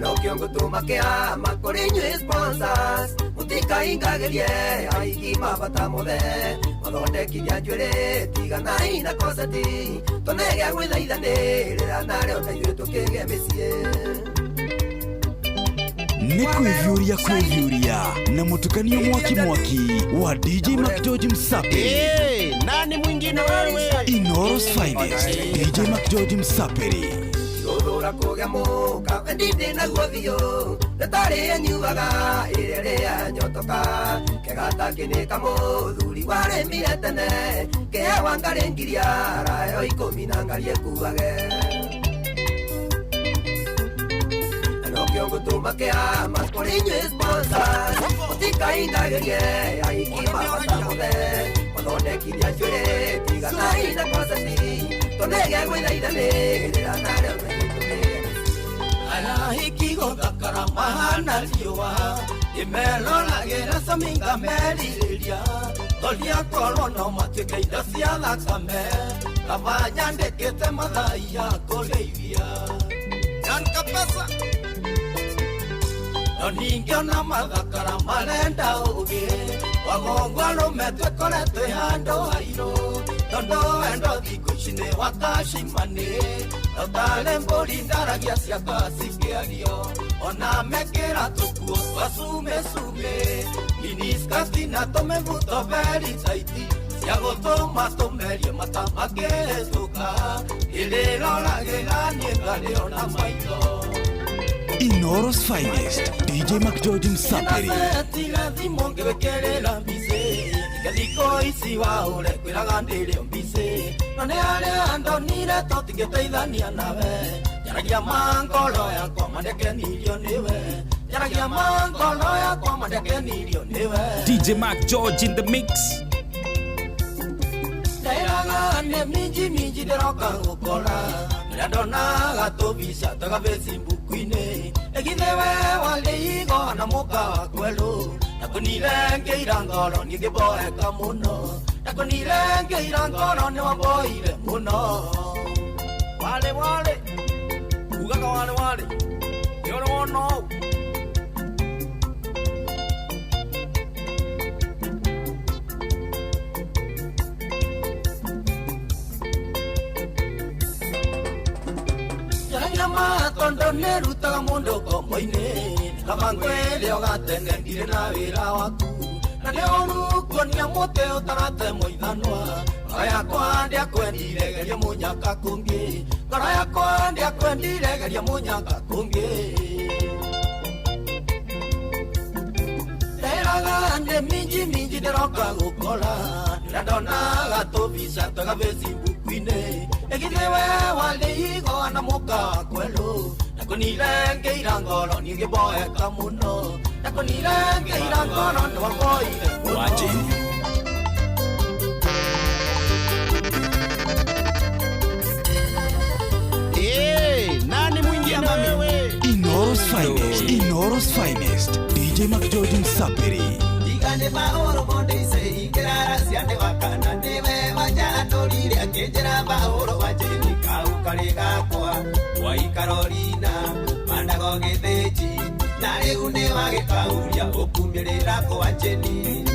Nokiongo tumakea makore nywe sponsors Mutikaingagerie aiki mabata mothe Othondekiria njuĩrĩ tigana ina koseti Tonege gwĩthaithanĩrĩra narĩo na ithuĩ tũkĩgĩa mĩciĩ Nĩ kwĩvyũria na mũtukanio mwaki wa DJ Mac George Msaperi. Nani mwingine wewe? Inoros Finest, DJ Mac George Msaperi. Gũthũra kũgĩa mũka wendinde naguo biũ Nĩtarĩ nyuaga ĩrĩa nyotoka Kĩgata kĩnĩka mũthuri warĩmire tene Kĩhewa ngarĩngiria rayo 10 na ngari ĩkuage Nokĩo ngũtũmakĩa makũrĩ inyuĩ sponsors Mũtikaingagĩrie aiki mabata mothe Mathondekithia njuĩrĩ tigana ina koseti Tonege gwĩthaithanĩrĩra narĩo Ayahiki gothakara mahana riũa Imeloragĩra saminga merirĩria Toria korwo no matuĩke indo cia thakame Kaba nyandĩkĩte mathai ya kũrĩithia Yanka pesa No ningĩ ona mathakara marenda ũgĩ Wagongo arũme twĩkorete handũ hairũ Tondũ wendo thikũ ici nĩ watacimanĩ Notale mbũri ndaragia ciakwa cikĩario Ona mekĩra tũkuo twa sume Miniskati na tũmĩbuto very tight Cia gũtũma tũmerie mata makĩhĩtũka Ĩrĩroragĩra niĩ ngarĩ ona maitho Inoros Finest, DJ Mac George Msaperi. Tiga thimo ngĩwĩkĩrĩra mbicĩ Thikũ ici waũre kwĩraga ndĩrĩ mbicĩ No nĩ arĩa ndonire tũtingĩteithania nawe Njaragia mangoro yakwa mandekenirio nĩwe Njaragia mangoro yakwa mandekenirio nĩwe DJ Mac George in the mix. Ndairaga nĩ minji ndĩroka gũkora Rĩrĩa ndonaga tũbica taga Facebook-inĩ Egithe we warĩ igo na mũka wa kwerũ Nakũnire ngĩira ngoro niĩ ngĩmboeka mũno Nakũnire ngĩira ngoro nĩ wamboire mũno Wale Ugaga wale Yore wono Tondo nerutaga mũndũ kombo-inĩ Kaba ngwĩrĩ ũgatene ndirĩ na wĩra waku Na nĩ ũru kuonia mũtĩ ũtarate mũithanwa ngoro yakwa ndiakwendire geria munyaka kungi ngoro yakwa ndiakwendire geria munyaka kungi nderaga nde minji nderoka gukora ndona gatubisa twega Facebook-inĩ egithiwe waligo na muka kwelu nakunirengeira ngoro nĩngĩmboeka mũno nakunirengeira ngoro nĩwamboire mũno nani mwingia wewe? Inoros finest DJ Mac George Msapiri igane mahoro mondise ikirara ciande wakana niwe wanjatorire akinjira mahoro wajeni kaukari gakwa wai Carolina mandago githĩnji na rĩu nĩ wagĩkauria ũkumirĩra kwa Jeni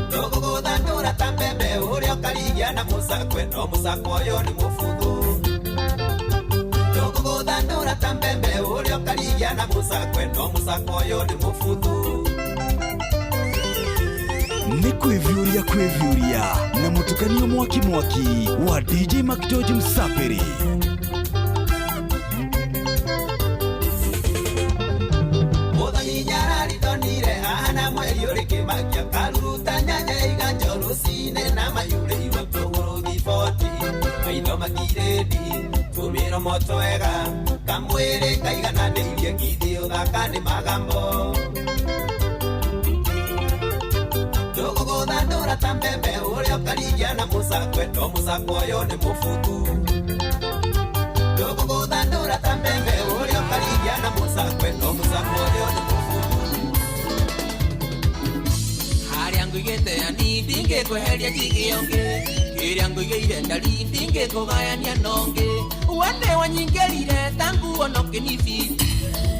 ndũgũgũthandũra ta mbembe ũrĩa ũkarigia na mũcakwe no mũcakwe ũyũ nĩ mũbuthu ndũgũgũthandũra ta mbembe ũrĩa ũkarigia na mũcakwe no mũcakwe ũyũ nĩ mũbuthu ni kwivyuria na mutukanio mwaki wa DJ Mac George Msapiri Muthani nyararithonire hana mweri uri kimakia karuruta nyanya iganjo rucine na mayure iwe kũgũrũ thiboti maitho makirĩndi tumĩro motwega kamwĩrĩ kaigananĩirie ngithĩ ũthaka nĩ magambo ndũgũgũthandũra ta mbembe ũrĩa ũkarigia na mũcakwe no mũcakwe ũyũ nĩ mũbuthu ndũgũgũthandũra ta mbembe ũrĩa ũkarigia na mũcakwe no mũcakwe ũyũ nĩ mũbuthu harĩa ngũigĩte ani ndingĩkweheria njigĩonge kĩrĩa ngũigĩire ndari ndingĩkũgayania nongĩ wende wanyingĩrire ta nguo no kĩnibiti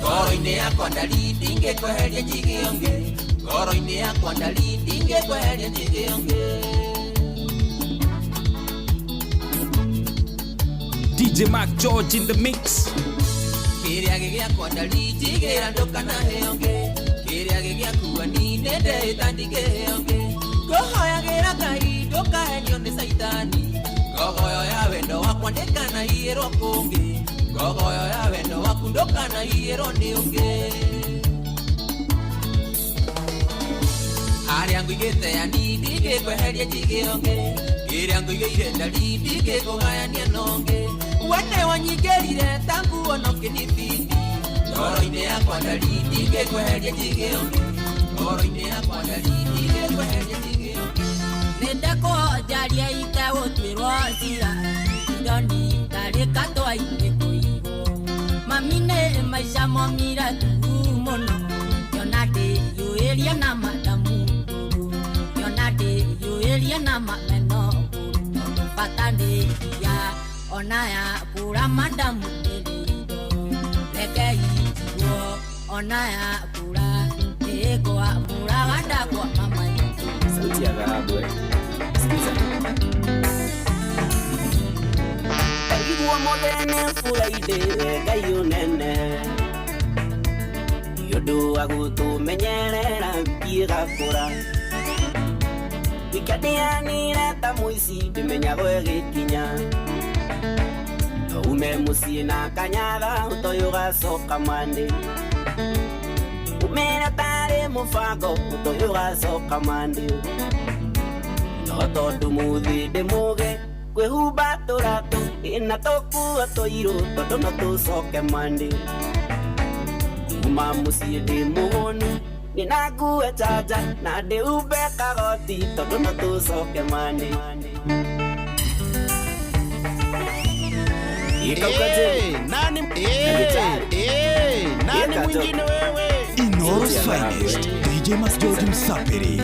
ngoro-inĩ yakwa ndari ndingĩkweheria njigĩonge ngoro-inĩ yakwa ndari ndingĩkweheria njigĩonge DJ Mac George in the mix kĩrĩa gĩgĩakwa ndari njigĩra ndũkanaheyonge kĩrĩa gĩgĩakua ni nĩndĩta ndingĩheyonge ngũhoyagĩra Ngai ndũkahenio nĩ Saitani ngogoyo ya wendo wakwa ndĩkanahiyĩrwo kũngĩ ngogoyo ya wendo waku ndũkanahiyĩrwo nĩ ũngĩ harĩa ngũigĩte ani ndingĩkweheria njigĩonge kĩrĩa ngũigĩire ndari ndingĩkũgayania nongĩ wende wanyingĩrire ta nguo no kĩnibiti ngoro-inĩ yakwa ndari ndingĩkweheria njigĩonge ngoro-inĩ yakwa ndari ndingĩkweheria njigĩonge nĩndakũhonjaria itegũtuĩrwo cira indoni ndarĩka twainĩ kũigwo mami nĩ maica momire tu mũno yona ndĩyũĩrie na madamu yona ndĩyũĩrie na mameno bata ndĩria ona ya kũra madamu ndĩrĩindo rekei guo ona ya kũra ndĩkwa mũra wandakwa mama sauti ya dhahabu sikiza igua modene furaide gayo nene yodo agutumenyerera ngĩgakũra ikadianire ta mũici ndĩmenyago ĩgĩkinya ume mũciĩ na kanyaga ũtoyo gacoka mande umera tarĩ mũbango ũtoyo gacoka mande no tondũ mũthĩ ndĩmũge kwĩhumba tũratũ ĩna tũkuo tũirũ tondũ no tũcoke mande kuma mũciĩ ndĩ mũhũnu nĩna ngue njaja na ndĩhumbe kagoti tondũ no tũcoke mande nani mwingine wewe? Inoros finest DJ Mac George Msapiri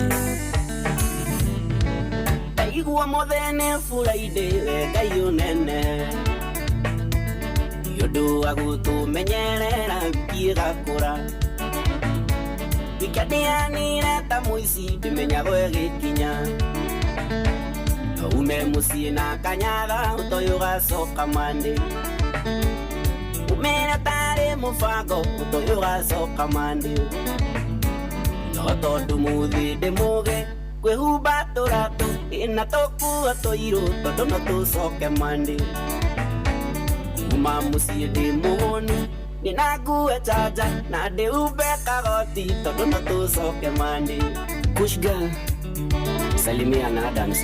igua mũthene furaide Ngai ũnene yũndũ agũtũmenyerera ngĩgakũra ikadianire ta mũici ndĩmenyago ĩgĩkinya ume mũciĩ na kanyaga ũtoyo gacoka mande umera tarĩ mũbango ũtoyo gacoka mande no tondũ mũthĩ ndĩmũge kwĩhumba tũratũ na tũkua tũirũ tondũ no tũcoke Monday. Kuma mũciĩ ndĩ mũhũnu nĩna ngue chaja na ndĩhumbe kagoti tondũ no tũcoke Monday. Push girl, salimia na Adams,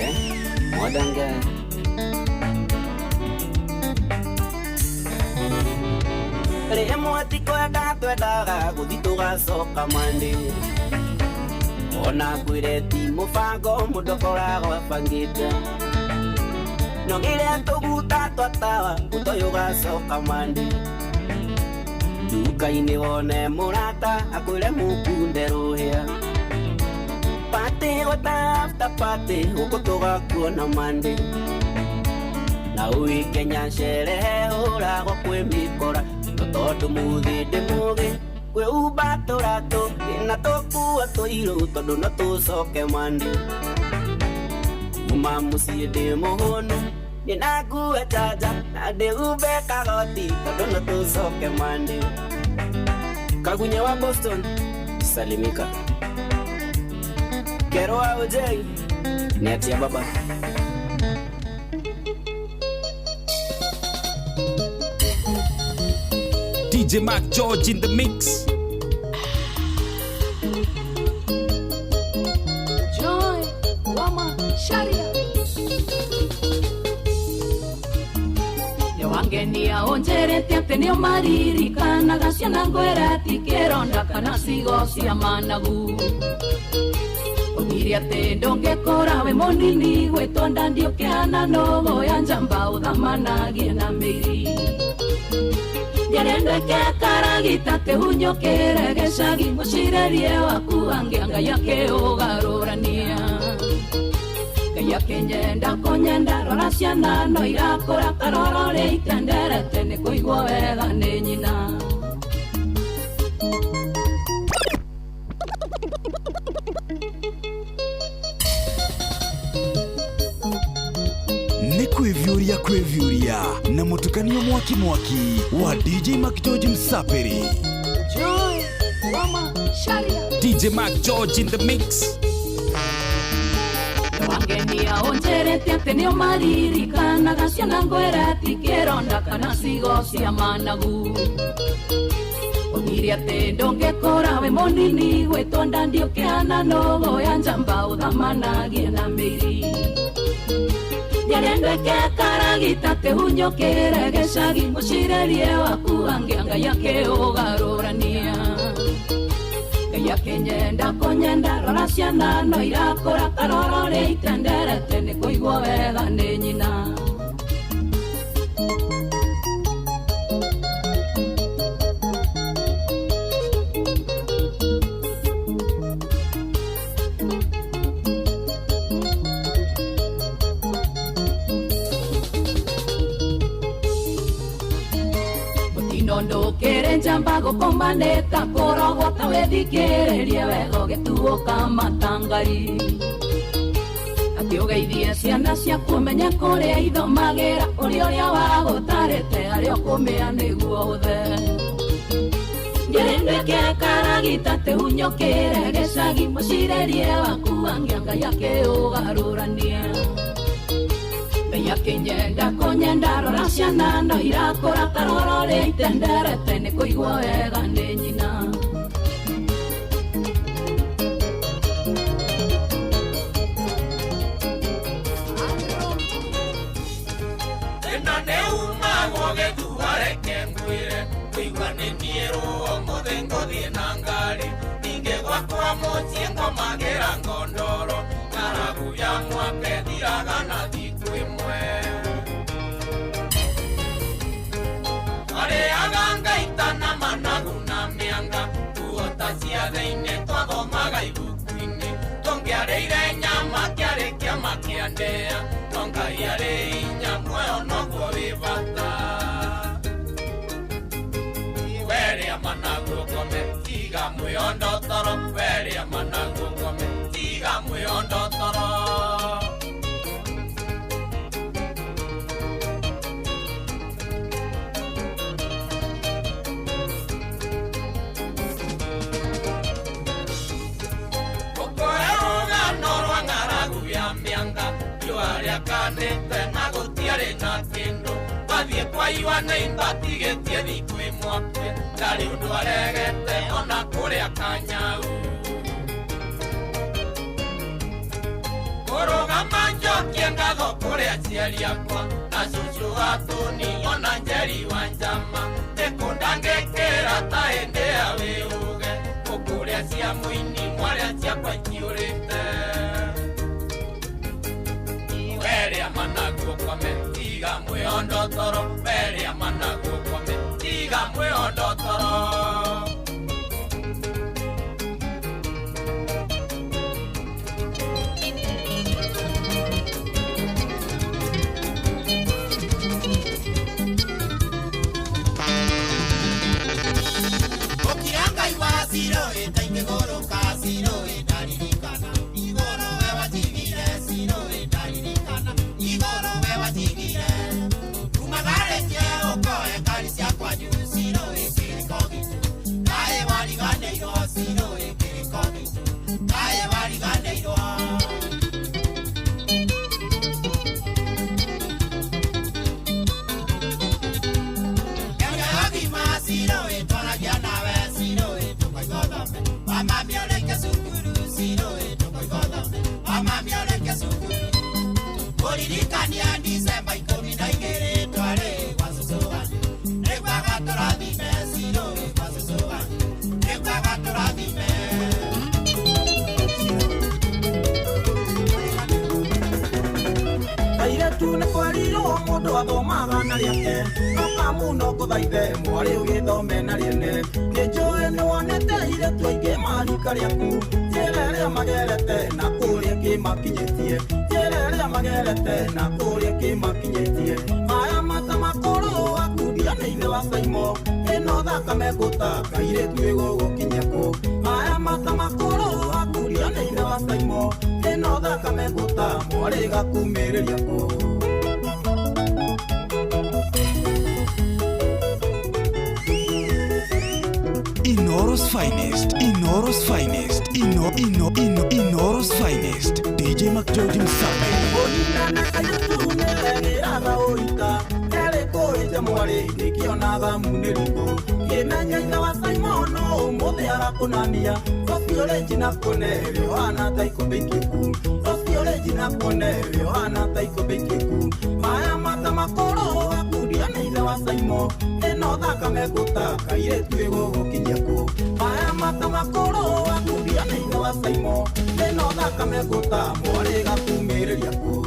modern girl. Rĩmwe ti kwenda twendaga gũthi tũgacoka Monday. Ona ngwĩre ti mũbango mũndũ koragwo abangĩte. No gĩrĩa tũguta twatawa ũtoyũ ũgacoka Monday. Nduka-inĩ wone mũrata akwĩre mũkunde rũhĩa. Party gũta after party gũkũ tũgakuona Monday. Na ũikenya sherehe ũragwo kwĩ mĩkora no tondũ mũthĩ ndĩ mũgĩ kwĩhumba tũratũ na tũkua tũirũ tondũ no tũcoke Monday. Kuma mũciĩ ndĩ mũhũnu nĩna ngue chaja na ndĩhumbe kagoti tondũ no tũcoke Monday. Kagunye wa Boston salimika. Kero wa OJ netia baba. DJ Mac George in the mix. Joy, Wama, Sharia. Wangeni aonjerete atĩ nĩo maririkanaga ciana ngwĩra ti kĩronda kana cigo cia managu. Ũgire atĩ ndũngĩkora we mũnini gwĩtwo ndandiũkĩana no woya njamba ũthamanagie na mĩri. Njerendeke karagita tehunyokere gĩcagi mũcirerie waku angĩanga yake ũgarũrania. Yake nyenda konyenda rora ciana no irakũra karorore itenderete nĩ kũigua wega nĩ nyina. Nĩ kwĩvyũria na mũtukanio mwaki wa DJ Mac George Msapiri. Joy, Wama, Sharia. DJ Mac George in the mix. Wangeni aonjerete atĩ nĩo maririkanaga ciana ngwĩra ti kĩronda kana cigo cia managu. Ũgire atĩ ndũngĩkora we mũnini gwĩtwo ndandiũkĩana no woya njamba ũthamanagie na mĩri. Njerendeke karagita tehunyokere gĩcagi mũcirerie waku angĩanga yake ũgarũrania. Yake nyenda konyenda rora ciana no irakũra karorore itenderete nĩ kũigua wega nĩ nyina. Ndũkĩrĩ njamba gũkomanĩta kũrogota wĩthikĩrĩrie wega ũgĩtuũka matangari. Atĩ ũgeithie ciana ciaku menye kũrĩa ithomagĩra ũrĩa wagũtarĩte arĩa ũkũmĩa nĩguo ũthe. Njerendeke karagita tehunyokere gĩcagi mũcirerie waku angĩanga yake ũgarũrania. Yake nyenda konyenda rora ciana no irakũra karorore itenderete nĩ kũigua wega nĩ nyina. Ĩno nĩ umagwo gĩthua reke ngwĩre kũigua nĩ niĩ ũmũthĩ ngũthiĩ na ngari. Ningĩ gwakwa mũciĩ ngomagĩra ngondoro ng'aragu ya mwaka ĩthiraga na thikũ ĩmwe. Twarĩaga ngaita na managu na mĩanga tuota ciathĩ-inĩ twathomaga ibuku-inĩ. Tũngĩarĩire nyama kĩarĩ kĩama kĩa ndĩa no Ngai arĩ hinya muoyo noguo wĩ bata. Weria managu ũkome tiga mwĩyondo toro. Weria managu ũkome tiga mwĩyondo toro. Rũgano rwa ng'aragu kuria kanete na gutiare na kindu bathie kwa iwana imbatigetie thiku imwakwe ndari undu aregete ona kuria kanyau kurugama njokie ngatho kuria aciari akwa na cucu gatuni ona njeri wa njama nikundangikira ta hindi ya wiuge kukuria cia muini mwaria ciakwa ikiurite weria managuo kwame tiga mwiondo toro weria managuo kwame tiga mwiondo toro Siro eta ingoro kasiro eta dirikana igoro wewa tigire siro eta dirikana igoro wewa tigire umagare je oko e kalisia kwa ju siro e kirikogitu kae wali gane ro siro e kirikogitu kae wali gane ro Siro e tora jana we siro e Mama mi ole ke sukuru siro e to koi goda Mama mi ole ke sukuru Olirika ni andi semba ikomi na igere tware wasusoa Nekwa gatora di me siro e wasusoa Nekwa gatora di me Aire tu ne kwariro modo adomaga na liake Noka muno kuthaithe mwari ugithome na liene Nejoe ne wanete ire tuaige marika riaku Jererea magerete na kuria kimakinyetie Jererea magerete na kuria kimakinyetie Maya mata makoro akudia na ine wa saimo Eno thakame gutaka ire tuigo gukinyako Maya mata makoro akudia na ine wa saimo Eno thakame guta mwari gakumereria ko Inoros finest, Inoros finest, Inoros finest. DJ McGeorge Msabe. Onina na kayutu nera oita, ere koite mwari nikionaga muniriko. Kimenya ina wa Simono, mothe arakunania. Osiole jina konere, wana taiko bekiku. Osiole jina konere, wana taiko bekiku. Maya mata makoro akudia na ile wa Simo. Eno thakame gutaka ire tuigo gukinyako. Maya mata makoro akudia na ile wa Simo. Eno thakame guta mwari gakumereria ko.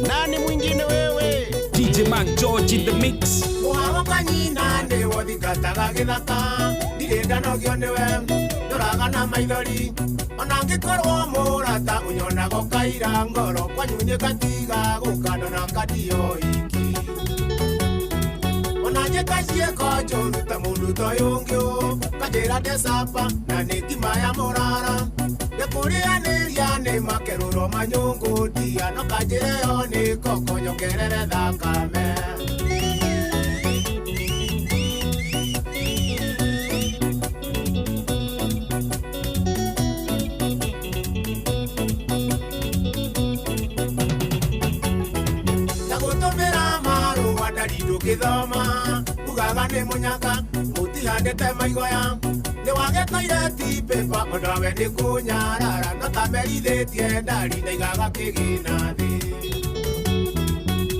Nani mwingine wewe? DJ McGeorge in the mix. Muharo kanyina ne wathikataga githaka ndirenda nogio niwe ndoraga na maithori ona ngikorwo murata unyonago kaira ngoro kwanyunye katiga gukana na kadio iki ona nyeka cieko njoruta mundu toyungio kajira desapa na nitima ya murara Nekurianiria ni makeruro manyungu dia no kajireo ni koko nyongerere thakame Nagutumira maru wadaridu kithoma ugaga ni munyaka mutihandete maigoya Ni wagetoire ti pepa ondawe ni kunyarara no tamerithitie ndari na igaga kigina thi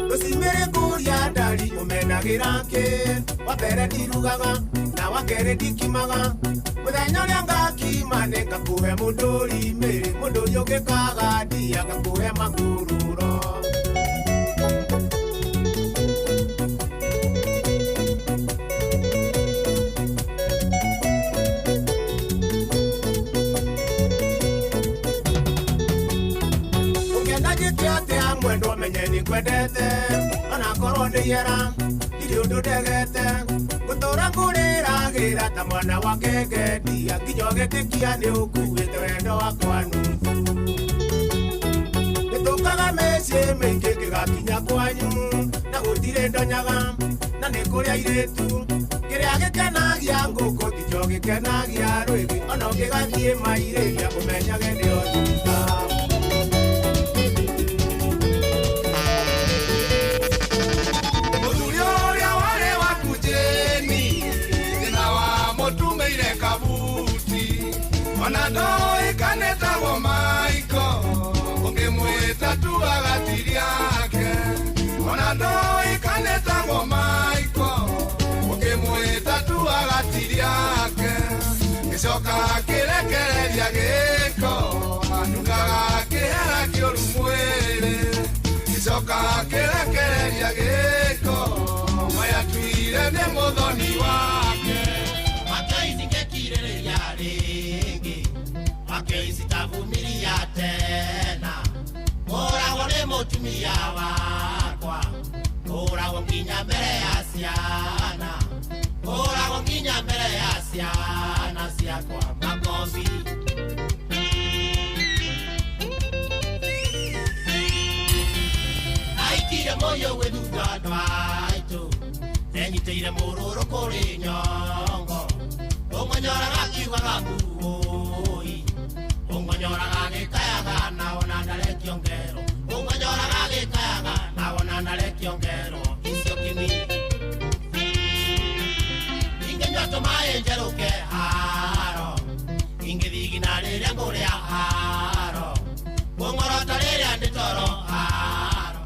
Rucimiri kuria ndari umenagira ki wambere ndirugaga na wakere ndikimaga muthenya uria ngakima ni ngakuhe munduri miri mundu uyu gikaga ndia ngakuhe makururo Mwendo menye ni kwendete ona korwo ni yera iri undu ndegete gutura nguriragira ta mwana wa kenge ndia nginya getikia ni ukuite wendo wakwa nuthu nitukaga meci maingi kigakinya kwanyu na gutire ndonyaga na ni kuria iritu Kĩrĩa gĩkenagia ngũkũ tikĩo gĩkenagia rwĩgĩ, ona ũngĩgathiĩ mairĩria ũmenyage nĩo thutha. Mũthuri ũrĩa warĩ waku Jeni, thĩna wa mũtumĩire kabuti, ona ndoĩkane tagwo Maiko, ũngĩmwĩta tu agatiri yake, ona ndoĩkane tagwo Maiko, ũngĩmwĩta tu agatiri yake, gĩcoka kĩrekereria gĩko, ndugaga kĩhera kĩũru mwĩrĩ, gĩcoka kĩrekereria gĩko, maya tuire nĩ mũthoni wake. Makeici ngĩkirĩrĩria rĩngĩ, makeici tavumilia tena, ũragwo nĩ mũtumia wakwa, ũragwo nginya mbere ya ciana, ũragwo nginya mbere ya ciana ciakwa makobi. Aikire moyo wethuga andũ aitũ, enyitĩire mũrũrũ kũrĩ nyongo, ũmonyoraga kiugaga mbuũi, ũmonyoraga gĩkayaga na ona ndarekio ngero, ũmonyoraga gĩkayaga na ona ndarekio ngero, icio kimi. Ingĩnyua tũmaĩ njerũke haro, ingĩthigina rĩrĩa ngũrĩa haro, ngũng'orota rĩrĩa ndĩ toro haro.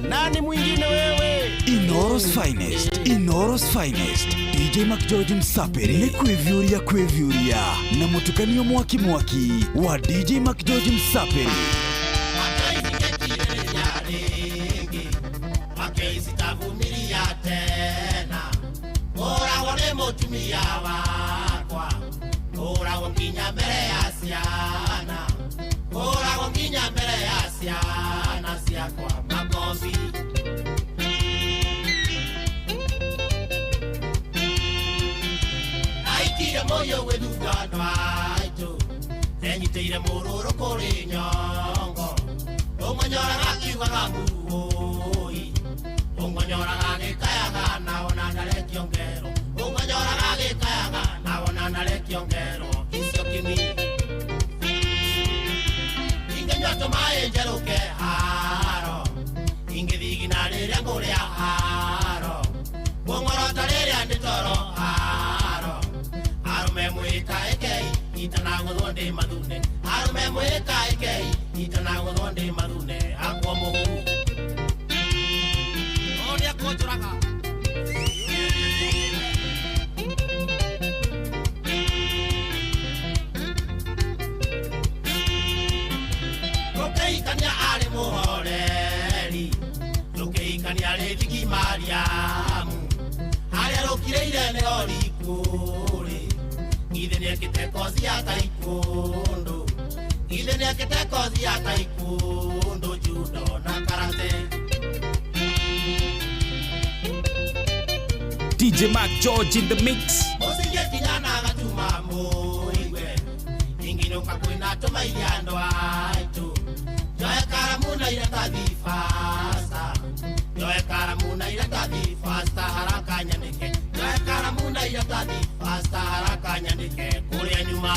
Nani mwingine wewe? Inoros Finest, Inoros Finest. DJ Mac George Msapere ni kwevyuria na mutukanio mwaki wa DJ Mac George Msapere. Makeisi tavumilia tena, ũragwo nĩ mũtumia wakwa, ũragwo nginya mbere ya ciana, ũragwo nginya mbere ya ciana ciakwa makobi. Aikire moyo wethuga andũ aitũ, enyitĩire mũrũrũ kũrĩ nyongo, ũmonyoraga kiugaga mbuũi, ũmonyoraga gĩkayaga na ona ndarekio ngero, ũmonyoraga gĩkayaga na ona ndarekio ngero, icio kimi. Ingĩnyua tũmaĩ njerũke haro, ingĩthigina rĩrĩa ngũrĩa haro, ngũng'orota rĩrĩa ndĩ toro haro, arũme mwĩkaĩkei itanagũthwo ndĩ mathune, arũme mwĩkaĩkei itanagũthwo ndĩ mathune, akwo mũhu ũrĩa kũnjũraga. Tũkĩikania arĩ mũhoreri, tũkĩikania rĩ thigi Mariamu, harĩa rũkirĩire nĩho rikũrĩ, ithe nĩekĩte kothi ya taekwondo, ithe nĩekĩte kothi ya taekwondo, judo na karate. DJ Mac George in the mix. Mũsingĩkinyana gatuma mũigwe, ingĩnyũka kwĩna tũmaire andũ aitũ, njoe karamu na iratathi fasta, njoe karamu na iratathi fasta, haraka nyandĩke, njoe karamu na iratathi fasta, haraka nyandĩke kũrĩa nyuma.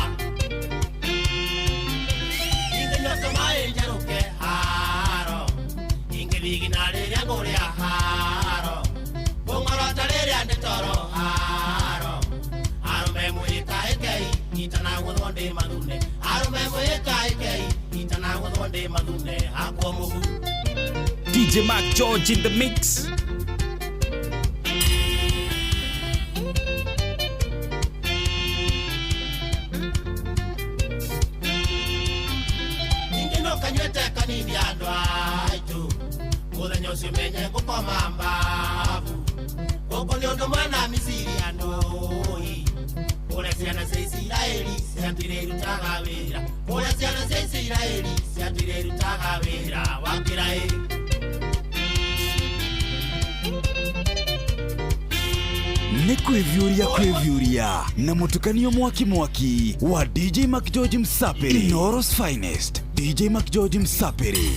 Ingĩnyua tũmaĩ njerũke haro, ingĩthigina rĩrĩa ngũrĩa haro, ngũng'orota rĩrĩa ndĩ toro haro, arũme mwĩkaĩkei itanagũthwo ndĩ mathune, arũme mwĩkaĩkei itanagũthwo ndĩ mathune, akwo mũhu. DJ Mac George in the mix. Ingĩnoka nywĩte kanini andũ aitũ, mũthenya ũcio menye ngũkoma mbavu, gũkũ nĩ ũndũ mwana Misiri andũi, kũrĩa ciana cia Isiraeli ciatirĩ irutaga wĩra, kũrĩa ciana cia Isiraeli ciatirĩ irutaga wĩra wa kĩraĩ. Ni kwevyuria na mutukanio mwaki wa DJ Mac George Msapere. Inoros Finest, DJ Mac George Msapere.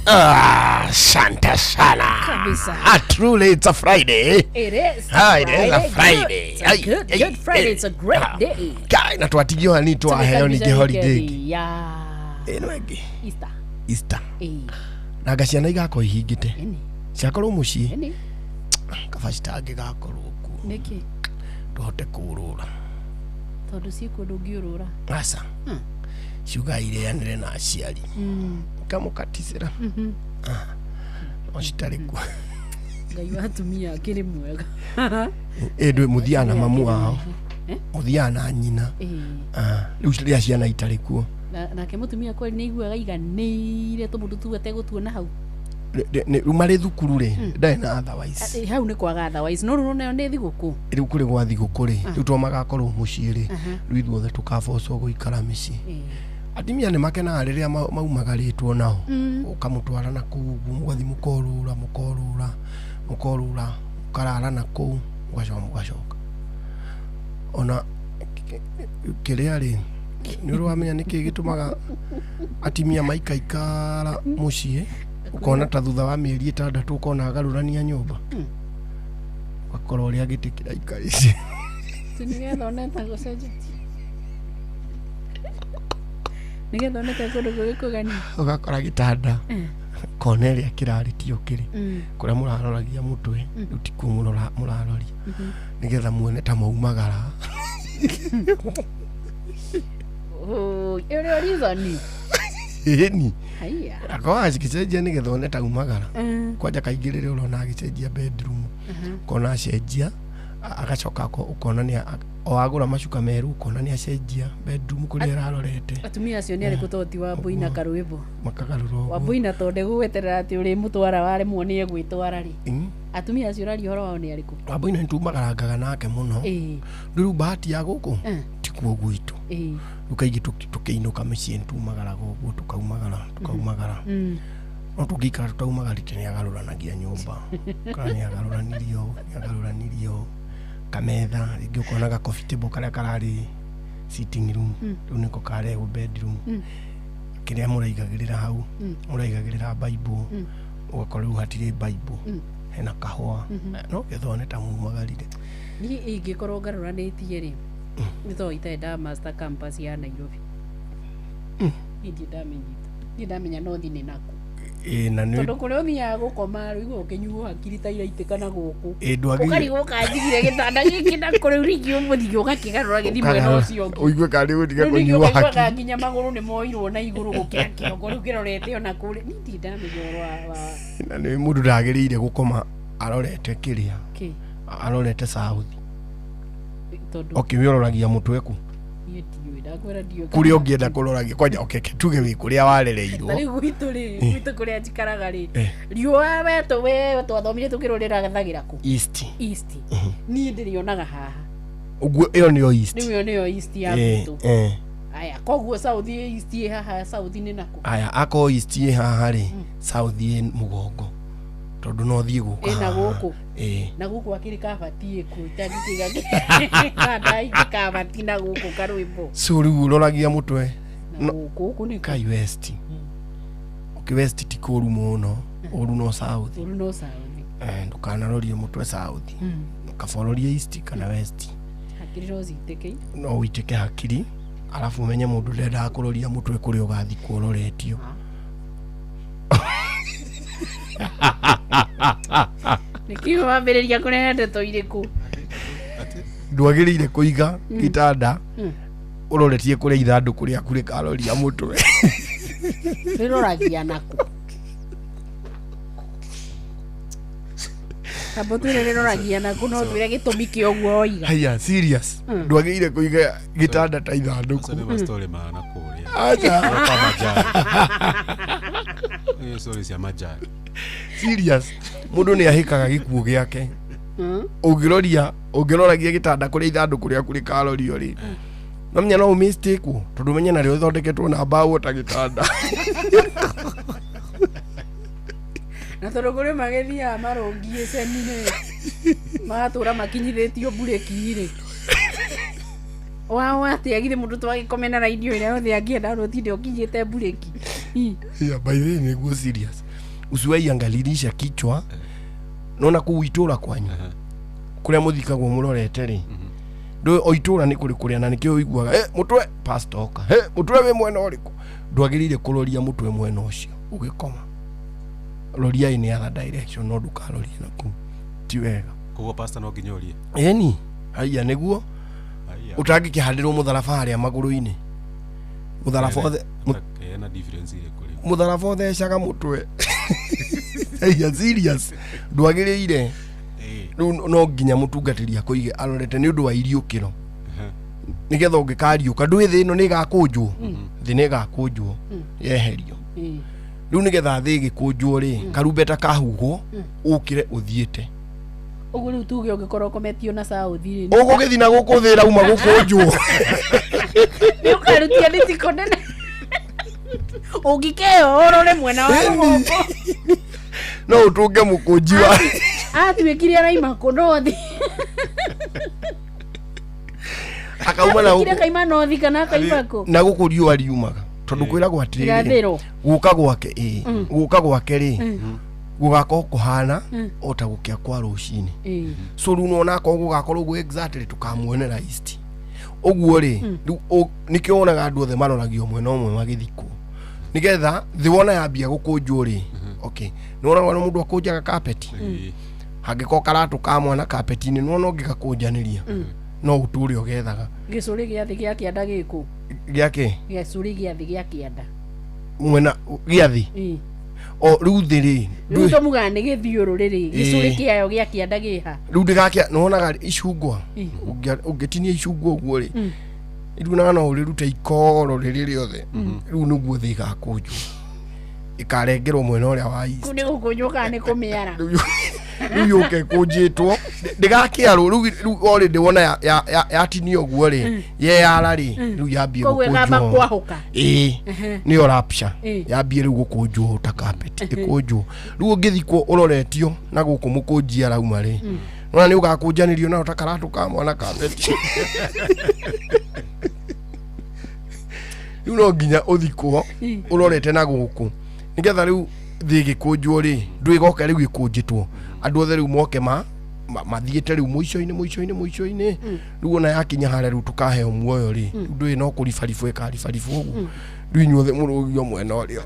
Asante sana. Kabisa. Truly it's a Friday. It is. It is a Friday. It's a good Friday. It's a great day. Kai na twatigiwa ni twaheo ni holiday. Ya. Eno egi. Easter. Na gaciana igako ihingite. Ciakorwo mucii. Kabacita angi gakorwo ku. Niki. Tuhote kurura. Tondu ciiko ndungiurura. Asa. Ciuga ireanire na aciari. Kamukaticira. Ocitari ku. Ngai wa atumia akiri mwega. Ndwe muthiana mamu wao. Muthiana nyina. Riu ria ciana itari kuo. Nake mutumia kweli ni iguaga iganire tumundu tu ategutuona hau. Rumari thukuru ri ndai na otherwise. Hau ni kwaga otherwise no runo ni thiguku. Riu kuri gwa thiguku ri riu to magakorwo mucii ri riu ithuothe tukabocwo guikara micii. Atimia ni makenaga riria maumagaritwo nao ukamutwara na kuu mugathi mukorura ukarara na kuu ugacoka ona kiria ri ni uramenya niki gitumaga atimia maikaikara mucii ukona ta thutha wa mieri 6 ukona agarurania nyumba ugakorwo ria giti kiraikarici tunigetha oneta gucenjia nigetha oneta kundu gugikugani ugakora gitanda Cornelia kiraritio kiri kuria muraroragia mutwe utiku muraroria nigetha muone ta maumagara ere reason ni haya akawa cikicenjia nigetha one ta umagara kwanja kaingirire urona agicenjia bedroom kona acenjia agacoka ukona ni oagura macuka meru ukona ni acenjia bedroom kuri ararorete atumia acio ni ari kutoti wa Mbuina Karwimbo makagaruro wa Mbuina tonde gugweterera ati uri mutwara ware muoni egwitwara ri atumia acio rari horo wao ni ariku wa Mbuina ntumagaragaga nake muno riu bahati ya guku tikuo gwitu rukaigi tukiinuka micii ntumagaraga uguo tukaumagara no tugikara tutaumagarite ni agaruranagia nyumba kana ni agaruranirio kametha ingi ukonaga coffee table karia karari sitting room riu niko kare bedroom kiria muraigagirira hau muraigagirira bible ugakorwo hatire bible hena kahua no gethone ta mumagarire ni ingikorwo ngaruranitie ri nitho itenda master campus ya Nairobi ndi ndamenya no thine naku na ni tondu kuria uthia gukoma riu ukinyuo hakiri ta iraitikana guku ndwagi ukarigo kanjigire gitanda giki na kuri rigi umuthio ugakigarura githimo no cio uigue kari gutiga kunyua hakiri nginya maguru ni moirwo na iguru gukira kiongo riu kirorete ona kuri ndi ndamenya na ni mundu ndagirire gukoma arorete kiria arorete south okimiororagia mutweku kuria ungienda kuroragia kwanja tuge wi kuria warereirwo tari gwitu kuria njikaraga ri riua wetu we twathomire tukirorera gathagira ku east ni ndirionaga haha uguo iyo niyo east niyo east ya gwitu aya koguo south east haha south ni nako aya ako east haha ri south mugongo tondu no thie guka na guku na guku akiri kabatie ku tagikiga ndai kabati na guku Karwimbo suru uroragia mutwe na guku ni kai west west ti kuru muno uru no south ndukana rorie mutwe south ukafororia east kana west hakiri roziteke no uiteke hakiri alafu umenye mundu ndenda kuroria mutwe kuri ugathi kuroretio nikiwa wambiriria kuneana ndeto iriku ndwagirire kuiga gitanda uroretie kuria ithanduku ria kuri karoria mutwe riroragia naku Kabotire riroragia naku no twire gitumi kioguo oiga haya serious ndwagirire kuiga gitanda ta ithanduku sasa ni story maana kuria acha kama jana hiyo story ya majani serious mundu ni ahikaga gikuo giake ungiroragia gitanda kuria ithanduku ria kuri karorio ri namenya no mistake ku tondu menya na rio thondeketwo na mbaũ ta gitanda na tondu kuri magethia marungie cenine magatura makinyithitio bureki ri wa ati agire mundu twagikomena na idio ira yothe angienda rutinde ukinyite bureki yeah by the way ni go serious usiwahi angalilisha kichwa naona kuitura kwanyu kuria muthikagwo murorete ri ndo oitura ni kuri kuria na nikio igwaga mutwe pastor oka mutwe we mwena uriku ndwagirire kuroria mutwe mwena ucio ugikoma roria in other direction no ndukarorie naku ti wega kugo pastor no nginyorie eni haya niguo utangikihandirwo mutharaba haria maguru-ini mutharaba othe na difference ile kuri mutharaba othe shaga mutwe haya serious ndwagirire no nginya mutungatiria kuige arorete ni undu wa iriukiro nigetha ungikariuka ndwi thi ino ni gakunjwo thi ni gakunjwo yeherio riu nigetha thi gikunjwo ri karumbeta kahugwo ukire uthiete ugu riu tuge ungikorwo kometio na sauthi ri ugugithi na gukuthira uma gukunjwo ni ukarutia nitiko nene ugikeo orore mwena wa rugombo no utunge mukunji wa atwikire araima kunothi akauma na kire kaima nothi kana kaimako na gukurio ariumaga tondu kwira gwatiriri guka gwake guka gwake ri gugako kuhana ota gukia kwa rucini so ru no nako gugakorwo gu exactly tukamuonera east oguo ri nikio onaga andu othe maroragio mwena omwe magithiko nigetha thi wona yambia gukunjwo ri okay nora wana mundu akunjaga carpet hangiko karatu ka mwana carpet-ini no ngikakunjaniria no uturi ogethaga gicuri gia thi gia kianda giku giake gicuri gia thi gia kianda mwena gia thi o riu thiri riu to mugane githiuru riri gicuri kiayo gia kianda giha riu ndigakia nonaga icungwa ungetinia icungwa uguo ri riu na no rirute ikoro riri riothe riu niguo thi gakunjwo ikarengerwo mwena uria wa east kuni gukunjuka ni kumiara riu yuke kunjitwo ndigakiarwo riu already wona yatinio guo ri ye yara ri riu yambie gukunjwo ni rapture yambie riu gukunjwo ta carpet ikunjwo riu ungithikwo uroretio na guku mukunjia rauma ri nona ni ugakunjanirio na utakaratu ka mwana carpet riu no nginya uthikwo urorete na guku nigetha riu thi gikunjwo ri ndwigoka riu gikunjitwo andu othe riu moke mathiete riu muico-ini riu ona yakinya haria riu tukaheo muoyo ri ndwi no kuribaribu ikaribaribu uguo riu inyuothe murugio mwena uria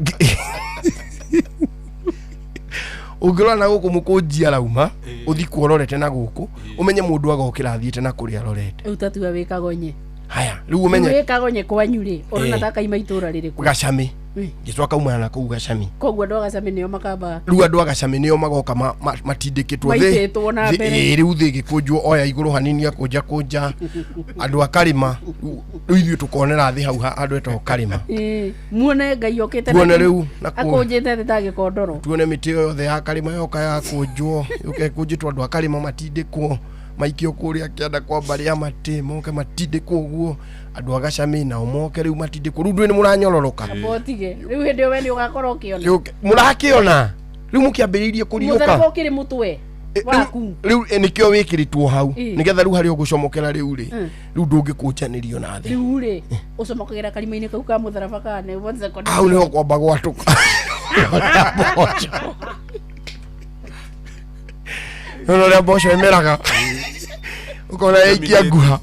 ungirora na guku mukunjia rauma uthikwo urorete na guku umenye mundu agokira athiete na kuria arorete utatua wikagonye haya riu umenye wikagonye kwanyu ri orona taka imaitura riri gacami gicwa kauma na kuu gacami kogwa ndo gacami nio makamba riu andu agacami nio magoka matindikitwo thi riu thi gikunjwo oya iguru hanini akunja andu akarima riu ithuĩ tukonera thi hau andu eto karima muone ngai okite muone riu akunjite thi ta gikondoro tuone miti yothe ya karima yoka ya kunjwo yuke kunjitwo andu akarima matindikwo maikio kuria kianda kwa baria mati moke matindikwo guo andu agacami na omoke riu matindikwo riu ndwi ni muranyororoka abotige riu hindi we ni ugakorwo kiona murakiona riu mukiambiririe kuriuka muthara ukiri mutwe waku riu nikio wikiritwo hau nigetha riu hari ugucomokera riu ri riu ndungikunjanirio na thi riu ri ucomokera karima-ini kau ka mutharaba kana wothe kondi au niho kwamba gwatuka no ria mboco imeraga ukona yaikia nguha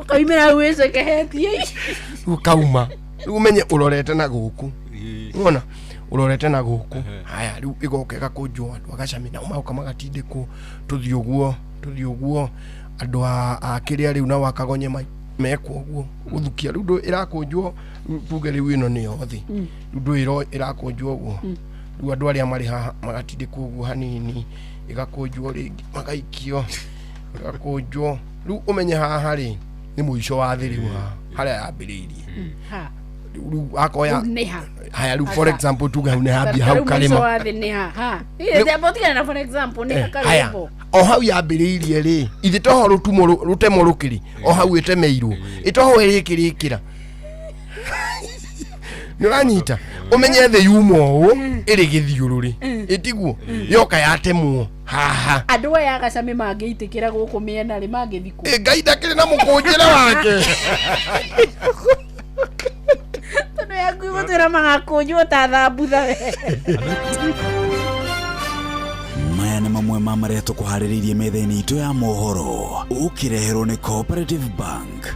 ukaimera wese kehetie ukauma riu umenye urorete na guku unaona urorete na guku haya riu igoke gakunjwo andu agacami na umauka magatindikwo tuthi uguo andu a kiria riu na wakagonye mekwo uguo guthukia riu ndu irakunjwo tuge riu ino ni yothi riu ndu irakunjwo uguo riu andu aria mari haha magatindikwo uguo hanini igakunjwo ringi magaikio igakunjwo riu umenye haha ri ni muico wa thi riu haria yambiriirie riu akoya haya riu for example tuga ne habia hau kalima muico wa thi ni haha ile abotika na for example ni karimbo o hau yambiriirie ri ithi toho rutemo rukiri o hau etemeirwo itoho irikirikira nuranyita umenye the yumo iri githiururi itiguo yoka yatemwo haha andu aya agacami mangiitikira guku miena ri mangithikwo ngai ndakiri na mukunjira wake tondu yaku Gutira magakunyu ta thambutha we. Maya nĩ mamwe ma marĩa tũkũharĩrĩirie metha-inĩ itũ ya mohoro ũkĩreherwo nĩ Cooperative Bank.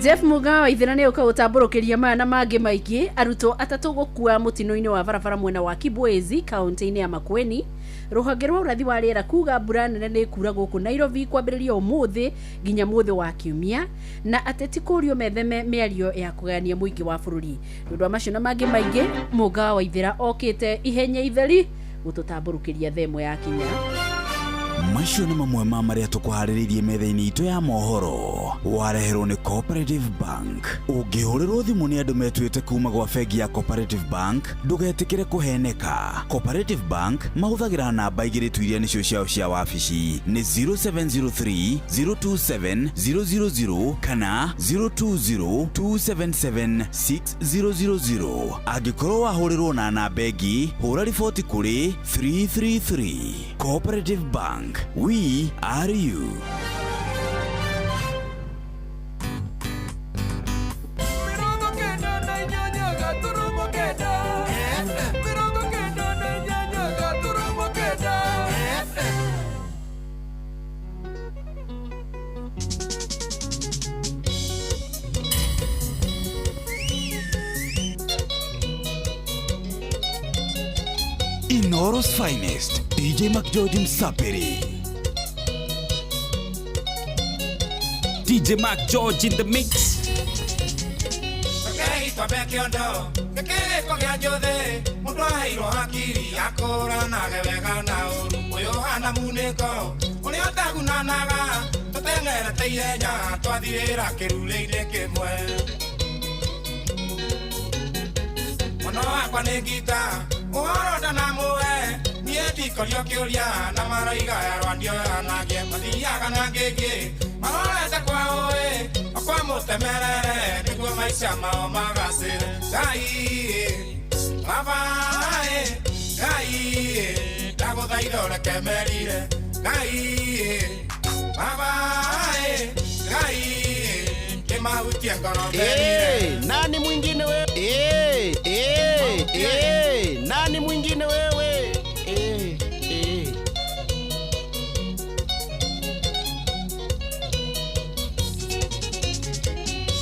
Jeff Mugawa ithira nĩ ũkaũtambũrũkĩria maya na mangĩ maingĩ. Arutwo atatũ gũkua mũtino-inĩ wa barabara mwena wa Kibwezi kaunti-inĩ ya Makueni. Rũhonge rwa ũrathi wa rĩera kuga mbura nene nĩ kura gũkũ Nairobi kwambĩrĩria ũmũthĩ nginya mũthĩ wa kiumia, na ateti kũrio metheme mĩario ya kũgania mũingĩ wa bũrũri. Nĩ ũndũ wa macio na mangĩ maingĩ, Mugawa ithira okĩte ihenya itheri gũtũtambũrũkĩria themo ya kinya. Macio nĩ mamwe ma marĩa tũkũharĩrĩirie metha-inĩ itũ ya mohoro wareherwo nĩ Cooperative Bank. Ũngĩhũrĩrwo thimũ nĩ andũ metuĩte kuma gwa bengi ya Cooperative Bank, ndũgetĩkĩre kũheneka. Cooperative Bank mahũthagĩra namba igĩrĩ tu iria nĩcio ciao cia wabici nĩ 0703 027 000 kana 020 277 6000. Angĩkorwo wahũrĩrwo na namba ĩngĩ, hũra riboti kũrĩ 333. Cooperative Bank. We are you. Inoros finest, DJ McGeorge Msapiri. DJ McGeorge in the mix. Okay, twambe kiondo gĩkĩrĩko gĩa njũthĩ mũndũ aheirwo hakiri akũranaga wega na ũru ũyũ hana munĩko ũrĩa ũtagunanaga tũteng'erete ihenya twathirĩra kĩrurĩ-inĩ kĩmwe. Mwana wakwa nĩ ngita ũhoro ndanamũhe niĩ ndikorio kĩũria na maroiga yarwa ndioyanagie mathiaga na ngĩngĩ marorete kwa ũĩ okwa mũtemerere nĩguo maica mao magacĩre. Ngai baba Ngai ndagũthaitha ũreke merire. Ngai baba Ngai kĩmahutie ngoro merire. Nani mwingine wewe? Nani mwingine wewe?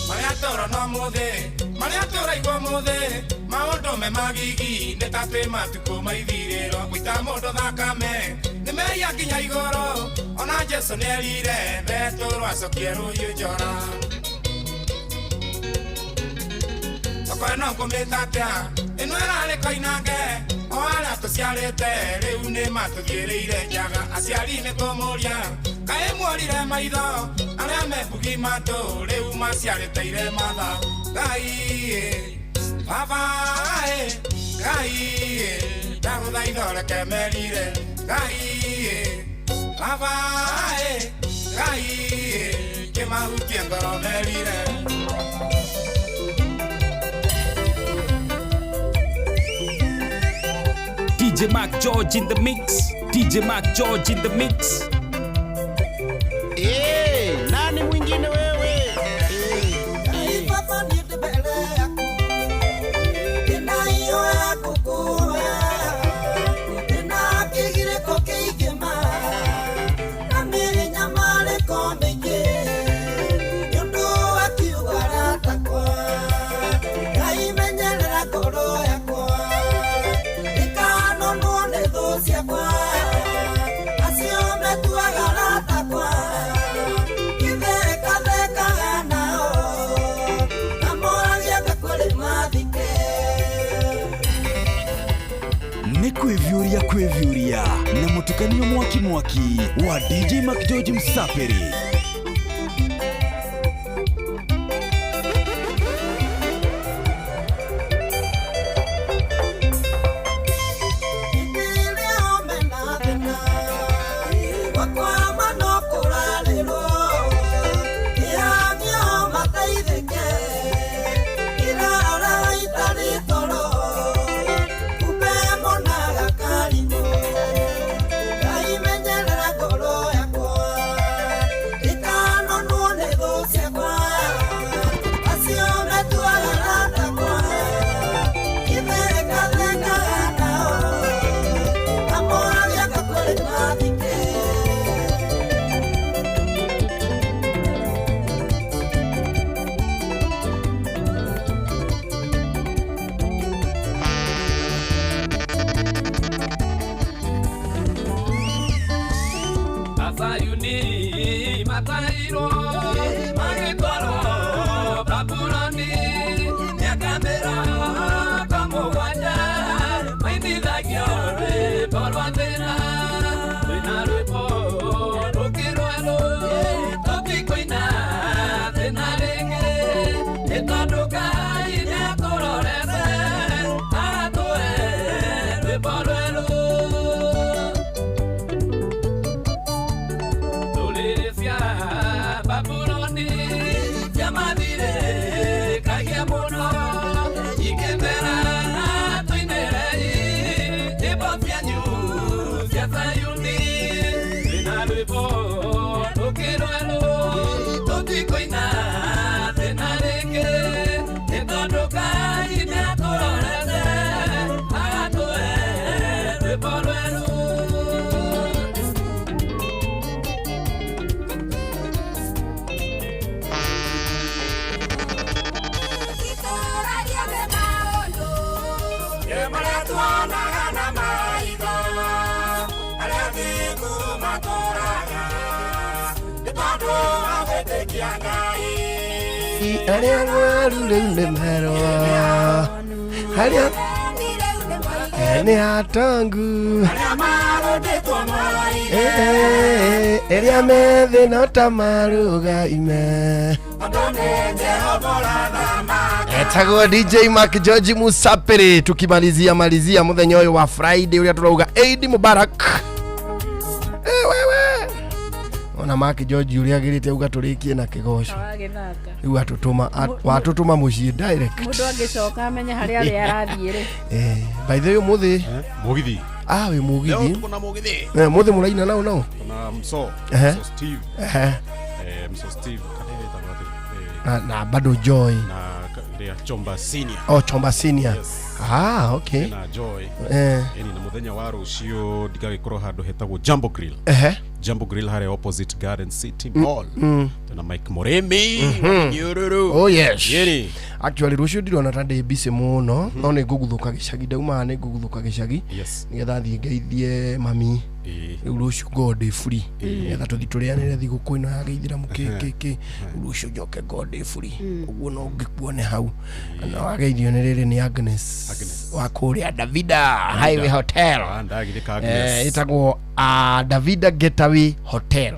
Mariatoro no mothe, mariatora igwa mothe, maũndũ me magigi nĩ ta twĩ matukũ maithirĩro gwĩta mũndũ thakame nĩ meia nginya igũrũ ona Jesũ nĩ erire betũrwo acokie rũhiũ njora. Okwena ngũmĩta atĩa ĩno ĩrarĩ koinange o arĩa tũciarĩte rĩu nĩ matũthiĩrĩire njaga aciari nĩ tũmũria kaĩ muorire maitho arĩa mebugi matũ rĩu maciarĩteire matha. Ngai baba Ngai ndagũthaitha ũreke merire. Ngai baba Ngai kĩmahutie ngoro merire. DJ McGeorge in the mix. DJ McGeorge in the mix. Nani mwingine wewe? Kwevyuria na mũtukanio mwaki wa DJ McGeorge Msapiri. matairo magĩtwarwo Babuloni mĩakamĩra kwa mũgwanja mainithagio rwĩmbo rwa thĩna rwĩna rwĩmbo rũkĩrwerũ tũtikũina thĩna rĩngĩ nĩ tondũ Ngai nĩatũrorete atũhe rwĩmbo rwerũ. Ndũrĩrĩ cia Babuloni ciamathire kagia mũno ikĩmera tũinĩrei nyĩmbo cianyu cia Zayuni twĩna rwĩmbo rũkĩrwerũ tũtikũina thĩna rĩngĩ nĩ tondũ Ngai nĩatũrorete agatũhe rwĩmbo rwerũ. Arĩa ng'aru rĩu nĩ merwa harĩa nĩ atongu ĩrĩa methĩ no ta marugaime etagwo DJ Mark George Musapere. Tukimalizia muthenya ũyũ wa Friday ũrĩa turauga Eid Mubarak. Ona Mark George ũrĩa agĩrĩte uga tũrĩkie na kĩgoco rĩu watũtũma mũciĩ direct mũndũ angĩcoka amenye harĩa arĩ arathiĩ rĩ. By the way mũthĩ mũgithi wĩ mũgithi leo tuko na mũgithi mũthĩ mũraina nao tuna mso Steve mso Steve na bado Joy na Chomba Senior Chomba Senior. Yes. Okay. Na Joy na muthenya wa rũciũ ndigagĩkorwo handũ hetagwo Jambo Grill. Jambo Grill harĩa opposite Garden City Mall. Tuna Mike Moremi Nyururu. Oh yes. Yeri. Actually rũciũ ndirona ta ndĩ busy mũno no nĩ ngũguthũka gĩcagi ndauma nĩ ngũguthũka gĩcagi nĩgetha thiĩ ngeithie mami rĩu rũciũ God free nĩgetha tũthi tũrĩanĩre thigũkũ ĩno ya gĩithĩramu kĩkĩ rũciũ njoke God free ũguo no ngĩkuone hau na wageithio nĩ rĩrĩ nĩ Agnes wa kũrĩa Davida Highway Hotel ĩtagwo Davida Getaway Hotel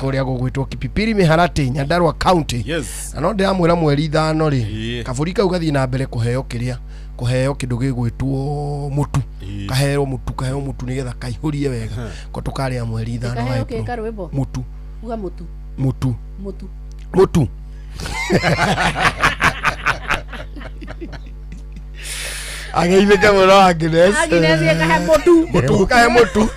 kũrĩa gũgwĩtwo Kipipiri Miharati Nyandarua County. Na no ndĩramwĩra mweri 5 rĩ kaburi kau gathiĩ na mbere kũheo kĩndũ gĩgwĩtwo mũtu kaheo mũtu nĩgetha kaihũrie wega ko tũkarĩa mweri 5 wa April. Mũtu uga mũtu ageithĩka mũno Agnes kahe mũtu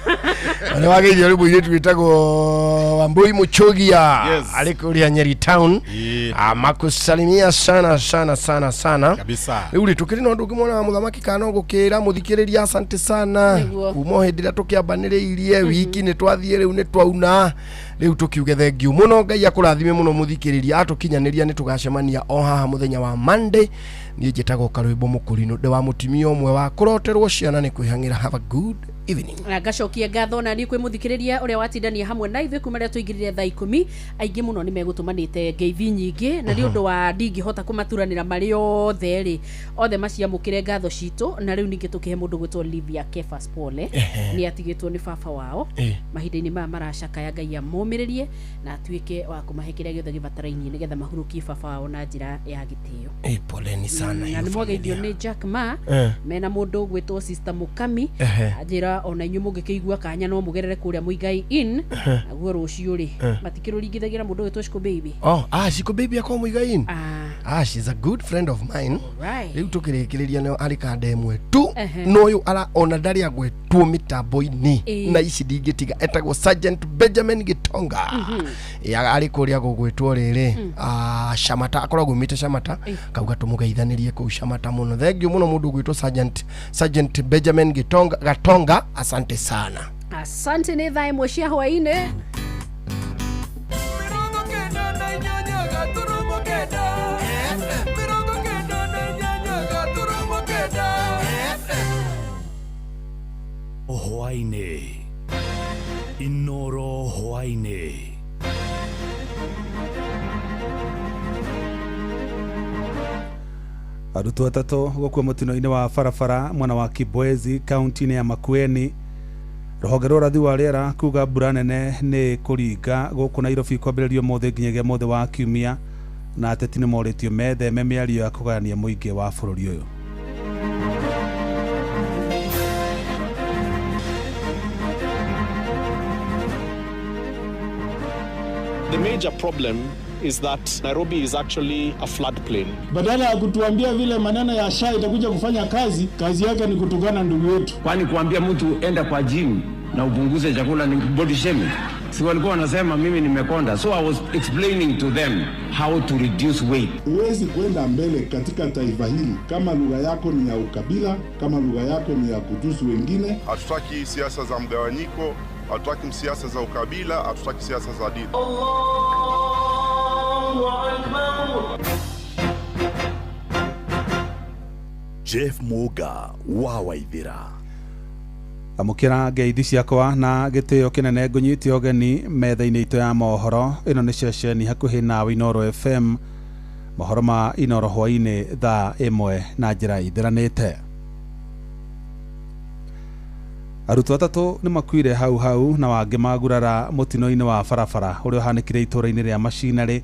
nĩ wageithio rĩu mũirĩtu wĩtagwo Wambui Mũchogia arĩ kũrĩa Nyeri Town makusalimia sana kabisa. Rĩu rĩ tũkĩrĩ na ũndũ ũngĩ mwona wa mũthamaki kana gũkĩra mũthikĩrĩria asante sana kuma hĩndĩ ĩrĩa tũkĩambanĩrĩirie wiki nĩ twathiĩ rĩu nĩ twauna rĩu tũkiuge thengiũ mũno Ngai akũrathime mũno mũthikĩrĩria atũkinyanĩria nĩ tũgacemania o haha mũthenya wa Monday. Niĩ njĩtagwo Karwĩmbo Mũkũrinũ ndĩ wa mũtumia ũmwe wa kũroterwo ciana nĩ kwĩhang'ĩra. Have a good evening. Ngacokia ngatho na niĩ kwĩ mũthikĩrĩria ũrĩa watindania hamwe na ithuĩ kuma rĩrĩa tũingĩrire thaa 10 aingĩ mũno nĩ megũtũmanĩte ngeithi nyingĩ na nĩ ũndũ wa ndingĩhota kũmaturanĩra marĩ othe rĩ othe maciamũkĩre ngatho citũ na rĩu ningĩ tũkĩhe mũndũ gwĩtwo Livia Kefas Pole nĩ atigĩtwo nĩ baba wao mahinda-inĩ maya maracakaya Ngai amũmĩrĩrie na atuĩke wa kũmahe kĩrĩa gĩothe gĩbatarainie nĩgetha mahurukie baba wao na njĩra ya gĩtĩo. Poleni sana. Na nĩ mwageithio nĩ Jack Ma mena mũndũ gwĩtwo Sister Mukami njĩra ona inyuĩ mũngĩkĩigua kanya no mũgerere kũrĩa Muigai Inn naguo rũciũ rĩ matikĩrũringithagira mũndũ gwĩtwo Shiko Baby. Shiko Baby akwa Muigai Inn. She's a good friend of mine. Rĩu tũkĩrĩkĩrĩria nĩ arĩ kanda ĩmwe tu no ũyũ ona ndarĩ agwĩtwo mĩtambo-inĩ na ici ndingĩtiga etagwo Sergeant Benjamin Gitonga arĩ kũrĩa gũgwĩtwo rĩrĩ Shamata akoragwo umĩte Shamata kauga tũmũgeithanĩrie kũu Shamata mũno. Thengiũ mũno mũndũ gwĩtwo Sergeant Benjamin Gatonga. Asante sana. Asante nĩ thaa ĩmwe cia hwaĩ-inĩ. Hwaĩ-inĩ Inoro hwaĩ-inĩ Arutwo atatũ gũkua mũtino-inĩ wa barabara mwena wa Kibwezi kaunti-inĩ ya Makueni. Rũhonge rwa ũrathi wa rĩera kuga mbura nene nĩ kũringa gũkũ Nairobi kwambĩrĩrio mũthĩ nginyagia mũthĩ wa Kiumia, na ateti nĩ morĩtio metheme mĩario ya kũgayania mũingĩ wa bũrũri ũyũ. The major problem is that Nairobi is actually a floodplain. Badala ya kutuambia vile maneno ya SHA itakuja kufanya kazi yake ni kutukana ndugu yetu. Kwani kuambia mtu enda kwa gym na upunguze chakula ni body shaming? Si walikuwa wanasema mimi nimekonda. So I was explaining to them how to reduce weight. Huwezi kwenda mbele katika taifa hili kama lugha yako ni ya ukabila, kama lugha yako ni ya kutusi wengine. Hatutaki siasa za mgawanyiko, hatutaki siasa za ukabila, hatutaki siasa za dini. Jeff Muga wa Waithira. Amukira ngeithi ciakwa na gĩtĩo kĩnene ngũnyite ũgeni metha-inĩ itũ ya mohoro. Ĩno nĩ ceceni hakuhĩ nawe Inoro FM, mohoro ma Inoro hwainĩ thaa ĩmwe na njĩra ithiranĩte. Arutwo atatũ nĩ makuire hau na wangĩ magurara mũtino-inĩ wa barabara ũrĩa ũhanĩkire itũũra-inĩ rĩa Macinarĩ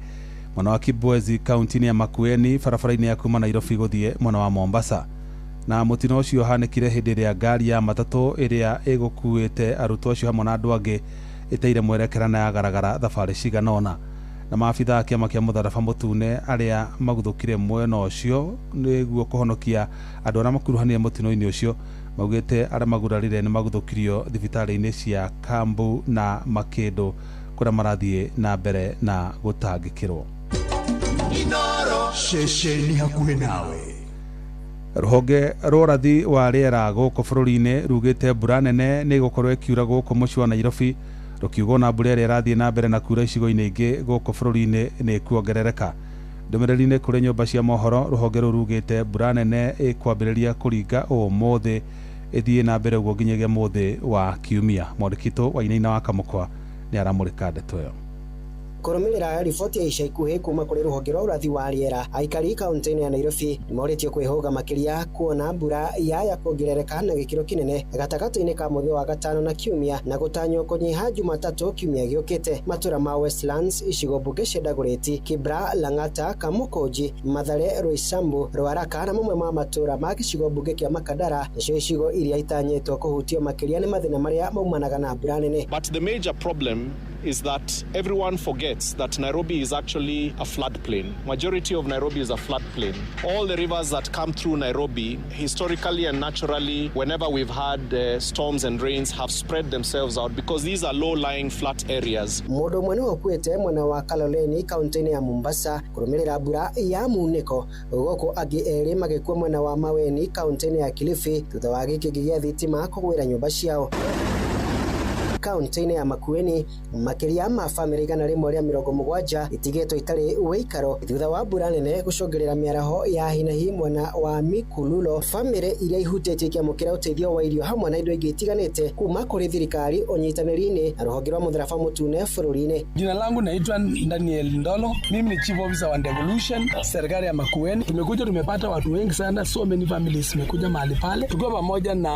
mwena wa Kibwezi kaunti-inĩ ya Makueni, barabara-inĩ ya kuma Nairobi gũthiĩ mwena wa Mombasa. Na mũtino ũcio ũhanĩkire hĩndĩ ĩrĩa ngari ya matatũ ĩrĩa ĩgũkuĩte arutwo acio hamwe na andũ angĩ ĩteire mwerekera na yagaragara thabarĩ cigana ũna. Na maabitha a kĩama kĩa mũtharaba mũtune arĩa maguthũkire mwena ũcio nĩguo kũhonokia andũ arĩa makuruhanire mũtino-inĩ ũcio, maugĩte arĩa magurarire nĩ maguthũkirio thibitarĩ-inĩ cia Kambu na Makĩndũ kũrĩa marathiĩ na mbere na gũtangĩkĩrwo. Inoro ceceni hakuhĩ nawe. Rũhonge rwa ũrathi wa rĩera gũkũ bũrũri-inĩ rugĩte mbura nene nĩ ĩgũkorwo ĩkiura gũkũ mũciĩ wa Nairobi, rũkiuga na mbura ĩrĩa ĩrathiĩ na mbere na kura icigo-inĩ ingĩ gũkũ bũrũri-inĩ nĩ kuongerereka. Ndũmĩrĩri-inĩ kũrĩ nyũmba cia mohoro, rũhonge rũu rugĩte mbura nene ĩkwambĩrĩria kũringa ũmũthĩ ĩthiĩ na mbere ũguo nginyagia mũthĩ wa Kiumia. Mwandĩkitũ Wainaina wa Kamũkwa nĩ aramũrĩka ndeto ĩyo. Kũrũmĩrĩra riboti ya ica ikuhĩ kuma kũrĩ rũhonge rwa ũrathi wa rĩera, aikari kaunti-inĩ ya Nairobi nĩmoretio kwĩhũga makĩria kuona mbura yaya kuongerereka na gĩkĩro kĩnene gatagatĩ-inĩ ka mũthĩ wa gatano na Kiumia na gũtanywo kũnyiha Jumatatũ kiumia gĩũkĩte. Matũra ma Westlands, icigo mbunge cia Dagoretti, Kibra, Lang'ata, Kamukunji, Mathare, Roysambu, Ruaraka na mamwe ma matũra ma gĩcigo mbunge kĩa Makadara nĩcio icigo iria itanyĩtwo kũhutio makĩria nĩ mathĩna marĩa maumanaga na mbura nene. But the major problem is that everyone forgets that Nairobi is actually a floodplain. Majority of Nairobi is a floodplain. All the rivers that come through Nairobi, historically and naturally, whenever we've had storms and rains, have spread themselves out because these are low-lying flat areas. Mũndũ ũmwe nĩ ũkuĩte mwena wa Kaloleni kaunti-inĩ ya Mombasa kũrũmĩrĩra mbura ya munĩko, gũkũ angĩ erĩ magĩkua mwena wa Maweni kaunti-inĩ ya Kilifi thutha wa gĩkĩngĩ gĩa thitima kũgwĩra nyũmba ciao. Kaunti-inĩ ya Makueni, makĩria ma bamĩrĩ 170 itigĩtwo itarĩ ũikaro thutha wa mbura nene gũcũngĩrĩra mĩaraho ya hinahi mwena wa Mikululo. Bamĩrĩ iria ihutĩtie kĩamũkĩra ũteithio wa irio hamwe na indo ingĩ itiganĩte kuma kũrĩ thirikari ũnyitanĩri-inĩ na rũhonge rwa mũtharaba mũtune bũrũri-inĩ. Jina langu naitwa Daniel Ndolo, mimi ni chief officer wa devolution serikali ya Makueni. Tumepata watu wengi sana, so many families zimekuja mahali pale tukiwa pamoja na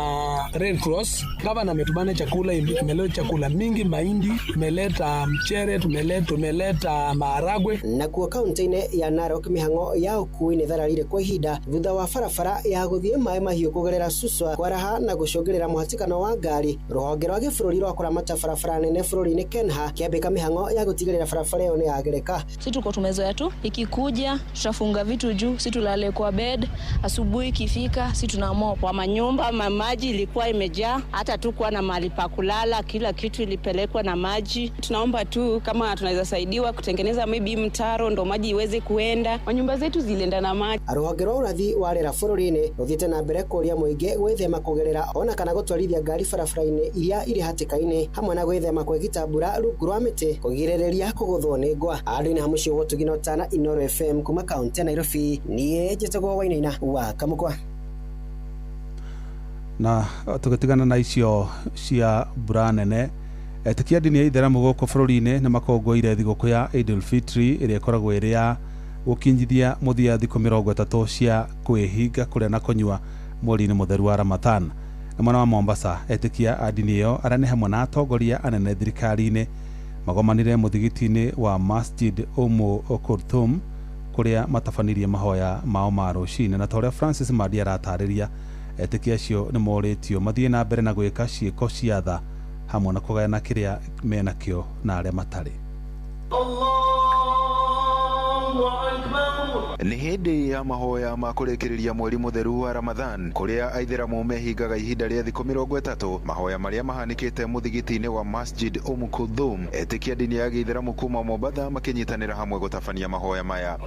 Red Cross. Gavana ametubana chakula, imeleta chakula mingi, mahindi, tumeleta mchere, tumeleta maharagwe. Na kuo kaunti-inĩ ya Narok mĩhang'o ya ũkui nĩ thararire kwa ihinda thutha wa barabara ya gũthiĩ maĩ mahiũ kũgerera Suswa kwaraha na gũcũngĩrĩra mũhatĩkano wa ngari. Rũhonge rwa gĩbũrũri rwa kũramata barabara nene bũrũri-inĩ KENHA kĩambĩka mĩhang'o ya gũtigĩrĩra barabara ĩyo nĩ yagereka. Sisi tuko tumezoea tu, ikikuja tutafunga vitu juu, sisi tulale kwa bed, asubuhi ikifika sisi tunaamua kwa manyumba. Maji ilikuwa imejaa, hata tukuwa na mahali pa kulala, kila kitu ilipelekwa na maji. Tunaomba tu kama tunaweza saidiwa kutengeneza maybe mtaro ndo maji iweze kuenda. Manyumba zetu zilienda na maji. Rũhonge rwa ũrathi wa rĩera bũrũri-inĩ rũthiĩte na mbere kũria mũingĩ gwĩthema kũgerera ona kana gũtwarithia ngari barabara-inĩ iria irĩ hatĩka-inĩ hamwe na gwĩthema kwĩgita mbura rungu rwa mĩtĩ kũgirĩrĩria kũgũthwo nĩ ngwa. Andũ-inĩ ha mũciĩ wa Tugino Tana, Inoro FM kuma kaunti ya Nairobi, niĩ njĩtagwo Wainaina wa Kamũkwa. Na tũgĩtigana na icio cia mbura nene, etĩkia ndini ya itheramu gũkũ bũrũri-inĩ nĩ makũngũĩire thigũkũ ya Eid al-Fitr ĩrĩa ĩkoragwo ĩrĩ ya gukinyithia muthia thikũ 30 cia kwĩhinga kũrĩa na kũnyua mweri-inĩ mũtheru wa Ramadhan. Na mwana wa Mombasa etĩkia a ndini ĩyo arĩa nĩ hamwe na atongoria anene thirikari-inĩ magomanire mũthigiti-inĩ wa Masjid Kulthum kũrĩa matabanirie mahoya mao ma rũcinĩ, na ta ũrĩa Francis Madi aratarĩria, etĩkia acio nĩ morĩtio mathiĩ na mbere na gwĩka ciĩko cia tha hamwe na kũgayana kĩrĩa menakĩo na arĩa matarĩ. Nĩ hĩndĩ ya mahoya ma kũrĩkĩrĩria mweri mũtheru wa Ramadhan kũrĩa aithĩramu mehingaga ihinda rĩa thikũ 30, mahoya marĩa mahanĩkĩte mũthigiti-inĩ wa Masjid Kulthum. Etĩkia ndini ya gĩithĩramu kuma Mombasa makĩnyitanĩra hamwe gũtabania mahoya maya.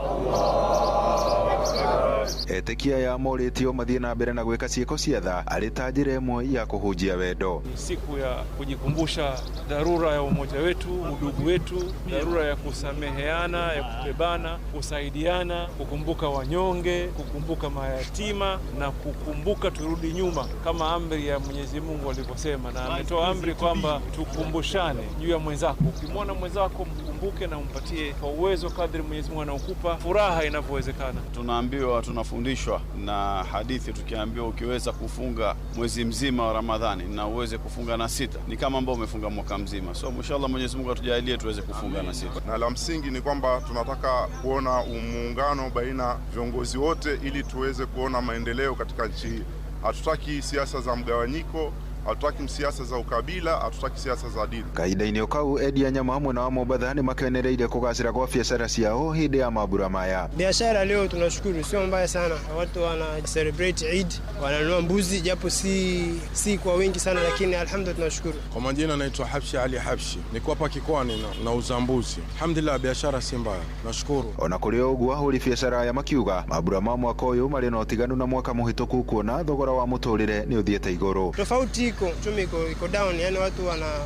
Etĩkia ya morĩtio mathiĩ na mbere na gwĩka ciĩko cia tha arĩ ta njĩra ĩmwe ya kũhunjia wendo. Siku ya kujikumbusha dharura ya umoja wetu, udugu wetu, dharura ya kusameheana, ya kubebana, kusaidiana, kukumbuka wanyonge, kukumbuka mayatima na kukumbuka turudi nyuma kama amri ya Mwenyezi Mungu alivyosema, na ametoa amri kwamba tukumbushane juu ya mwenzako. Ukimwona mwenzako mkumbuke na umpatie kwa uwezo kadri Mwenyezi Mungu anakupa furaha inavyowezekana. Tunaambiwa, tunafundishwa na hadithi tukiambiwa ukiweza kufunga mwezi mzima wa Ramadhani na uweze kufunga na 6 ni kama ambao umefunga mwaka mzima. So inshallah Mwenyezi Mungu atujalie tuweze kufunga na 6. Na la msingi ni kwamba tunataka kuona muungano baina viongozi wote ili tuweze kuona maendeleo katika nchi hii. Hatutaki siasa za mgawanyiko, hatutaki siasa za ukabila, hatutaki siasa za dini. Kahinda-inĩ kau endia nyama hamwe na Mombasa nĩ makenereire kũgacĩra kwa biashara ciao hĩndĩ ya mambura maya. Biashara leo tunashukuru sio mbaya sana. Watu wana celebrate Eid, wananunua mbuzi japo si kwa wingi sana, lakini alhamdulillah tunashukuru. Kwa majina naitwa Habshi Ali Habshi. Niko hapa Kikwani na uzambuzi. Alhamdulillah biashara si mbaya. Nashukuru. Ona kũrĩ ũguo ahũri biashara ya makiuga mambura ma mwaka ũyũ marĩ na ũtiganu na mwaka mũhĩtũku kuona thogora wa mũtũrĩre nĩ ũthiĩte igũrũ. Tofauti uchumi iko down, yani watu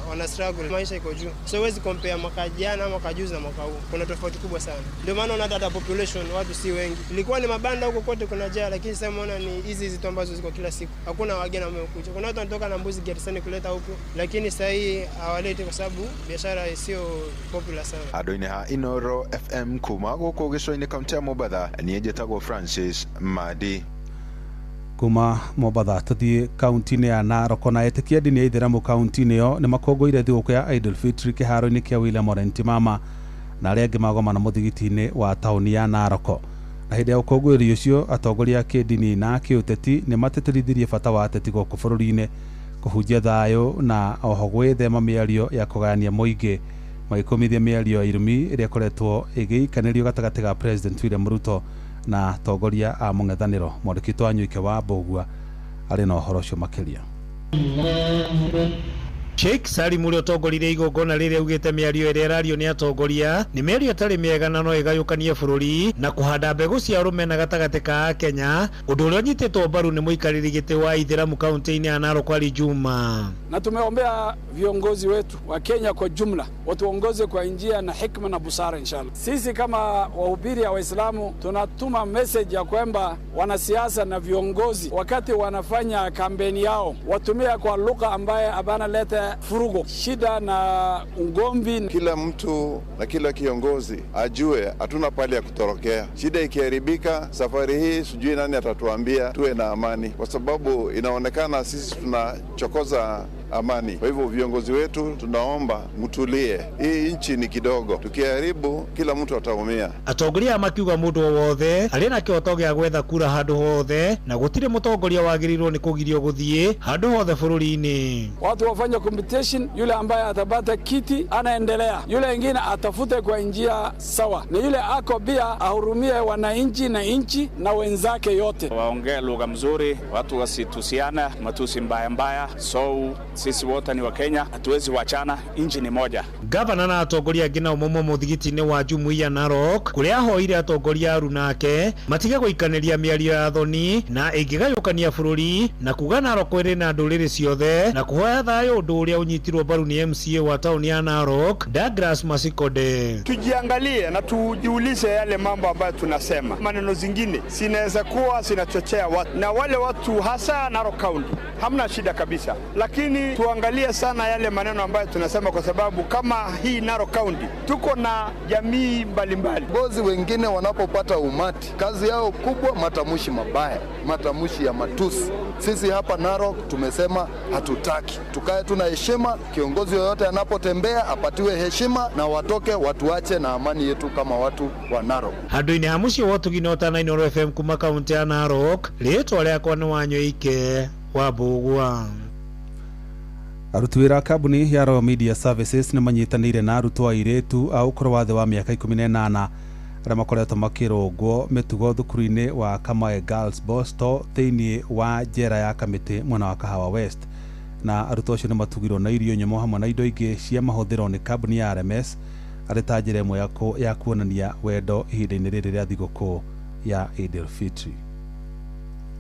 wana struggle, maisha iko juu. So huwezi compare mwaka jana mwaka juzi na mwaka huu. Kuna tofauti kubwa sana. Ndio maana unaona hata population watu si wengi. Ilikuwa ni mabanda huko kote kuna jaa, lakini sasa unaona ni hizi tu ambazo ziko kila siku. Hakuna wageni wamekuja. Kuna watu wanatoka na mbuzi Gersani kuleta huko, lakini sasa hii hawaleti kwa sababu biashara sio popular sana. Andũ-inĩ ha Inoro FM kuma gũkũ gĩcũa-inĩ kaunti ya Mombasa, niĩ njĩtagwo Francis Madi. Kuma Mombasa tuthiĩ kaunti-inĩ ya Narok, na etĩkia ndini ya ithĩramu kaunti-inĩ ĩyo nĩ makũngũĩire thigũkũ ya Eid al-Fitr kĩharo-inĩ kĩa William Orenti Mama na arĩa angĩ magomana mũthigiti-inĩ wa taũni ya Narok. Na hĩndĩ ya ũkũngũĩri ũcio atongoria a kĩndini na kĩũteti nĩ matĩtĩrithirie bata wa ateti gũkũ bũrũri-inĩ kũhunjia thayũ na oho gwĩthema mĩario ya kũgayania mũingĩ, magĩkũmithia mĩario ya irumi ĩrĩa ĩkoretwo ĩgĩikanĩrio gatagatĩ ga President William Ruto na tongoria a mũng'ethanĩro. Mwandĩki wa Nyuike wa Mbũgua arĩ na ũhoro ũcio makĩria. Sheikh Salim ũrĩa ũtongoririe igongona rĩrĩa augĩte mĩario ĩrĩa ĩrario nĩ atongoria nĩ mĩario ĩtarĩ mĩega na no ĩgayũkanie bũrũri na kũhanda mbegũ cia rũmena gatagatĩ ka Kenya, ũndũ ũrĩa ũnyitĩtwo mbaru nĩ mũikarĩri gĩtĩ wa ithĩramu kaunti-inĩ ya Narok Ali Juma. Na tumeombea viongozi wetu wa Kenya kwa jumla watuongoze kwa njia na hikma na busara inshallah. Sisi kama wahubiri wa Waislamu tunatuma message ya kwamba wanasiasa na viongozi wakati wanafanya kampeni yao watumia kwa lugha ambaye abana leta furugo, shida na ungomvi. Kila mtu na kila kiongozi ajue hatuna pale ya kutorokea. Shida ikiharibika safari hii sijui nani atatuambia tuwe na amani, kwa sababu inaonekana sisi tunachokoza amani. Kwa hivyo viongozi wetu tunaomba mtulie, hii nchi ni kidogo, tukiharibu kila mtu ataumia. Atongoria makiuga mundu wothe arĩ na kĩhoto gĩa gwetha kura handũ hothe na gũtirĩ mũtongoria wagĩrĩirwo nĩ kũgirio gũthiĩ handũ hothe bũrũri-inĩ. Watu wafanye competition, yule ambaye atapata kiti anaendelea, yule wengine atafute kwa njia sawa, na yule ako pia ahurumie wananchi na nchi na wenzake yote. Waongee lugha mzuri, watu wasitusiana matusi mbaya mbaya. So sisi wote ni wa Kenya, hatuwezi wachana, nchi ni moja. Gavana na atongoria angĩ nao momo mũthigiti-inĩ wa Jumuiya Narok kũrĩa ahoire atongoria aru nake matige gũikanĩria mĩario ya thoni na ĩngĩgayũkania bũrũri na kuga Narok ĩrĩ na ndũrĩrĩ ciothe na kũhoya thayũ, ũndũ ũrĩa ũnyitirwo mbaru ni MCA wa tauni ya Narok Douglas Masikode. Tujiangalie na tujiulize yale mambo ambayo tunasema. Maneno zingine sinaweza kuwa zinachochea watu, na wale watu hasa Narok County hamna shida kabisa, lakini tuangalie sana yale maneno ambayo tunasema, kwa sababu kama hii Narok County tuko na jamii mbalimbali. Viongozi wengine wanapopata umati, kazi yao kubwa matamshi mabaya, matamshi ya matusi. Sisi hapa Narok tumesema hatutaki, tukae tuna heshima. Kiongozi yoyote anapotembea apatiwe heshima na watoke, watuache na amani yetu kama watu wa Narok. Handu-ini ha muciĩ wa ũtũginota na Inooro FM kuma kaunti ya Narok, rĩĩtwa rĩakwa nĩ Wanyoike wa Mbũgua. Aruti wĩra a kambuni ya Royal Media Services nĩ manyitanĩire na arutwo airĩtu a ũkũrũ wa thĩ wa mĩaka 18 arĩa makoretwo makĩrũngwo mĩtugo thukuru-inĩ wa Kamae Girls Bosto thĩinĩ wa njera ya Kamĩtĩ mwena wa Kahawa West, na arutwo acio nĩ matugirwo na irio nyũmũ hamwe na indo ingĩ cia mahũthĩro nĩ kambuni ya RMS arĩ ta njĩra ĩmwe ya kuonania wendo ihinda-inĩ rĩrĩ rĩa thigũkũ ya Eid al-Fitr.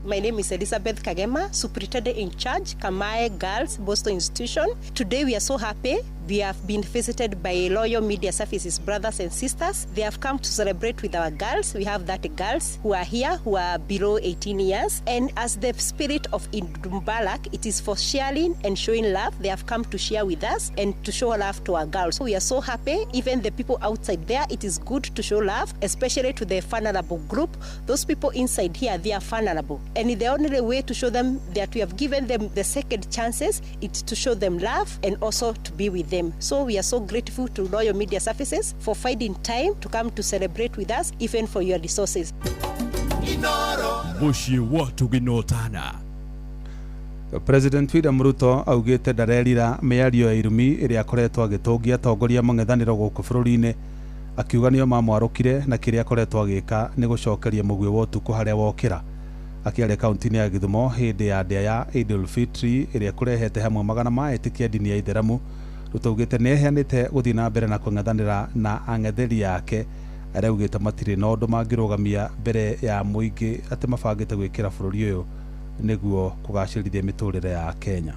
My name is Elizabeth Kagema, Superintendent in Charge, Kamae Girls Bosto Institution. Today we are so happy. We have been visited by Royal Media Services brothers and sisters. They have come to celebrate with our girls. We have 30 girls who are here who are below 18 years. And as the spirit of Indumbalak, it is for sharing and showing love. They have come to share with us and to show love to our girls. So we are so happy. Even the people outside there, it is good to show love, especially to the vulnerable group. Those people inside here, they are vulnerable. And the only way to show them that we have given them the second chances is to show them love and also to be with them. So we are so grateful to Royal Media Services for finding time to come to celebrate with us, even for your resources. Muciĩ wa ũtũginotana. President William Ruto augĩte ndarerira mĩario ya irumi ĩrĩa akoretwo agĩtũngia atongoria mũng'ethanĩro gũkũ bũrũri-inĩ, akiuga nĩo mamwarũkire na kĩrĩa akoretwo agĩka nĩ gũcokeria mũguĩ wa ũtukũ harĩa wokĩra. Akiaria kaunti-inĩ ya Githumo hĩndĩ ya ndĩa ya Eid al-Fitr ĩrĩa kũrehete hamwe magana ma etĩkia ndini ya Ithĩramu, Ruto augĩte nĩeheanĩte gũthiĩ na mbere na kũng'ethanĩra na ang'etheri yake arĩa augĩte matirĩ na ũndũ mangĩrũgamia mbere ya mũingĩ atĩ mabangĩte gwĩkĩra bũrũri ũyũ nĩguo kũgacĩrithia mĩtũrĩre ya Kenya.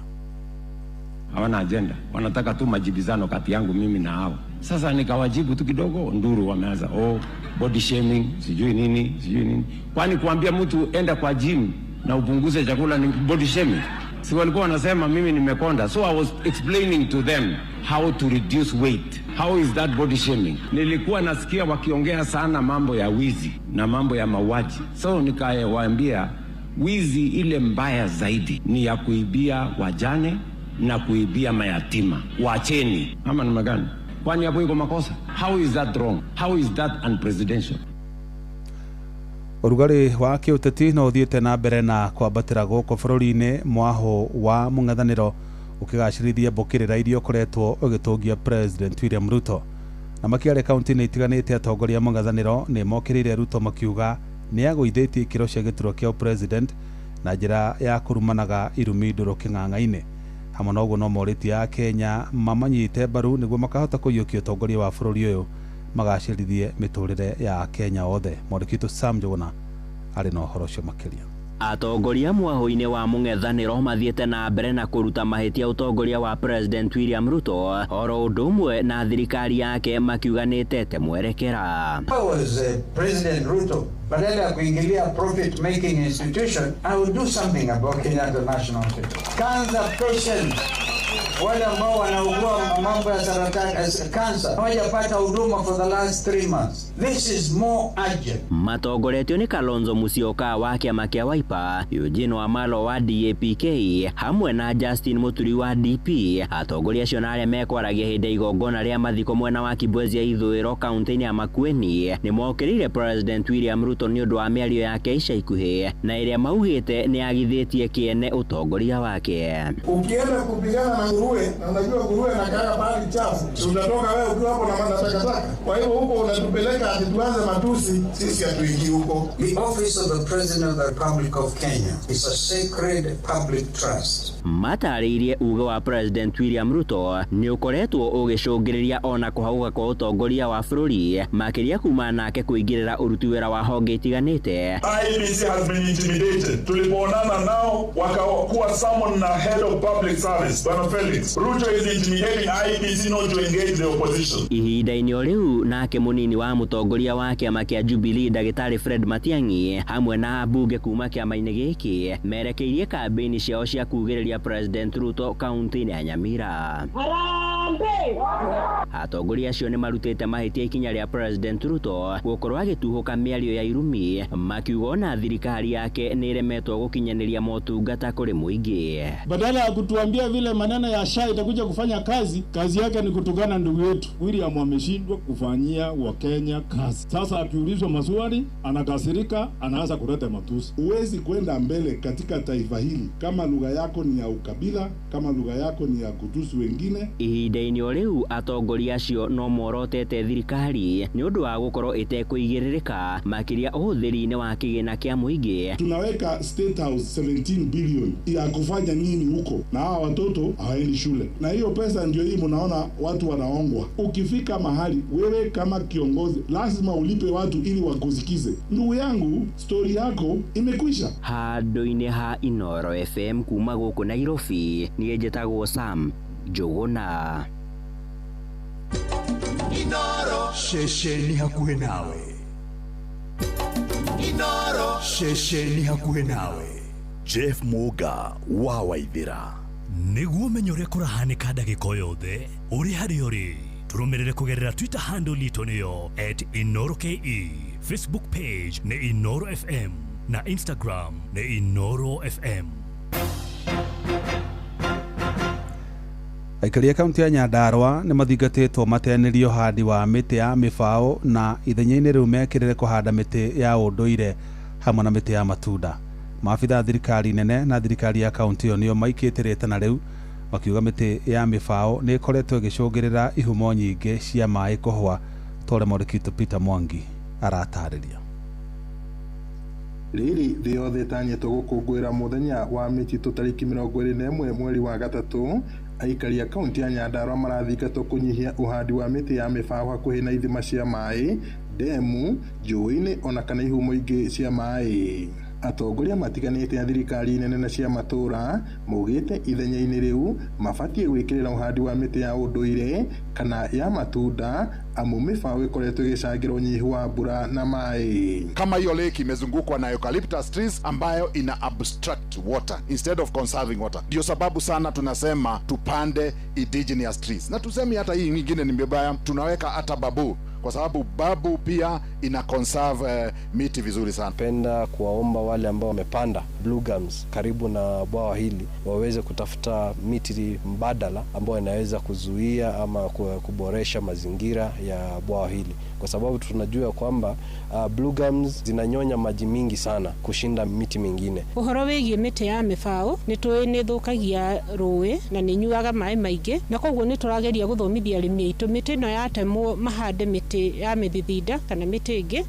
Hawana agenda, wanataka tu majibizano kati yangu mimi na hao. Sasa nikawajibu tu kidogo, nduru wameanza body shaming, sijui nini. Kwani kuambia mtu enda kwa gym na upunguze chakula ni body shaming? Si walikuwa wanasema mimi nimekonda. So I was explaining to them how to reduce weight. How is that body shaming? Nilikuwa nasikia wakiongea sana mambo ya wizi na mambo ya mauaji. So nikawaambia wizi ile mbaya zaidi ni ya kuibia wajane na kuibia mayatima. Wacheni. Ama ni magani? Kwani hapo iko makosa? How is that wrong? How is that unpresidential? Ũrugarĩ wa kĩũteti no ũthiĩte na mbere na kwambatĩra gũkũ bũrũri-inĩ mwaho wa mũng'ethanĩro ũkĩgacĩrithia mbũkĩrĩra iria ũkoretwo ũgĩtũngia President William Ruto. Na makĩaria kaunti-inĩ itiganĩte atongoria mũng'ethanĩro nĩ mokĩrĩire Ruto makiuga nĩ agũithĩtie ikĩro cia gĩturwa kĩa President na njĩra ya kũrumanaga irumi ndũrũ kĩng'ang'a-inĩ. Hamwe na ũguo no morĩtie a Kenya mamanyite mbaru nĩguo makahota kũiyũkia ũtongoria wa bũrũri ũyũ magacĩrithie mĩtũrĩre ya Kenya othe. Mwandĩki Sam Njuguna arĩ na ũhoro ũcio makĩria. Atongoria mwaho-inĩ wa mũng'ethanĩro mathiĩte na mbere na kũruta mahĩtia ũtongoria wa President William Ruto oro ũndũ ũmwe na thirikari yake makiuga nĩtete mwerekera. President Ruto badala ya kuingilia profit making institution, I will do something about Kenyatta National Hospital. Cancer patients wale ambao wanaugua mambo ya saratani cancer hawajapata huduma for the last 3 months. This is more urgent. Matongoretio ni Kalonzo Musyoka wa kĩama kĩa Wiper, Eugene Wamalwa wa DAP-K hamwe na Justin Muturi wa DP. Atongoria acio na arĩa mekwaragia hĩndĩ igongona rĩa mathiko mwena wa Kibwezi ya ithũĩro kaunti-inĩ ya Makueni nĩ mokĩrĩire President William Ruto nĩ ũndũ wa mĩario yake ica ikuhĩ na ĩrĩa maugĩte nĩ agithĩtie kĩene ũtongoria wake. Ukienda kupigana na nguruwe na unajua nguruwe anakaa pale chafu, unatoka wewe ukiwa hapo na manda takataka. Kwa hiyo huko unatupeleka ati tuanze matusi, sisi hatuingii huko. The office of the President of the Republic of Kenya is a sacred public trust. Matarĩirie uga wa President William Ruto nĩ ũkoretwo ũgĩcũngĩrĩria ona kũhauka kwa ũtongoria wa bũrũri makĩria kuma nake kũingĩrĩra ũruti wĩra wa honge itiganĩte. IEBC has been intimidated. Tulipoonana nao wakakuwa summon na head of public service Bwana Felix minutes. Ruto is intimidating IEBC not to engage the opposition. Ihinda-inĩ riu nake munini wa mutongoria wa kiama kia Jubilee Ndagĩtarĩ Fred Matiang'i hamwe na ambunge kuma kiama-inĩ gĩkĩ merekeirie kambĩini ciao cia kugĩrĩria President Ruto kaunti-inĩ ya Nyamira. Atongoria acio nĩ marutĩte mahĩtia ikinya rĩa President Ruto gũkorwo agĩtuhũka mĩario ya irumi makiuga ona thirikari yake nĩ iremetwo gũkinyanĩria motungata kũrĩ mũingĩ. Badala ya kutuambia vile maneno ya SHA itakuja kufanya kazi yake ni kutukana ndugu yetu. William ameshindwa kufanyia Wakenya kazi. Sasa akiulizwa maswali anakasirika, anaanza kuleta matusi. Huwezi kwenda mbele katika taifa hili kama lugha yako ni ya ukabila, kama lugha yako ni ya kutusi wengine. Ihinda-inĩ riu atongoria acio no morotete thirikari nĩ ũndũ wa gũkorwo ĩtekũigĩrĩrĩka makĩria ũhũthĩri-inĩ wa kĩgĩna kĩa mũingĩ. Tunaweka State House 17 billion ya kufanya nini huko, na hawa watoto hawaendi shule, na hiyo pesa ndio hii mnaona watu wanaongwa. Ukifika mahali wewe kama kiongozi lazima ulipe watu ili wakusikize. Ndugu yangu, story yako imekwisha. Handũ-inĩ ha Inoro FM kuma gũkũ Nairobi niĩ njĩtagwo Sam Njũgũna. Inoro shesheni hakuhe nawe. Inoro shesheni hakuhe nawe. Jeff Muga wa Waithira. Nĩguo menye ũrĩa kũrahanĩka ndagĩka yothe ũrĩ harĩa ũrĩ tũrũmĩrĩre kũgerera Twitter handle itũ nĩyo @InoroKE, Facebook page nĩ Inoro FM na Instagram nĩ Inoro FM. Aikari a kaunti ya Nyandarua nĩ mathingatĩtwo mateanĩrio handi wa mĩtĩ ya mĩbaũ na ithenya-inĩ rĩu mekĩrĩre kũhanda mĩtĩ ya ũndũire hamwe na mĩtĩ ya matunda. Maabitha thirikari nene na thirikari ya kaunti ĩyo nĩo maikĩte rĩtana rĩu makiuga mĩtĩ ya mĩbaũ nĩ ĩkoretwo ĩgĩcũngĩrĩra ihumo nyingĩ cia maĩ kũhwa. Tore Mũrĩkĩto Peter Mwangi aratarĩria. Rĩrĩ thĩ yothe ĩtanyĩtwo gũkũngũĩra mũthenya wa mĩtitũ tarĩki 21 mweri wa gatatũ. Aikari a kaunti ya Nyandarua marathingatwo kũnyihia uhandi wa mĩtĩ ya mĩbaũ hakuhĩ na ithima cia maĩ, ndemu, njũĩ-inĩ ona kana ihumo ingĩ cia maĩ. Atongoria matiganĩte a thirikari nene na cia matũra maugĩte ithenya-inĩ rĩu mabatiĩ gwĩkĩrĩra uhandi wa mĩtĩ ya ũndũire kana ya matunda amu mĩbaũ ĩkoretwo ĩgĩcangĩra ũnyihu wa mbura na maĩ. Kama hiyo lake imezungukwa na eucalyptus trees ambayo ina abstract water instead of conserving water. Ndio sababu sana tunasema tupande indigenous trees. Na tuseme hata hii nyingine ni mbaya, tunaweka hata babu kwa sababu babu pia ina conserve miti vizuri sana. Penda kuwaomba wale ambao wamepanda blue gums karibu na bwawa hili waweze kutafuta miti mbadala ambayo inaweza kuzuia ama kuboresha mazingira ya bwawa hili, kwa sababu tunajua kwamba blue gums zinanyonya maji mingi sana kushinda miti mingine. Ũhoro wĩgiĩ mĩtĩ ya mĩbaũ nĩtũĩ nĩthũkagia rũĩ na nĩnyuaga maĩ maingĩ, na koguo nĩtũrageria gũthomithia arĩmi aitũ mĩtĩ ĩno yatemwo mahande mĩtĩ ya mĩthithinda kana mĩtĩ ĩngĩ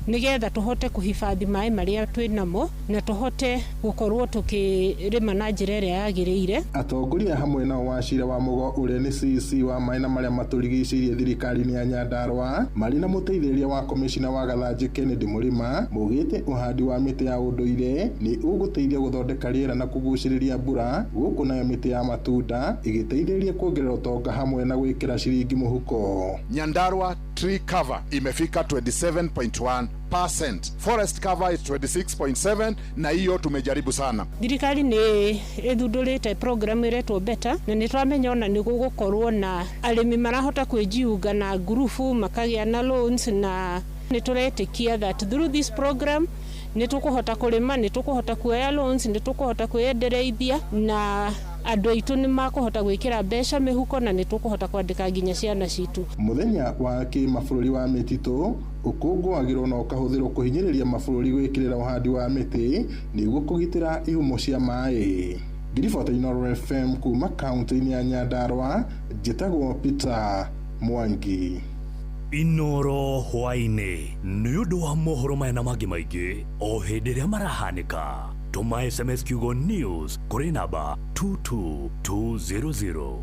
nĩgetha tũhote kũhifadhi maĩ marĩa twĩnamo na tũhote gũkorwo tũkĩrĩma na njĩra ĩrĩa yagĩrĩire. Atongoria hamwe na wacira wa Mugo ũrĩa nĩ CC wa maĩ na marĩa matũrigicĩirie thirikari-inĩ ya Nyandarua marĩ na mũteithĩrĩria wa komishina wa Gathanjĩ Kennedy Mũrĩma maugĩte uhandi wa mĩtĩ ya ũndũire nĩ ũgũteithia gũthondeka rĩera na kũgucĩrĩria mbura, gũkũ nayo mĩtĩ ya matunda ĩgĩteithĩrĩria kuongerera ũtonga hamwe na gwĩkĩra ciringi mũhuko. Nyandarua tree cover imefika 27.1%. Forest cover is 26.7 na hiyo tumejaribu sana. Thirikari nĩ ĩthundũrĩte program ĩretwo Better na nĩtwamenya ona nĩ gũgũkorwo na arĩmi marahota kwĩjiunga na ngurubu makagĩa na loans, na nĩtũretĩkia that through this program nĩtũkũhota kũrĩma, nĩtũkũhota kuoya loans, nĩtũkũhota kwĩendereithia na andũ aitũ nĩmakũhota gwĩkĩra mbeca mĩhuko na nĩtũkũhota kwandĩka nginya ciana citũ. Mũthenya wa kĩmabũrũri wa mĩtitũ ũkũngũagĩrwo na ũkahũthĩrwo kũhinyĩrĩria mabũrũri gwĩkĩrĩra uhandi wa mĩtĩ nĩguo kũgitĩra ihumo cia maĩ. Ngiribota Inoro FM kuma kaunti-inĩ ya Nyandarua, njĩtagwo Peter Mwangi. Inoro hwainĩ nĩ ũndũ wa mohoro maya na mangĩ maingĩ o hĩndĩ ĩrĩa marahanĩka. Tuma SMS kiugo news kũrĩ namba 22200.